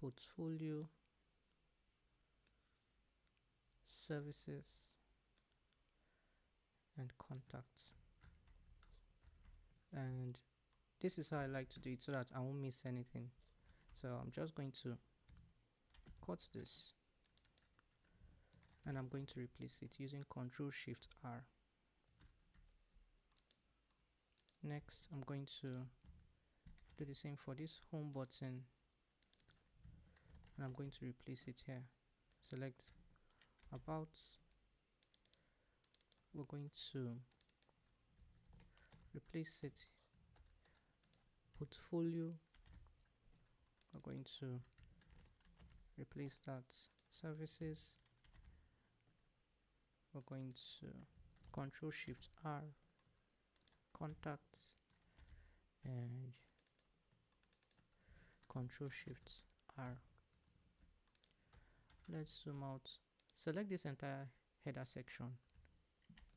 portfolio, services, and contacts. And this is how I like to do it so that I won't miss anything. So I'm just going to cut this and I'm going to replace it using Ctrl Shift R. Next, I'm going to do the same for this home button and I'm going to replace it here. Select about. We're going to replace it portfolio. We're going to replace that services. We're going to Ctrl Shift R, contacts, and Ctrl Shift R. Let's zoom out. Select this entire header section,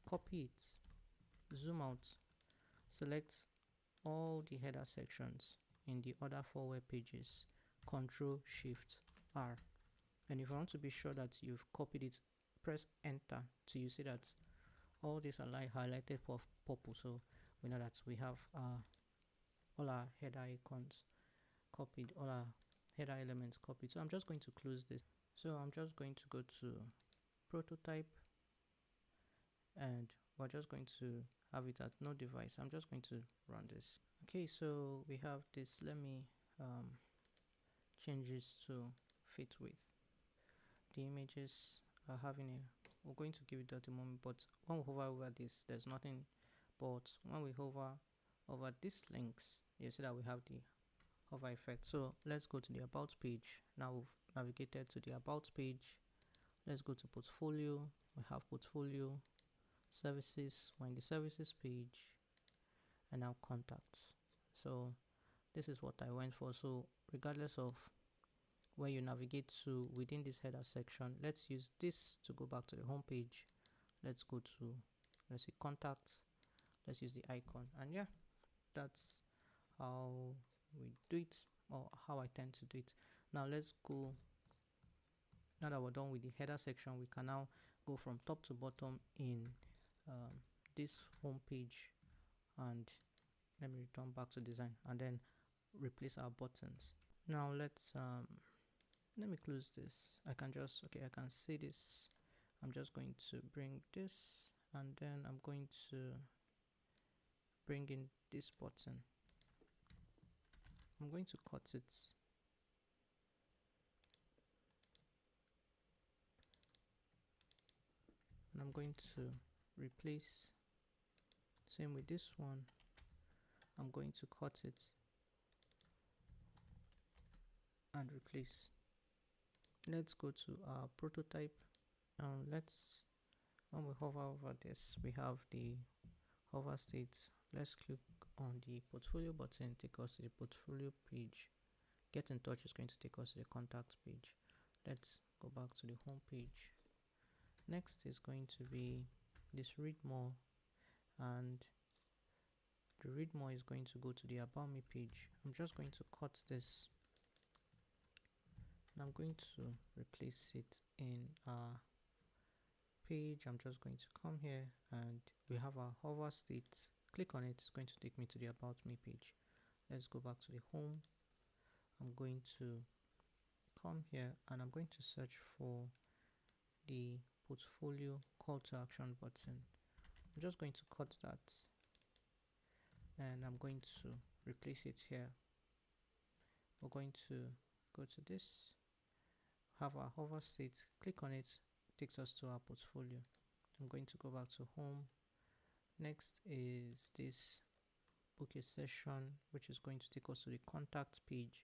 copy it, zoom out, select all the header sections in the other 4 web pages, Ctrl Shift R. And if you want to be sure that you've copied it, press enter till you see that all these are highlighted purple, so we know that we have all our header icons copied, all our header elements copied. So I'm just going to close this. So I'm just going to go to prototype and we're just going to have it at no device. I'm just going to run this. Okay, so we have this. Let me change this to fit with the images are having a, we're going to give it at the moment, but when we hover over this there's nothing, but when we hover over these links you see that we have the hover effect. So let's go to the about page. Now we've navigated to the about page. Let's go to portfolio. We have portfolio, services, we're in the services page, and now contacts. So this is what I went for. So regardless of where you navigate to within this header section, let's use this to go back to the home page. Let's go to, let's see, contacts. Let's use the icon, and yeah, that's how we do it, or how I tend to do it. Now let's go. Now that we're done with the header section, we can now go from top to bottom in this home page, and let me return back to design and then replace our buttons. Now let's let me close this. I can just, okay, I can see this. I'm just going to bring this and then I'm going to bring in this button. I'm going to cut it. And I'm going to replace, same with this one. I'm going to cut it and replace. Let's go to our prototype. Let's, when we hover over this, we have the hover state. Let's click on the portfolio button, take us to the portfolio page. Get in touch is going to take us to the contact page. Let's go back to the home page. Next is going to be this read more, and the read more is going to go to the about me page. I'm just going to cut this and I'm going to replace it in our page. I'm just going to come here and we have our hover state. Click on it, it's going to take me to the about me page. Let's go back to the home. I'm going to come here and I'm going to search for the portfolio call to action button. I'm just going to cut that and I'm going to replace it here. We're going to go to this, have our hover state, click on it, takes us to our portfolio. I'm going to go back to home. Next is this book a session, which is going to take us to the contact page.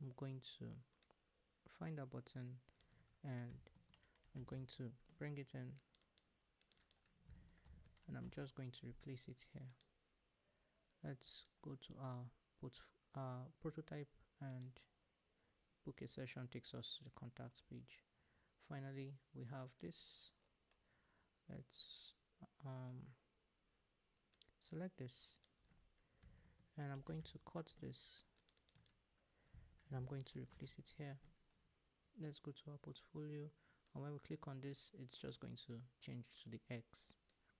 I'm going to find a button and I'm going to bring it in, and I'm just going to replace it here. Let's go to our prototype, and book a session takes us to the contact page. Finally, we have this. Let's select this, and I'm going to cut this, and I'm going to replace it here. Let's go to our portfolio, and when we click on this, it's just going to change to the X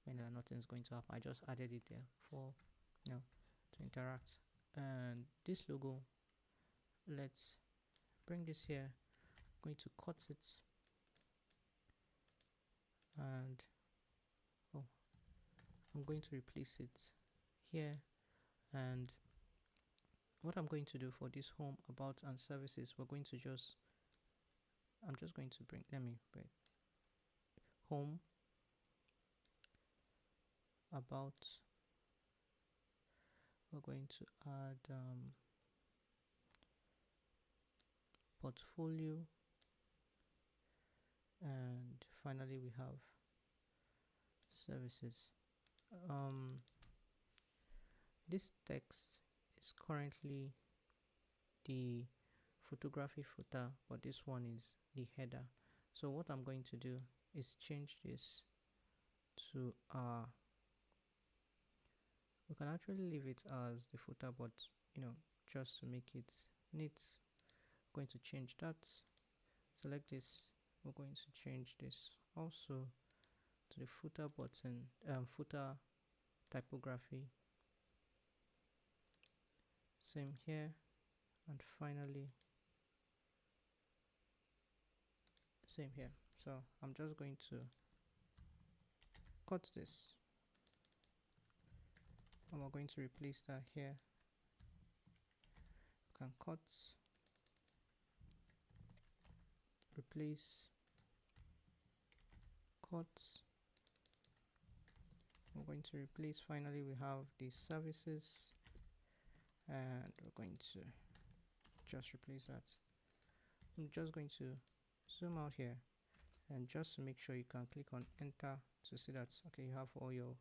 when nothing's going to happen. I just added it there for to interact. And this logo, let's bring this here. I'm going to cut it, and I'm going to replace it here. And what I'm going to do for this home, about, and services, we're going to I'm just going to bring, home, about, we're going to add portfolio, and finally we have services. This text is currently the photography footer, but this one is the header. So what I'm going to do is change this to we can actually leave it as the footer, but just to make it neat, I'm going to change that. Select this. We're going to change this also to the footer button, footer typography. Same here, and finally same here. So I'm just going to cut this, and we're going to replace that here. You can cut, replace, cut. We're going to replace. Finally, we have the services, and we're going to just replace that. I'm just going to zoom out here, and just to make sure, you can click on enter to see that you have all your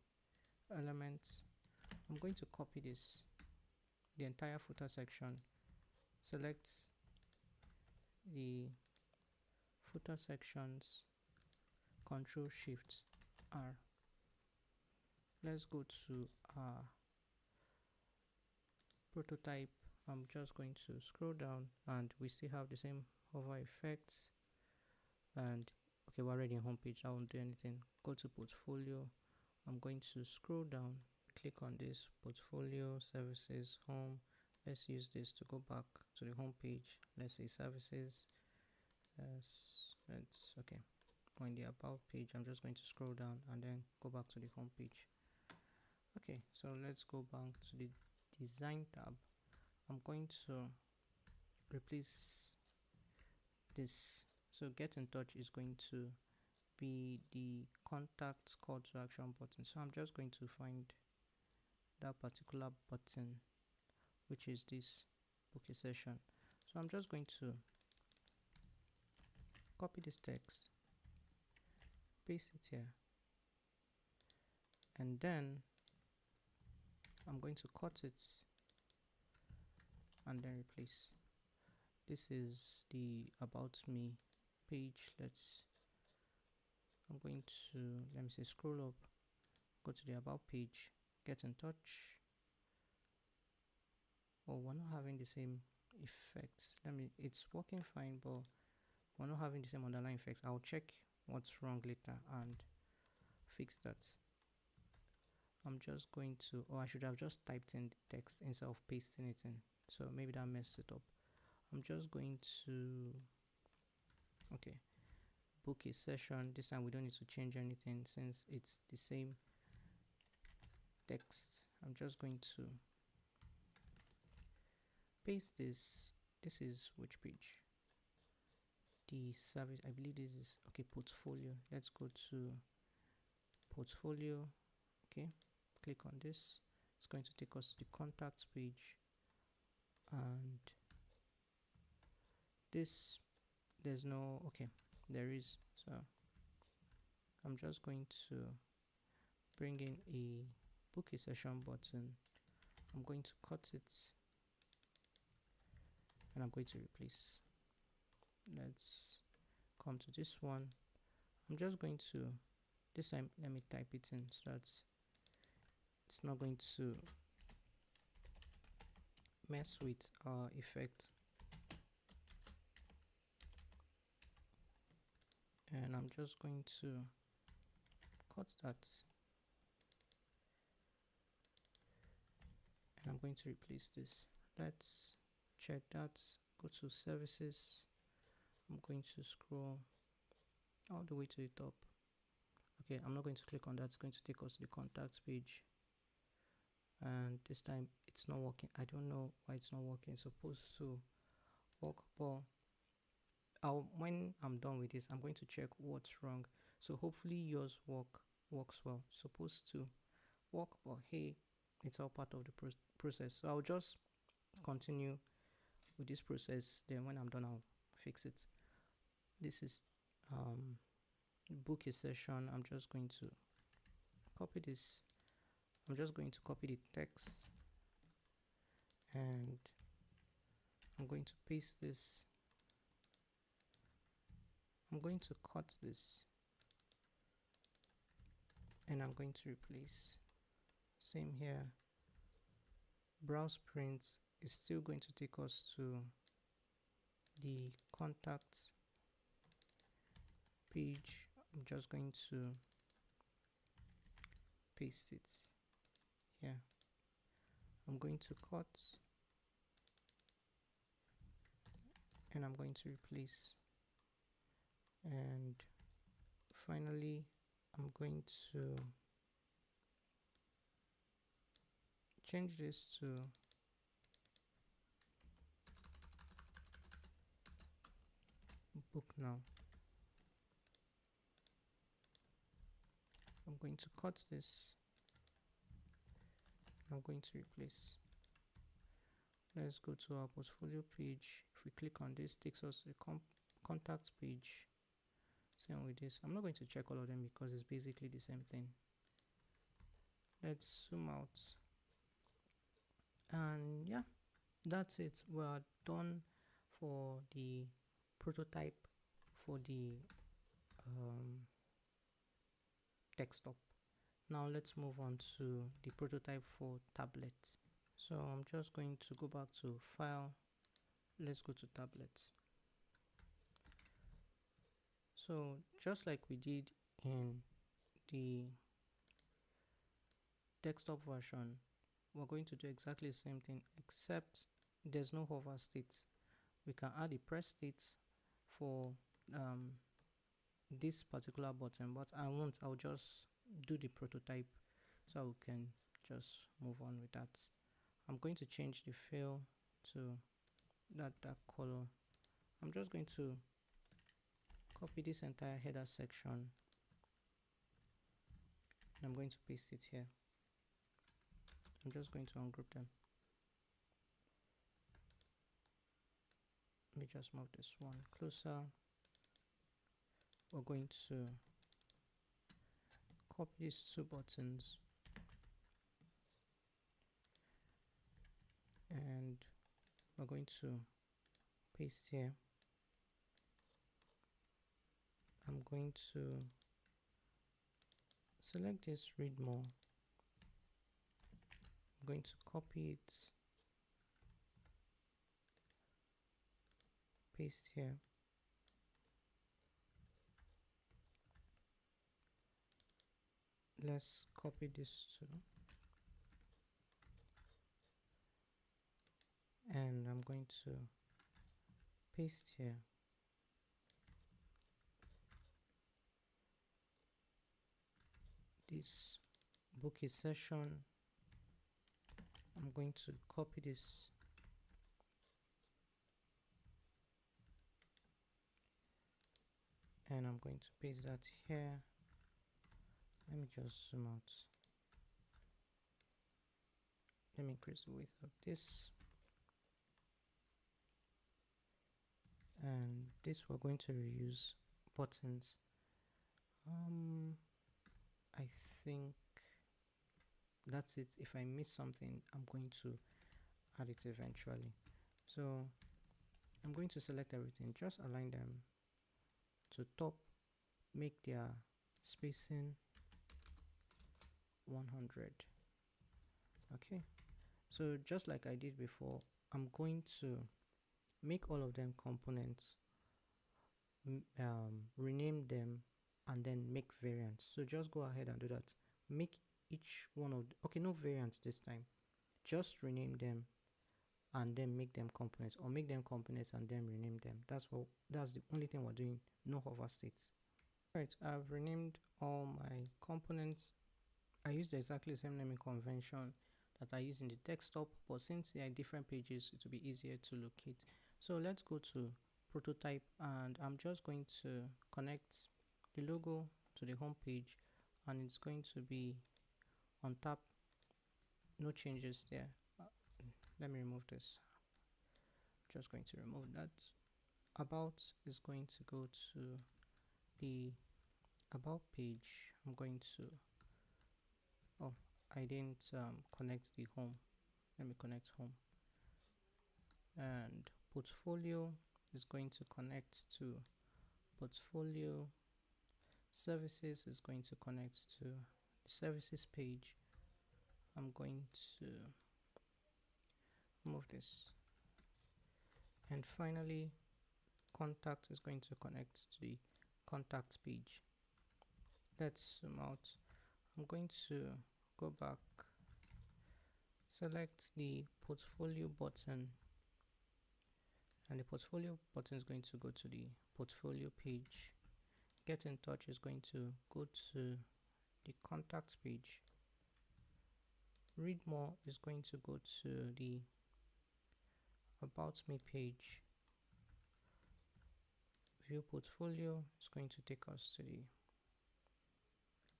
elements. I'm going to copy this, the entire footer section, select the footer sections, Control Shift R. Let's go to our prototype. I'm just going to scroll down, and we still have the same hover effects. And we're already on home page. I won't do anything. Go to portfolio. I'm going to scroll down, click on this portfolio, services, home. Let's use this to go back to the home page. Let's say services. On the about page, I'm just going to scroll down and then go back to the home page. Okay, so let's go back to the design tab. I'm going to replace this. So get in touch is going to be the contact call to action button. So I'm just going to find that particular button, which is this book a session. So I'm just going to copy this text, paste it here, and then I'm going to cut it and then replace. This is the about me page. I'm going to scroll up, go to the about page, get in touch. We're not having the same effects. It's working fine, but we're not having the same underlying effects. I'll check what's wrong later and fix that. I'm just going to, I should have just typed in the text instead of pasting it in, so maybe that messed it up. I'm just going to book a session. This time we don't need to change anything since it's the same text. I'm just going to paste this. This is which page? The service, I believe this is portfolio. Let's go to portfolio. Click on this. It's going to take us to the contacts page, and this, there's no, there is, so I'm just going to bring in a book a session button. I'm going to cut it and I'm going to replace. Let's come to this one. I'm just going to, this time let me type it in so that it's not going to mess with our effect. And I'm just going to cut that and I'm going to replace this. Let's check that. Go to services. I'm going to scroll all the way to the top. Okay, I'm not going to click on that. It's going to take us to the contacts page, and this time it's not working. I don't know why it's not working. It's supposed to work, but when I'm done with this, I'm going to check what's wrong. So hopefully yours works well. Supposed to work, but hey, it's all part of the process. So I'll just continue with this process, then when I'm done I'll fix it. This is book a session. I'm just going to copy this. I'm just going to copy the text and I'm going to paste this. I'm going to cut this and I'm going to replace. Same here. Browse prints is still going to take us to the contacts page. I'm just going to paste it here. I'm going to cut and I'm going to replace. And finally I'm going to change this to book now. I'm going to cut this. I'm going to replace. Let's go to our portfolio page. If we click on this, takes us to the contacts page. Same with this. I'm not going to check all of them because it's basically the same thing. Let's zoom out. And yeah, that's it. We're done for the prototype for the desktop. Now let's move on to the prototype for tablets. So I'm just going to go back to file. Let's go to tablets. So just like we did in the desktop version, we're going to do exactly the same thing, except there's no hover state. We can add a press state for this particular button, but I won't. I'll just do the prototype so we can just move on with that. I'm going to change the fill to that dark color. I'm just going to copy this entire header section and I'm going to paste it here. I'm just going to ungroup them. Let me just move this one closer. We're going to copy these two buttons and we're going to paste here. I'm going to select this read more. I'm going to copy it, paste here. Let's copy this too. And I'm going to paste here. This book a session. I'm going to copy this and I'm going to paste that here. Let me just zoom out. Let me increase the width of this. And this we're going to reuse buttons. I think that's it. If I miss something, I'm going to add it eventually. So I'm going to select everything, just align them to top, make their spacing 100. Okay, so just like I did before, I'm going to make all of them components, rename them, and then make variants. So just go ahead and do that. Make each one of okay, no variants this time, just rename them and then make them components, or make them components and then rename them. That's the only thing we're doing. No hover states. Right, I've renamed all my components. I used exactly the same naming convention that I use in the desktop, but since they are different pages, it will be easier to locate. So let's go to prototype, and I'm just going to connect the logo to the home page, and it's going to be on top. No changes there. Let me remove this. Just going to remove that. About is going to go to the about page. I'm going to, oh, I didn't connect the home. Let me connect home. And portfolio is going to connect to portfolio. Services is going to connect to the services page. I'm going to move this. And finally, contact is going to connect to the contacts page. Let's zoom out. I'm going to go back, select the portfolio button, and the portfolio button is going to go to the portfolio page. Get in touch is going to go to the contacts page. Read more is going to go to the about me page. View portfolio is going to take us to the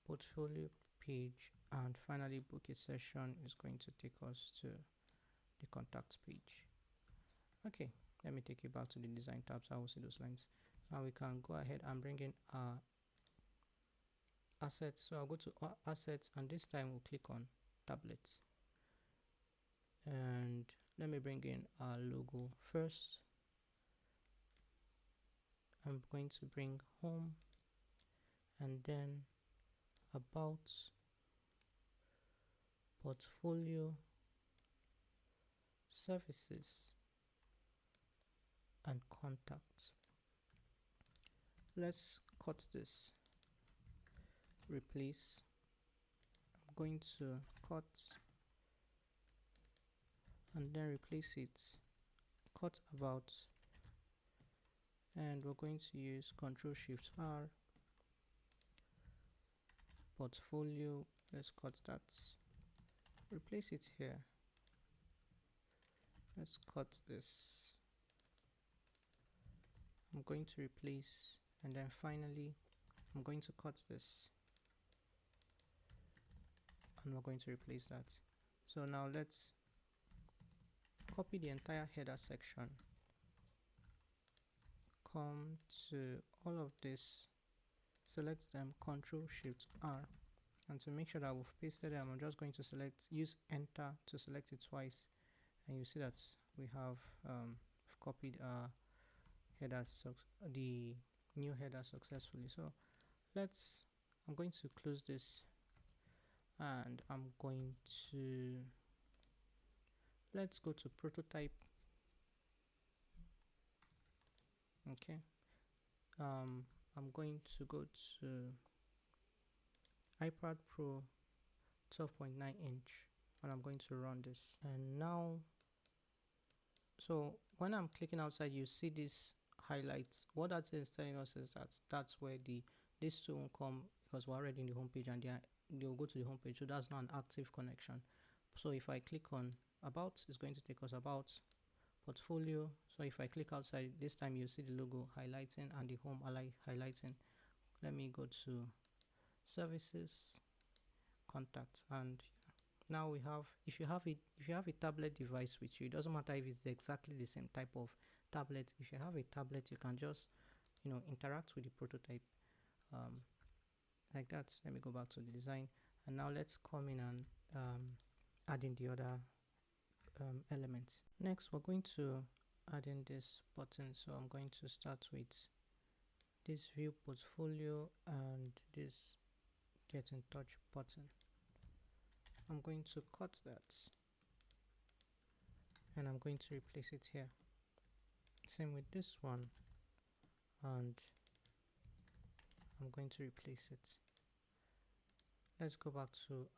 portfolio page, and finally book a session is going to take us to the contacts page. Okay, let me take you back to the design tabs. I will see those lines. Now we can go ahead and bring in our assets. So I'll go to assets, and this time we'll click on tablets, and let me bring in our logo first. I'm going to bring home, and then about, portfolio, services, and contacts. Let's cut this, replace. I'm going to cut and then replace it, cut about, and we're going to use Ctrl+Shift+R. Portfolio, let's cut that, replace it here. Let's cut this. I'm going to replace, and then finally I'm going to cut this, and we're going to replace that. So now let's copy the entire header section, come to all of this, select them, Ctrl+Shift+R, and to make sure that we've pasted them, I'm just going to use enter to select it twice, and you see that we have copied our headers, the new header successfully. So I'm going to close this, and I'm going to, let's go to prototype. Okay, I'm going to go to iPad Pro 12.9 inch, and I'm going to run this. And now, so when I'm clicking outside, you see this highlights. What that is telling us is that that's where these two won't come, because we're already in the home page, and they'll go to the home page. So that's not an active connection. So if I click on about, it's going to take us about, portfolio. So if I click outside, this time you see the logo highlighting and the home highlighting. Let me go to services, contacts, and now we have, if you have a tablet device with you, it doesn't matter if it's exactly the same type of tablet. If you have a tablet, you can just interact with the prototype like that. Let me go back to the design, and now let's come in and add in the other elements. Next, we're going to add in this button. So I'm going to start with this view portfolio and this get in touch button. I'm going to cut that and I'm going to replace it here. Same with this one, and I'm going to replace it. Let's go back to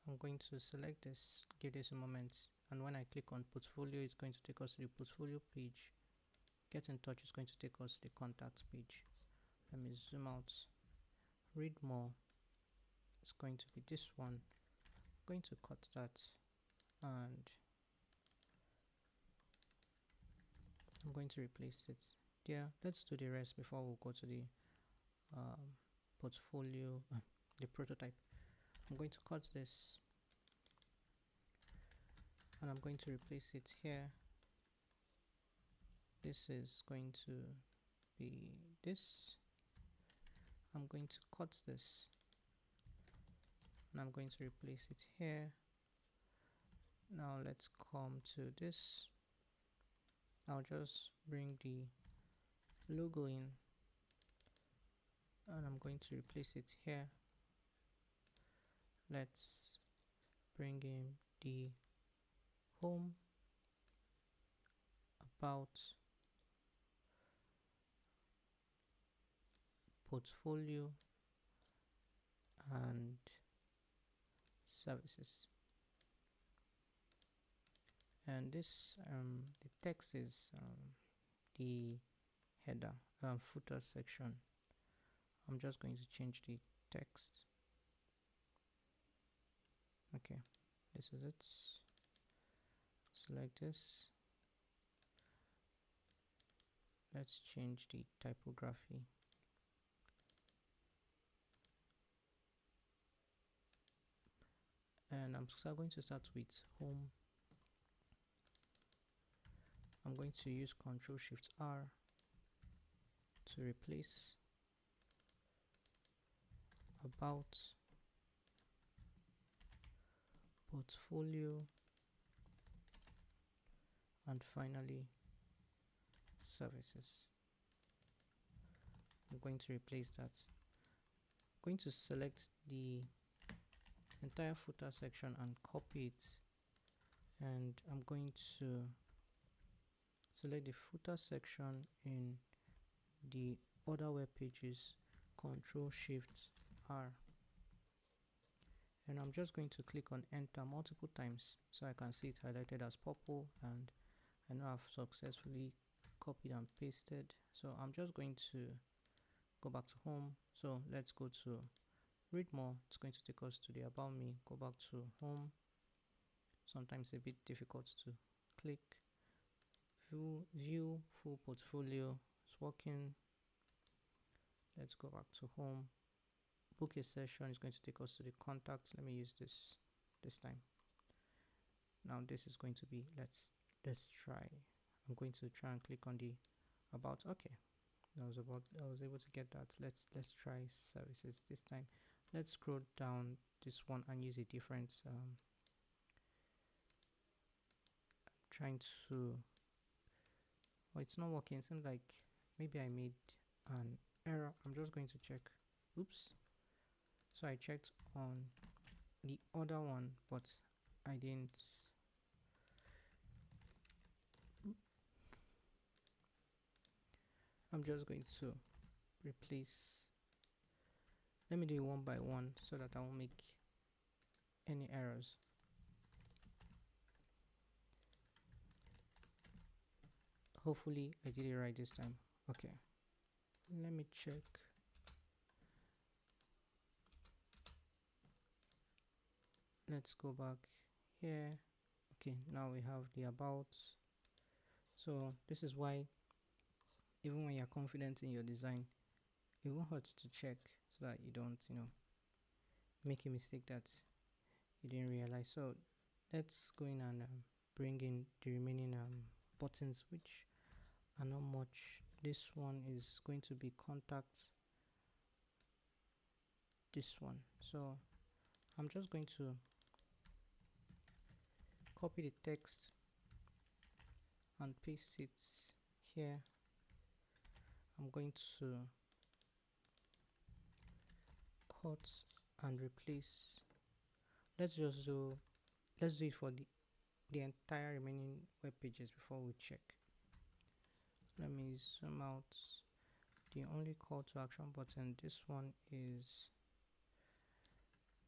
I'm going to select this, give this a moment, and when I click on portfolio, it's going to take us to the portfolio page. Get in touch is going to take us to the contacts page. Let me zoom out. Read more. It's going to be this one. I'm going to cut that and I'm going to replace it there. Let's do the rest before we go to the portfolio, the prototype. I'm going to cut this and I'm going to replace it here. This is going to be this. I'm going to cut this and I'm going to replace it here. Now let's come to this. I'll just bring the logo in and I'm going to replace it here. Let's bring in the home, about, portfolio and services. And this the text is the header footer section. I'm just going to change the text. Okay, this is it. Select this. Let's change the typography. And I'm going to start with home. I'm going to use Ctrl+Shift+R to replace, about, portfolio, and finally services. I'm going to replace that. I'm going to select the entire footer section and copy it, and I'm going to select the footer section in the other web pages, Ctrl+Shift+R, and I'm just going to click on enter multiple times so I can see it highlighted as purple, and I know I've successfully copied and pasted. So I'm just going to go back to home. So let's go to read more. It's going to take us to the about me. Go back to home. Sometimes a bit difficult to click. View full portfolio. It's working. Let's go back to home. Book a session is going to take us to the contacts. Let me use this time. Now this is going to be let's try. I'm going to try and click on the about. Okay, I was able to get that. Let's try services this time. Let's scroll down this one and use a different I'm trying to, oh, it's not working. It seems like maybe I made an error. I'm just going to check. Oops. So I checked on the other one, but I didn't. I'm just going to replace. Let me do it one by one so that I won't make any errors. Hopefully I did it right this time. Okay, let me check. Let's go back here. Okay, now we have the about. So this is why even when you're confident in your design, it won't hurt to check so that you don't, make a mistake that you didn't realize. So let's go in and bring in the remaining buttons, which are not much this one is going to be contact this one. So I'm just going to copy the text and paste it here. I'm going to cut and replace. Let's do it for the entire remaining web pages before we check. Let me zoom out. The only call to action button, this one is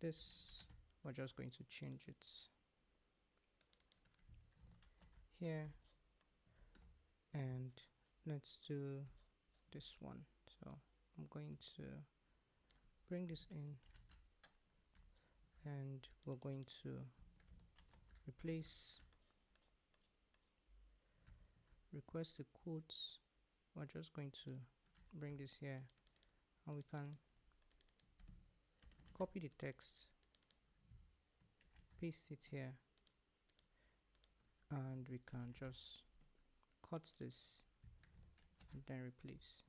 this. We're just going to change it here, and let's do this one. So I'm going to bring this in, and we're going to replace request the quotes. We're just going to bring this here, and we can copy the text, paste it here, and we can just cut this and then replace.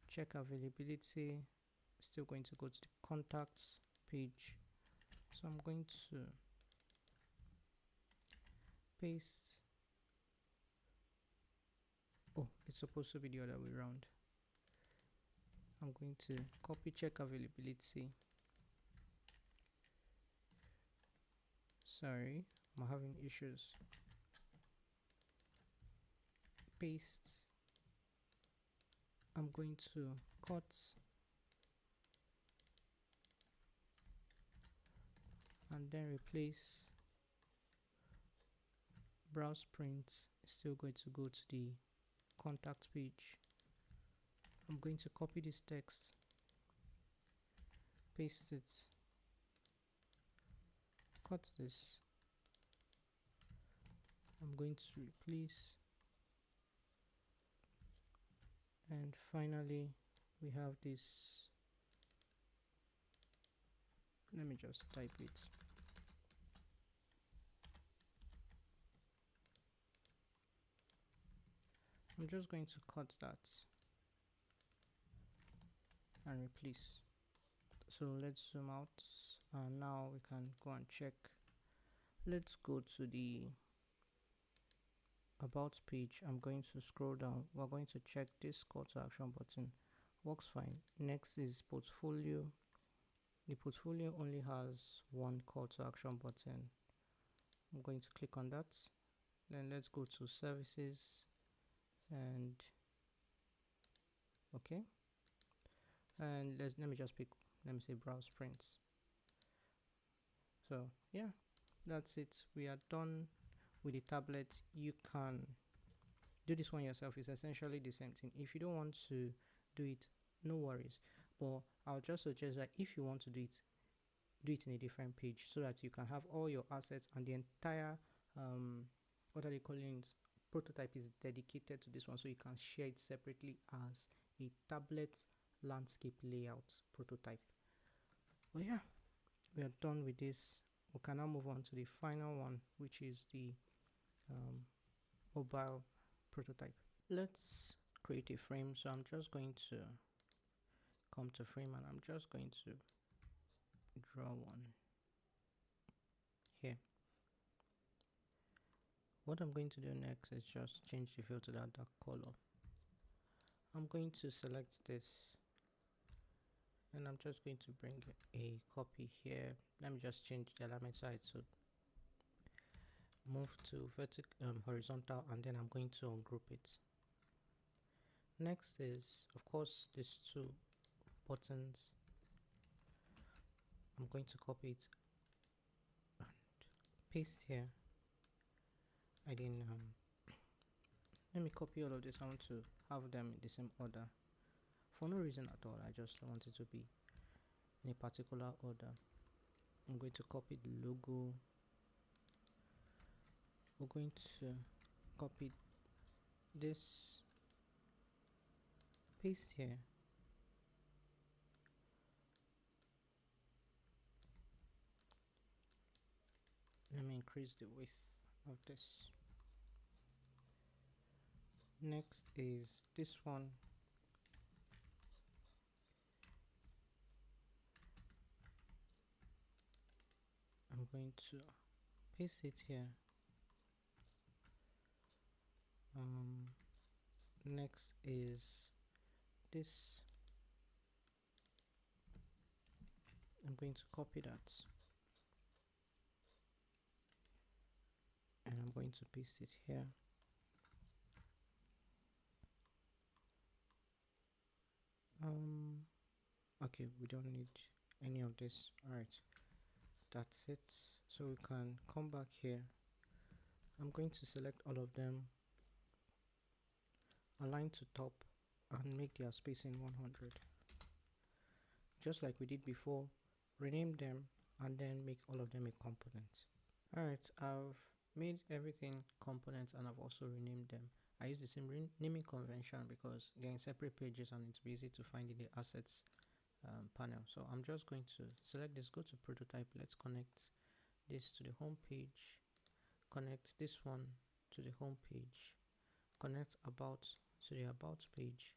Check availability, still going to go to the contacts page. So I'm going to paste. Oh, it's supposed to be the other way around. I'm going to copy check availability. Sorry, I'm having issues. Paste. I'm going to cut and then replace. Browse print, still going to go to the contact page. I'm going to copy this text, paste it, cut this. I'm going to replace, and finally we have this. Let me just type it. I'm just going to cut that and replace. So let's zoom out, and now we can go and check. Let's go to the about page. I'm going to scroll down. We're going to check this call to action button. Works fine. Next is portfolio. The portfolio only has one call to action button. I'm going to click on that. Then let's go to services, and okay, and let me just pick, let me say browse prints. So yeah, that's it. We are done with the tablet. You can do this one yourself. It's essentially the same thing. If you don't want to do it, no worries, but I'll just suggest that if you want to do it in a different page, so that you can have all your assets and the entire what are they calling it, prototype is dedicated to this one, so you can share it separately as a tablet landscape layout prototype. Well, yeah, we are done with this. We can now move on to the final one, which is the mobile prototype. Let's create a frame. So I'm just going to come to frame, and I'm just going to draw one here. What I'm going to do next is just change the fill to that dark color. I'm going to select this, and I'm just going to bring a copy here. Let me just change the alignment side, so move to horizontal, and then I'm going to ungroup it. Next is, of course, these two buttons. I'm going to copy it and paste here. I didn't let me copy all of this. I want to have them in the same order for no reason at all. I just want it to be in a particular order. I'm going to copy the logo. We're going to copy this, paste here, let me increase the width of this. Next is this one. I'm going to paste it here. Next is this. I'm going to copy that and I'm going to paste it here. Okay, we don't need any of this. All right, that's it. So we can come back here. I'm going to select all of them, align to top, and make their spacing 100, just like we did before. Rename them and then make all of them a component. All right, I've made everything components and I've also renamed them. I use the same naming convention because they're in separate pages and it's easy to find in the assets panel. So I'm just going to select this, go to prototype. Let's connect this to the home page, connect this one to the home page, connect about to the about page,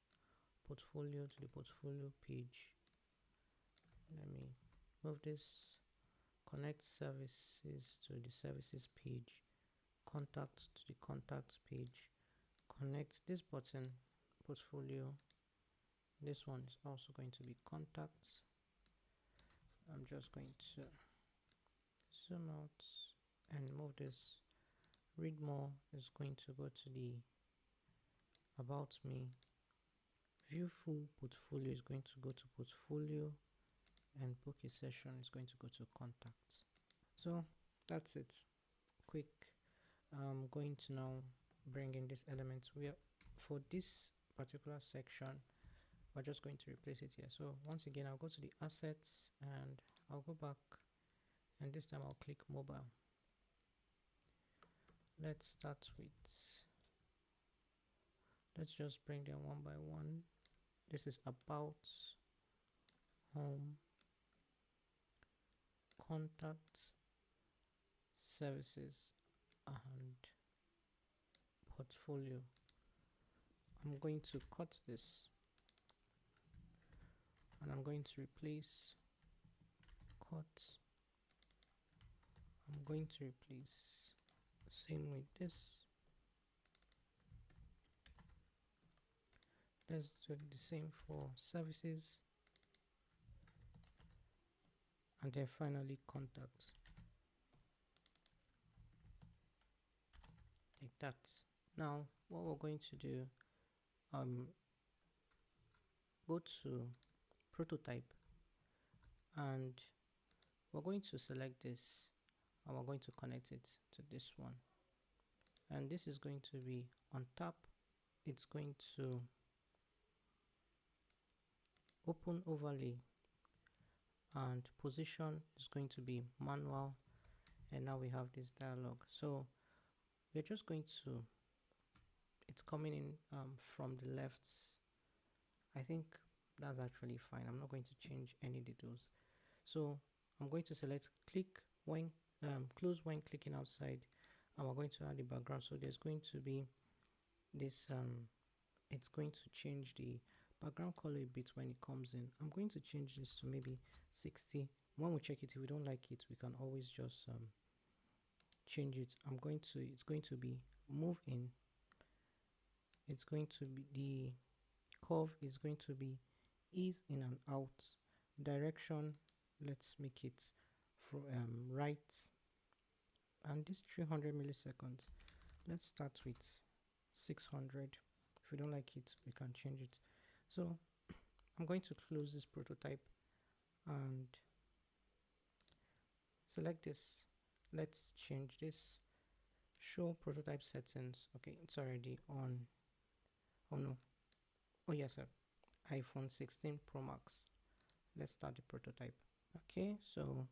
portfolio to the portfolio page. Let me move this, connect services to the services page, contact to the contacts page, connect this button, portfolio. This one is also going to be contacts. I'm just going to zoom out and move this. Read more is going to go to the about me. View full portfolio is going to go to portfolio, and book a session is going to go to contacts. So that's it. Quick. I'm going to now bring in this element where for this particular section we're just going to replace it here. So once again, I'll go to the assets and I'll go back, and this time I'll click mobile. Let's start with, let's just bring them one by one. This is about, home, contacts, services, and portfolio. I'm going to cut this and I'm going to replace cut. I'm going to replace, same with this. Let's do the same for services, and then finally contacts, like that. Now what we're going to do, go to prototype and we're going to select this and we're going to connect it to this one, and this is going to be on top. It's going to open overlay and position is going to be manual, and now we have this dialog. So we're just going to, it's coming in from the left. I think that's actually fine. I'm not going to change any details. So I'm going to select click when close when clicking outside, and we're going to add the background. So there's going to be this it's going to change the background color a bit when it comes in. I'm going to change this to maybe 60. When we check it, if we don't like it, we can always just change it. It's going to be move in. It's going to be, the curve is going to be ease in and out. Direction, let's make it from right, and this 300 milliseconds, let's start with 600. If we don't like it, we can change it. So I'm going to close this prototype and select this. Let's change this, show prototype settings. Okay, it's already on. Oh no, oh yes sir, iPhone 16 Pro Max. Let's start the prototype. Okay, so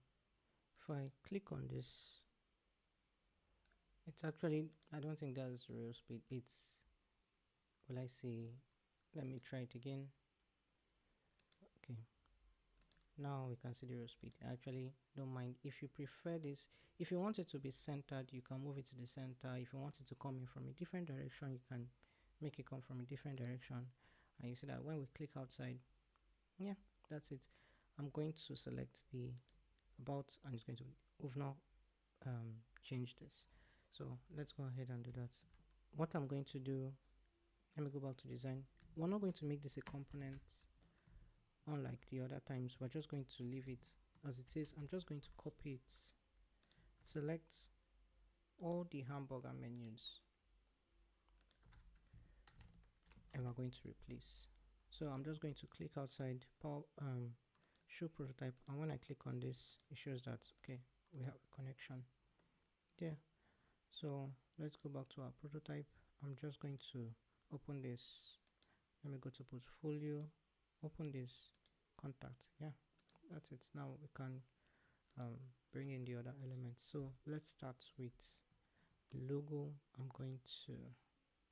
if I click on this, it's actually, I don't think that's the real speed. It's, will I see, let me try it again. Okay, now we can see the real speed. I actually don't mind. If you prefer this, if you want it to be centered, you can move it to the center. If you want it to come in from a different direction, you can make it come from a different direction, and you see that when we click outside, yeah, that's it. I'm going to select the about, and it's going to, we've now change this. So let's go ahead and do that. What I'm going to do, let me go back to design. We're not going to make this a component unlike the other times. We're just going to leave it as it is. I'm just going to copy it, select all the hamburger menus, and we're going to replace. So I'm just going to click outside show prototype, and when I click on this, it shows that okay, we have a connection there. So let's go back to our prototype. I'm just going to open this. Let me go to portfolio, open this, contact. Yeah, that's it. Now we can bring in the other elements. So let's start with the logo. I'm going to,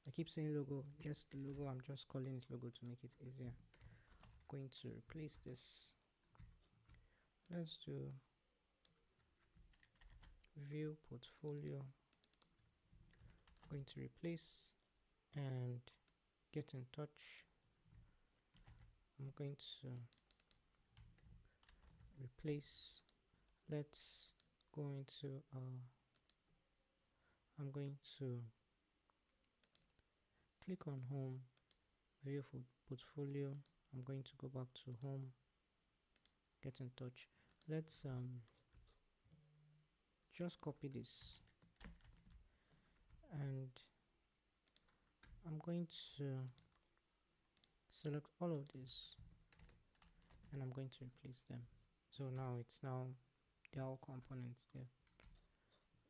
I keep saying logo. Yes, the logo. I'm just calling it logo to make it easier. I'm going to replace this. Let's do view portfolio. I'm going to replace and get in touch. I'm going to replace. Let's go into I'm going to click on home, view for portfolio. I'm going to go back to home, get in touch. Let's just copy this, and I'm going to select all of this, and I'm going to replace them. So now they're all components there.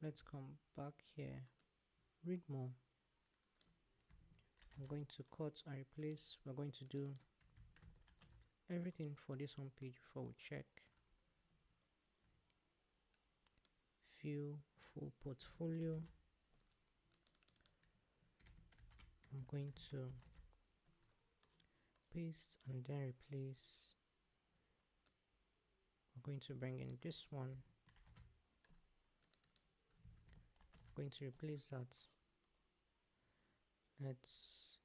Let's come back here, read more. I'm going to cut and replace. We're going to do everything for this home page before we check. View full portfolio. I'm going to paste and then replace. We're going to bring in this one. I'm going to replace that. Let's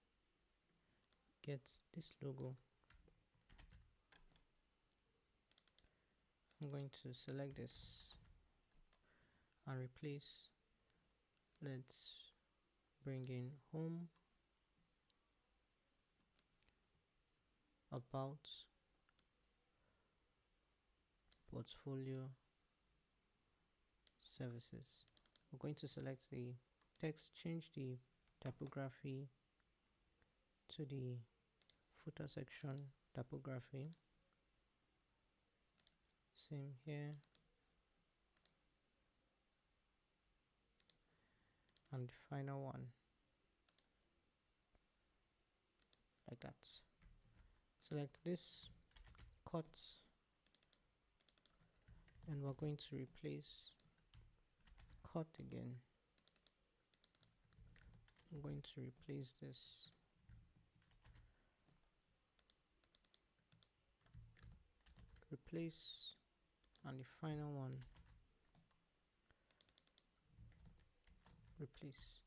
get this logo. I'm going to select this and replace. Let's bring in home, about, portfolio, services. We're going to select the text, change the typography to the footer section typography. Same here. And the final one, like that. Select this, cut, and we're going to replace, cut again. I'm going to replace this, replace, and the final one, replace.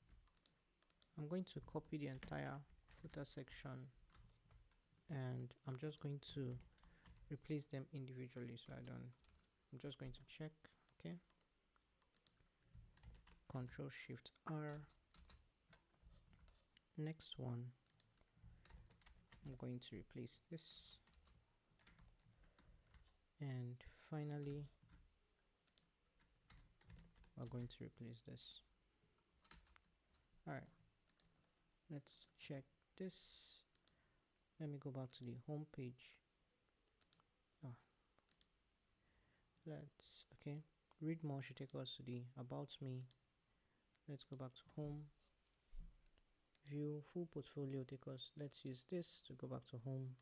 I'm going to copy the entire footer section, and I'm just going to replace them individually, so I'm just going to check. Okay, Control Shift R. Next one, I'm going to replace this, and finally we're going to replace this. All right, let's check this. Let me go back to the home page. Okay, read more should take us to the about me. Let's go back to home, view full portfolio, take us, let's use this to go back to home.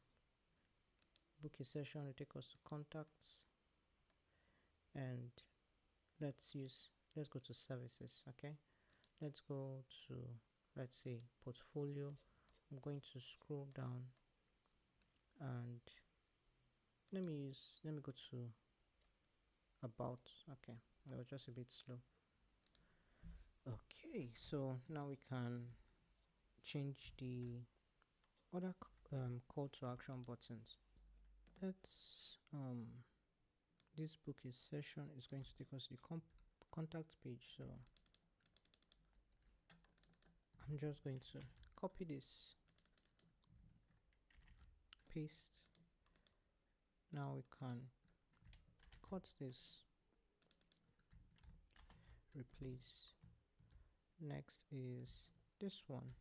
Book a session will take us to contacts, and let's go to services. Okay, let's go to, let's say, portfolio. I'm going to scroll down, and let me go to about. Okay, that was just a bit slow. Okay, so now we can change the other call to action buttons. Let's this book is session is going to take us to the contact page, so I'm just going to copy this, paste. Now we can cut this, replace. Next is this one,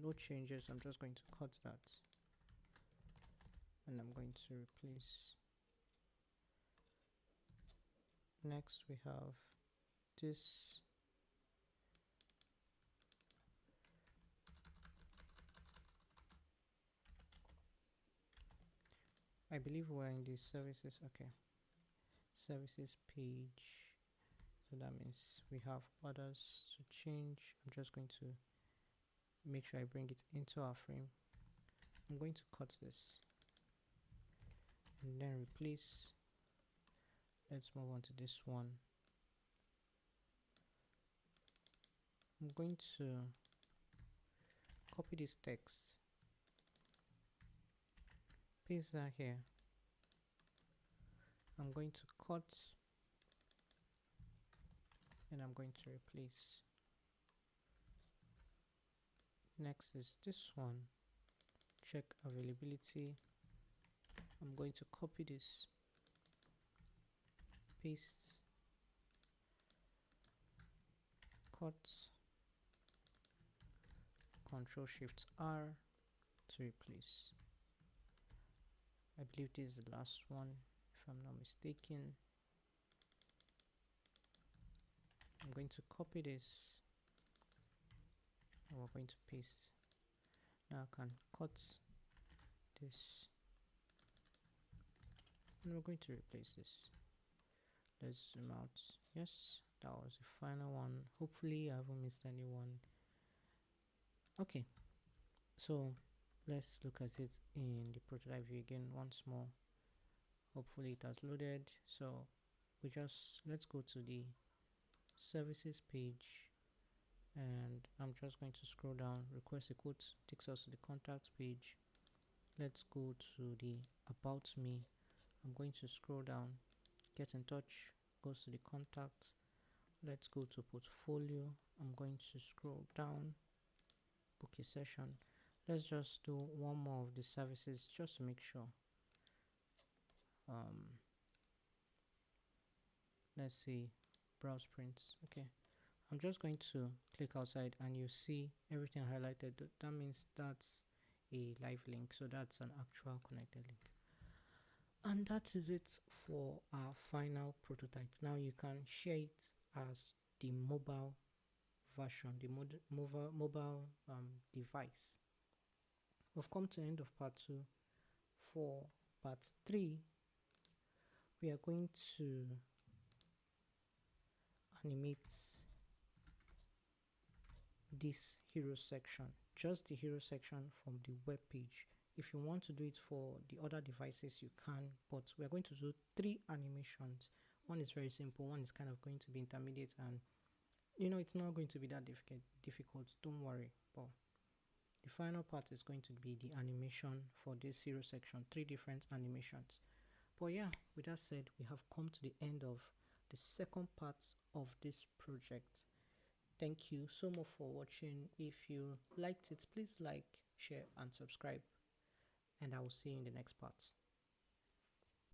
no changes. I'm just going to cut that, and I'm going to replace. Next we have this, I believe we're in the services. Okay, services page, so that means we have others to change. I'm just going to make sure I bring it into our frame. I'm going to cut this and then replace. Let's move on to this one. I'm going to copy this text, paste that here. I'm going to cut, and I'm going to replace. Next is this one, check availability. I'm going to copy this, paste, cut, Ctrl Shift R to replace. I believe this is the last one, if I'm not mistaken. I'm going to copy this, and we're going to paste. Now I can cut this, and we're going to replace this. Let's zoom out. Yes, that was the final one. Hopefully I haven't missed anyone. Okay, so let's look at it in the prototype view again once more. Hopefully it has loaded. So let's go to the services page, and I'm just going to scroll down. Request a quote takes us to the contact page. Let's go to the about me. I'm going to scroll down. Get in touch goes to the contacts. Let's go to portfolio. I'm going to scroll down. Book a session. Let's just do one more of the services just to make sure. Let's see, browse prints. Okay, I'm just going to click outside, and you see everything highlighted. That means that's a live link, so that's an actual connected link. And that is it for our final prototype. Now you can share it as the mobile version, the mobile device. We've come to the end of part 2. For part 3, we are going to animate this hero section, just the hero section from the web page. If you want to do it for the other devices, you can, but we are going to do 3 animations. One is very simple, one is kind of going to be intermediate, and it's not going to be that difficult, don't worry. But the final part is going to be the animation for this hero section, 3 different animations. But yeah, with that said, we have come to the end of the second part of this project. Thank you so much for watching. If you liked it, please like, share, and subscribe. And I will see you in the next part.